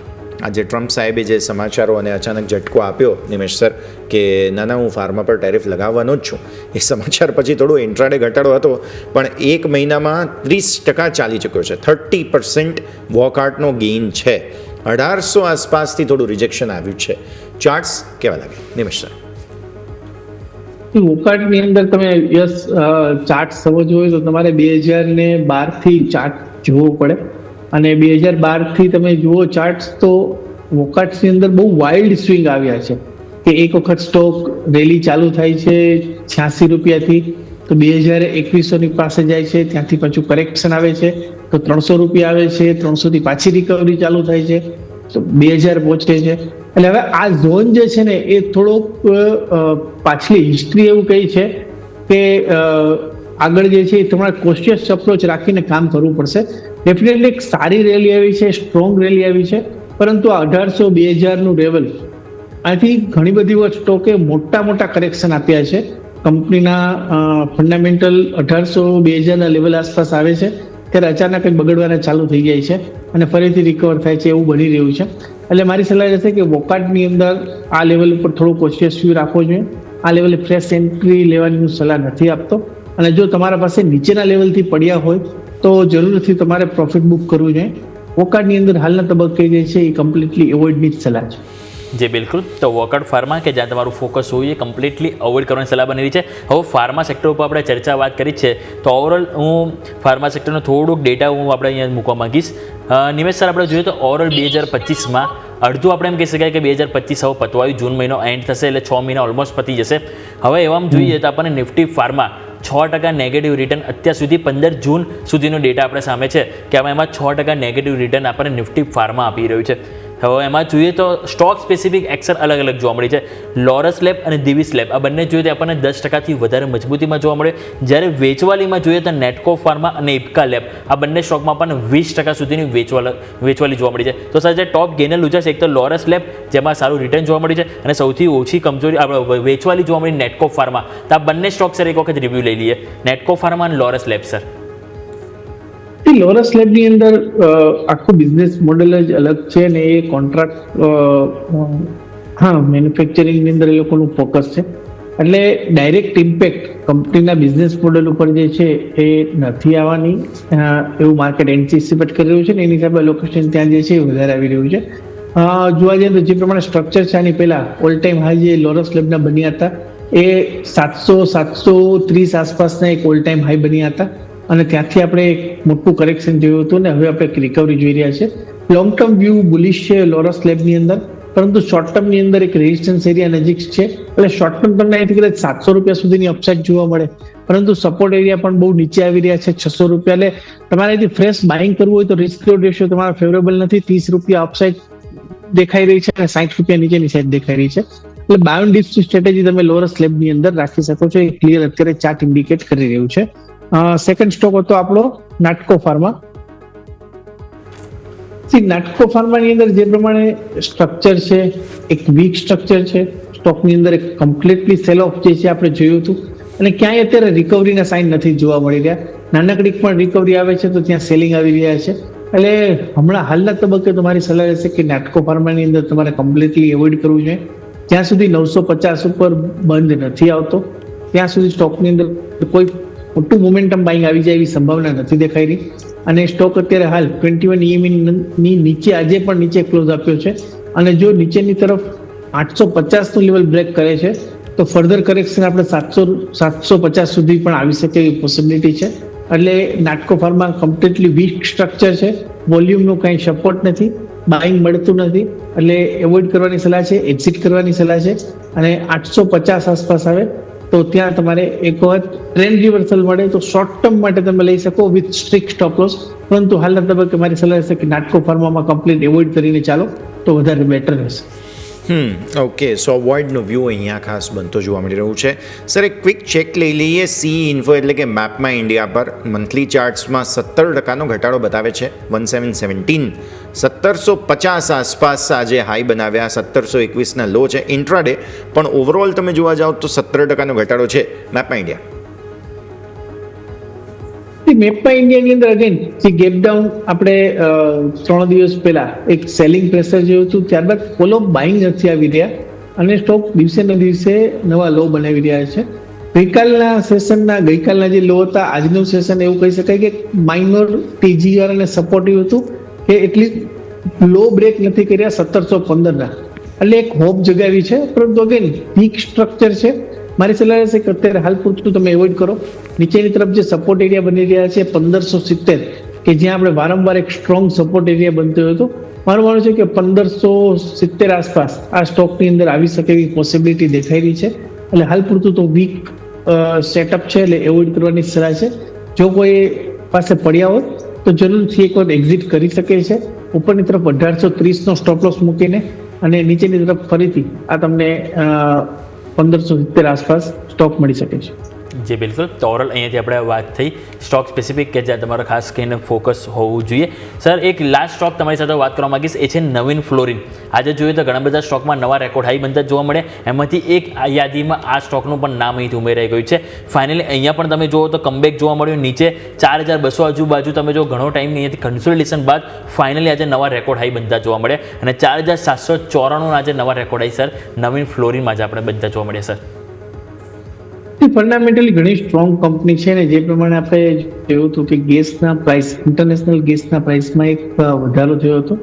આજે ટ્રમ્પ સાહેબે જે સમાચારો અને અચાનક ઝટકો આપ્યો નિમેશ સર કે ના હું ફાર્મા પર ટેરિફ લગાવવાનો જ છું, એ સમાચાર પછી થોડો ઇન્ટ્રાડે ઘટાડો હતો પણ એક મહિનામાં 30% ચાલી ચૂક્યો છે. 30% વોકઆઉટનો ગેઇન છે. 1800 આસપાસથી થોડું રિજેક્શન આવ્યું છે. ચાર્ટ્સ કેવા લાગે નિમેશ સર? વોકઆઉટની અંદર તમે ચાર્ટ સમજવો હોય તો તમારે 2012 થી ચાર્ટ જોવો પડે. અને 2012 થી તમે જુઓ ચાર્ટ્સ તો વોકઆઉટ્સની અંદર બહુ વાઇલ્ડ સ્વિંગ આવ્યા છે કે એક વખત સ્ટોક રેલી ચાલુ થાય છે 86 રૂપિયાથી તો 2021 ની પાસે જાય છે, ત્યાંથી પાછું કરેક્શન આવે છે તો 300 રૂપિયા આવે છે, 300 થી પાછી રિકવરી ચાલુ થાય છે તો 2000 પહોંચે છે. એટલે હવે આ ઝોન જે છે ને એ થોડોક પાછલી હિસ્ટ્રી એવું કહી છે કે આગળ જે છે એ તમારે કોશિયસ અપ્રોચ રાખીને કામ કરવું પડશે. ડેફિનેટલી એક સારી રેલી આવી છે, સ્ટ્રોંગ રેલી આવી છે, પરંતુ આ 1800-2000 નું લેવલ આથી ઘણી બધી વખત સ્ટોકે મોટા કરેક્શન આપ્યા છે. કંપનીના ફંડામેન્ટલ 1800-2000 ના લેવલ આસપાસ આવે છે ત્યારે અચાનક જ બગડવાના ચાલુ થઈ જાય છે અને ફરીથી રિકવર થાય છે, એવું બની રહ્યું છે. એટલે મારી સલાહ રહેશે કે વોકઆઉટની અંદર આ લેવલ ઉપર થોડો કોશિયસ વ્યૂ રાખવો જોઈએ. આ લેવલે ફ્રેશ એન્ટ્રી લેવાની હું સલાહ નથી આપતો. અને જો તમારા પાસે નીચેના લેવલથી પડ્યા હોય તો જરૂરથી તમારે પ્રોફિટ બુક કરવું જોઈએ. વોકઆઉટની અંદર હાલના તબક્કે જે છે એ કમ્પ્લીટલી એવોઇડની જ સલાહ છે. જી બિલકુલ. તો વોકઆઉટ ફાર્મા કે જ્યાં તમારું ફોકસ હોય એ કમ્પ્લીટલી અવોઇડ કરવાની સલાહ બની રહી છે. હવે ફાર્મા સેક્ટર ઉપર આપણે ચર્ચા વાત કરી છે તો ઓવરઓલ હું ફાર્મા સેક્ટરનો થોડુંક ડેટા હું આપણે અહીંયા મૂકવા માંગીશ. નિમેશ સર આપણે જોઈએ તો ઓવરઓલ 2025માં અડધું આપણે એમ કહી શકાય કે 2025 હવે પતવાયું, જૂન મહિનો એન્ડ થશે એટલે 6 મહિના ઓલમોસ્ટ પતી જશે. હવે એવામાં જોઈએ તો આપણને નિફ્ટી ફાર્મા 6% નેગેટિવ રિટર્ન અત્યાર સુધી 15 જૂન સુધીનો ડેટા આપણે સામે છે કે હવે એમાં 6% નેગેટિવ રિટર્ન આપણને નિફ્ટી ફાર્મા આપી રહ્યું છે. હવે એમાં જોઈએ તો સ્ટોક સ્પેસિફિક એક્શન અલગ અલગ જોવા મળી છે. લોરસ લેબ અને દિવિસ લેબ આ બંને જોઈએ તો આપણને 10%થી વધારે મજબૂતીમાં જોવા મળે. જ્યારે વેચવાલીમાં જોઈએ તો નેટકો ફાર્મા અને ઇપ્કા લેબ આ બંને સ્ટોકમાં પણ 20% સુધીની વેચવાલી જોવા મળી છે. તો સાથે ટોપ ગેનર લૂઝર્સ એક તો લોરસ લેબ જેમાં સારું રિટર્ન જોવા મળ્યું છે અને સૌથી ઓછી કમજોરી આપણે વેચવાલી જોવા મળી નેટકો ફાર્મા. તો આ બંને સ્ટોક સર એક વખત રિવ્યૂ લઈ લઈએ, નેટકો ફાર્મા અને લોરસ લેબ સર. લોરસ લેબની અંદર આખું બિઝનેસ મોડેલ જ અલગ છે અને એ કોન્ટ્રાક્ટ મેન્યુફેક્ચરિંગની અંદર એ લોકોનું ફોકસ છે. એટલે ડાયરેક્ટ ઇમ્પેક્ટ કંપનીના બિઝનેસ મોડેલ ઉપર જે છે એ નથી આવવાની એવું માર્કેટ એન્ટિસિપેટ કરી રહ્યું છે ને એની હિસાબે લોકેશન ત્યાં જે છે એ વધારે આવી રહ્યું છે. જોવા જઈએ તો જે પ્રમાણે સ્ટ્રક્ચર છે આની પહેલા ઓલ ટાઈમ હાઈ જે લોરસ લેબના બન્યા હતા એ 730 આસપાસના એક ઓલ ટાઈમ હાઈ બન્યા હતા અને ત્યાંથી આપણે એક મોટું કરેક્શન જોયું હતું ને હવે આપણે એક રિકવરી જોઈ રહ્યા છે. લોંગ ટર્મ વ્યૂ બુલિશ છે લોરસ લેબની અંદર, પરંતુ શોર્ટ ટર્મની અંદર એક રેઝિસ્ટન્સ એરિયા નજીક છે. એટલે શોર્ટ ટર્મ તમને અહીંથી કદાચ 700 રૂપિયા સુધીની અપસાઇડ જોવા મળે, પરંતુ સપોર્ટ એરિયા પણ બહુ નીચે આવી રહ્યા છે 600 રૂપિયા. એટલે તમારે અહીંથી ફ્રેશ બાઇંગ કરવું હોય તો રિસ્ક રિવોર્ડ રેશિયો તમારા ફેવરેબલ નથી. 30 રૂપિયા અપસાઇડ દેખાઈ રહી છે અને 60 રૂપિયા નીચેની સાઈડ દેખાઈ રહી છે. એટલે બાય ઓન ડિપ્સની સ્ટ્રેટેજી તમે લોરસ લેબની અંદર રાખી શકો છો. એ ક્લિયર અત્યારે ચાર્ટ ઇન્ડિકેટ કરી રહ્યું છે. સેકન્ડ સ્ટોક હતો આપણો નાટકો ફાર્મા. નાટકો ફાર્માની અંદર જે પ્રમાણે સ્ટ્રક્ચર છે એક વીક સ્ટ્રક્ચર છે. સ્ટોકની અંદર એક કમ્પ્લીટલી સેલ ઓફ જે છે આપણે જોયું હતું અને ક્યાંય અત્યારે રિકવરીના સાઇન નથી જોવા મળી રહ્યા. નાનકડી પણ રિકવરી આવે છે તો ત્યાં સેલિંગ આવી રહ્યા છે. એટલે હમણાં હાલના તબક્કે તમારી સલાહ રહેશે કે નાટકો ફાર્માની અંદર તમારે કમ્પ્લીટલી એવોઇડ કરવું જોઈએ. જ્યાં સુધી 950 ઉપર બંધ નથી આવતો ત્યાં સુધી સ્ટોકની અંદર કોઈ મોટું મોમેન્ટમ બાઇંગ આવી જાય એવી સંભાવના નથી દેખાઈ રહી. અને સ્ટોક અત્યારે હાલ 21 EMA ની નીચે આજે પણ નીચે ક્લોઝ આપ્યો છે અને જો નીચેની તરફ 850 નું લેવલ બ્રેક કરે છે તો ફર્ધર કરેક્શન આપણે 750 સુધી પણ આવી શકે એવી પોસિબિલિટી છે. એટલે નાટકો ફાર્મા કમ્પ્લીટલી વીક સ્ટ્રક્ચર છે, વોલ્યુમનું કંઈ સપોર્ટ નથી, બાઇંગ મળતું નથી, એટલે એવોઇડ કરવાની સલાહ છે, એક્ઝિટ કરવાની સલાહ છે. અને 850 આસપાસ આવે તો ત્યાં તમારે એક વખત ટ્રેન્ડ રિવર્સલ મળે તો શોર્ટ ટર્મ માટે તમે લઈ શકો વિથ સ્ટ્રિક્ટ સ્ટોપ લોસ. પરંતુ હાલના તબક્કે મારી સલાહ છે કે નાટકો ફાર્મામાં કમ્પ્લીટ એવોઇડ કરીને ચાલો તો વધારે બેટર રહેશે. ઓકે, સો અવોઇડનો વ્યૂ અહીંયા ખાસ બનતો જોવા મળી રહ્યું છે. સર, એક ક્વિક ચેક લઈ લઈએ. સી ઇન્ફો એટલે કે મેપમાં ઇન્ડિયા પર મંથલી ચાર્ટ્સમાં 17% ઘટાડો બતાવે છે. 1717 1750 આસપાસ આજે હાઈ બનાવ્યા, 1721ના લો છે ઇન્ટ્રાડે, પણ ઓવરઓલ તમે જોવા જાઓ તો 17% ઘટાડો છે મેપમાં ઇન્ડિયા. મેપમાં ઇન્ડિયાની અંદર અગેન જે ગેપ ડાઉન આપણે 3 દિવસ પહેલા એક સેલિંગ પ્રેશર જોયું હતું, ત્યારબાદ ફોલો બાઇંગ નથી આવી રહ્યા અને સ્ટોક દિવસે ને દિવસે નવા લો બનાવી રહ્યા છે. ગઈકાલના જે લો હતા, આજનું સેશન એવું કહી શકાય કે માઇનોર TGR અને સપોર્ટિવ હતું કે એટલી લો બ્રેક નથી કર્યા 1715ના. એટલે એક હોપ જગાવી છે, પરંતુ અગેન વીક સ્ટ્રક્ચર છે. મારી સલાહ રહેશે કે અત્યારે હાલ પૂરતું તમે એવોઇડ કરો. નીચેની તરફ જે સપોર્ટ એરિયા બની રહ્યા છે 1570 કે જ્યાં આપણે વારંવાર એક સ્ટ્રોંગ સપોર્ટ એરિયા બનતો હતો, મારું માનવું છે કે 1570 આસપાસ આ સ્ટોકની અંદર આવી શકે એવી પોસિબિલિટી દેખાઈ રહી છે. એટલે હાલ પૂરતું તો વીક સેટઅપ છે એટલે એવોઇડ કરવાની સલાહ છે. જો કોઈ પાસે પડ્યા હોય તો જરૂરથી એક વાર એક્ઝિટ કરી શકે છે ઉપરની તરફ 1830નો સ્ટોપ લોસ મૂકીને, અને નીચેની તરફ ફરીથી આ તમને 1570 આસપાસ સ્ટોક મળી શકે છે. જી બિલકુલ. તો ઓવરઓલ અહીંયાથી આપણે વાત થઈ સ્ટોક સ્પેસિફિક કે જ્યાં તમારે ખાસ કરીને ફોકસ હોવું જોઈએ. સર, એક લાસ્ટ સ્ટોક તમારી સાથે વાત કરવા માંગીશ, એ છે નવીન ફ્લોરિન. આજે જોઈએ તો ઘણા બધા સ્ટોકમાં નવા રેકોર્ડ હાઈ બનતા જોવા મળે, એમાંથી એક યાદીમાં આ સ્ટોકનું પણ નામ અહીંથી ઉમેરાઈ ગયું છે. ફાઇનલી અહીંયા પણ તમે જુઓ તો કમબેક જોવા મળ્યું, નીચે 4200 આજુબાજુ તમે જો ઘણો ટાઈમ અહીંયાથી કન્સોલિડેશન બાદ ફાઇનલી આજે નવા રેકોર્ડ હાઈ બનતા જોવા મળે અને 4794 આજે નવા રેકોર્ડ હાઈ સર નવીન ફ્લોરિનમાં આજે આપણે બનતા જોવા મળ્યા સર. ફંડામેન્ટલી ઘણી સ્ટ્રોંગ કંપની છે ને જે પ્રમાણે આપણે જોયું હતું કે ગેસના પ્રાઇસ, ઇન્ટરનેશનલ ગેસના પ્રાઇસમાં એક વધારો થયો હતો.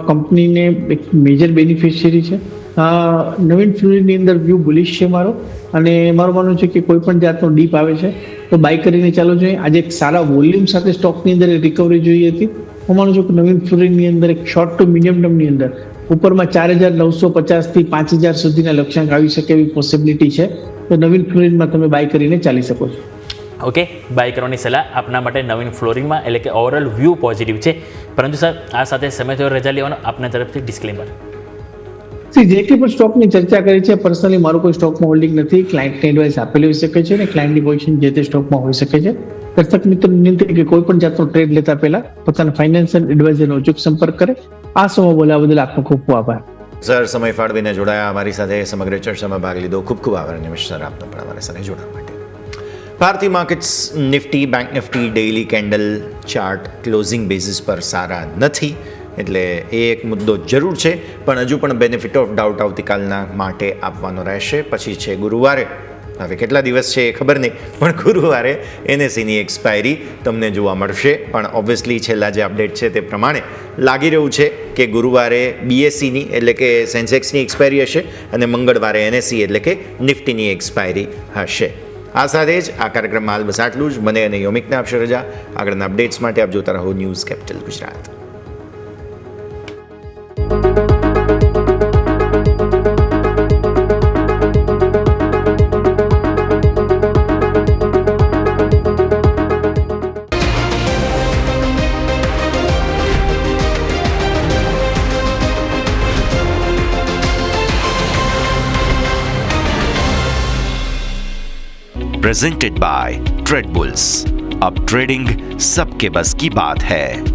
કંપનીને એક મેજર બેનિફિશિયરી છે. નવીન ફ્લોરિનની અંદર વ્યૂ બુલિશ છે મારો, અને મારું માનવું છે કે કોઈ પણ જાતનો ડીપ આવે છે તો બાય કરીને ચાલુ જોઈએ. આજે એક સારા વોલ્યુમ સાથે સ્ટોકની અંદર રિકવરી જોઈ હતી. હું માનું છું કે નવીન ફ્લોરિનની અંદર એક શોર્ટ ટુ મીડિયમ ટર્મની અંદર ઉપરમાં 4950 થી 5000 સુધીના લક્ષ્યાંક આવી શકે એવી પોસિબિલિટી છે. તો નવીન ફ્લોરિનમાં તમે બાય કરીને ચાલી શકો છો. ઓકે, બાય કરવાની સલાહ આપના માટે નવીન ફ્લોરિંગમાં, એટલે કે ઓવરઓલ વ્યૂ પોઝિટિવ છે. પરંતુ સર, આ સાથે સમય થયો રજા લેવાનો આપના તરફથી ડિસ્ક્લેમર. જેટલી પણ સ્ટોકની ચર્ચા કરી છે, પર્સનલી મારું કોઈ સ્ટોકમાં હોલ્ડિંગ નથી. ક્લાયન્ટને એડવાઇસ આપેલી હોઈ શકે છે અને ક્લાયન્ટની પોઝિશન જે તે સ્ટોકમાં હોઈ શકે છે. દર્શક મિત્રો વિનંતી કે કોઈ પણ જાતનો ટ્રેડ લેતા પહેલા પોતાના ફાઇનાન્શિયલ એડવાઇઝરનો અચૂક સંપર્ક કરે. આ સમય બોલાવવા બદલ આપનો ખૂબ ખૂબ આભાર. સર, સમય ફાળવીને જોડાયા, અમારી સાથે સમગ્ર ચર્ચામાં ભાગ લીધો, ખૂબ ખૂબ આભાર. નિમિષ સર, આપનો પણ અમારી સાથે જોડાવા માટે. ભારતીય markets Nifty, bank Nifty daily candle chart closing basis પર સારા નથી, એટલે એ એક મુદ્દો જરૂર છે, પણ હજુ પણ બેનિફિટ ઓફ ડાઉટ આવતીકાલના માટે આપવાનો રહેશે. પછી છે ગુરુવારે, હવે કેટલા દિવસ છે એ ખબર નહીં, પણ ગુરુવારે એનએસઈની એક્સપાયરી તમને જોવા મળશે. પણ ઓબ્વિયસલી છેલ્લા જે અપડેટ છે તે પ્રમાણે લાગી રહ્યું છે કે ગુરુવારે બીએસસીની એટલે કે સેન્સેક્સની એક્સપાયરી હશે અને મંગળવારે એનએસઈ એટલે કે નિફ્ટીની એક્સપાયરી હશે. આ સાથે જ આ કાર્યક્રમમાં હાલ બસ આટલું જ. મને અને યોમિકને આપશે રજા. આગળના અપડેટ્સ માટે આપ જોતા રહો news capital Gujarat. Presented by Trade Bulls. अब ट्रेडिंग सबके बस की बात है.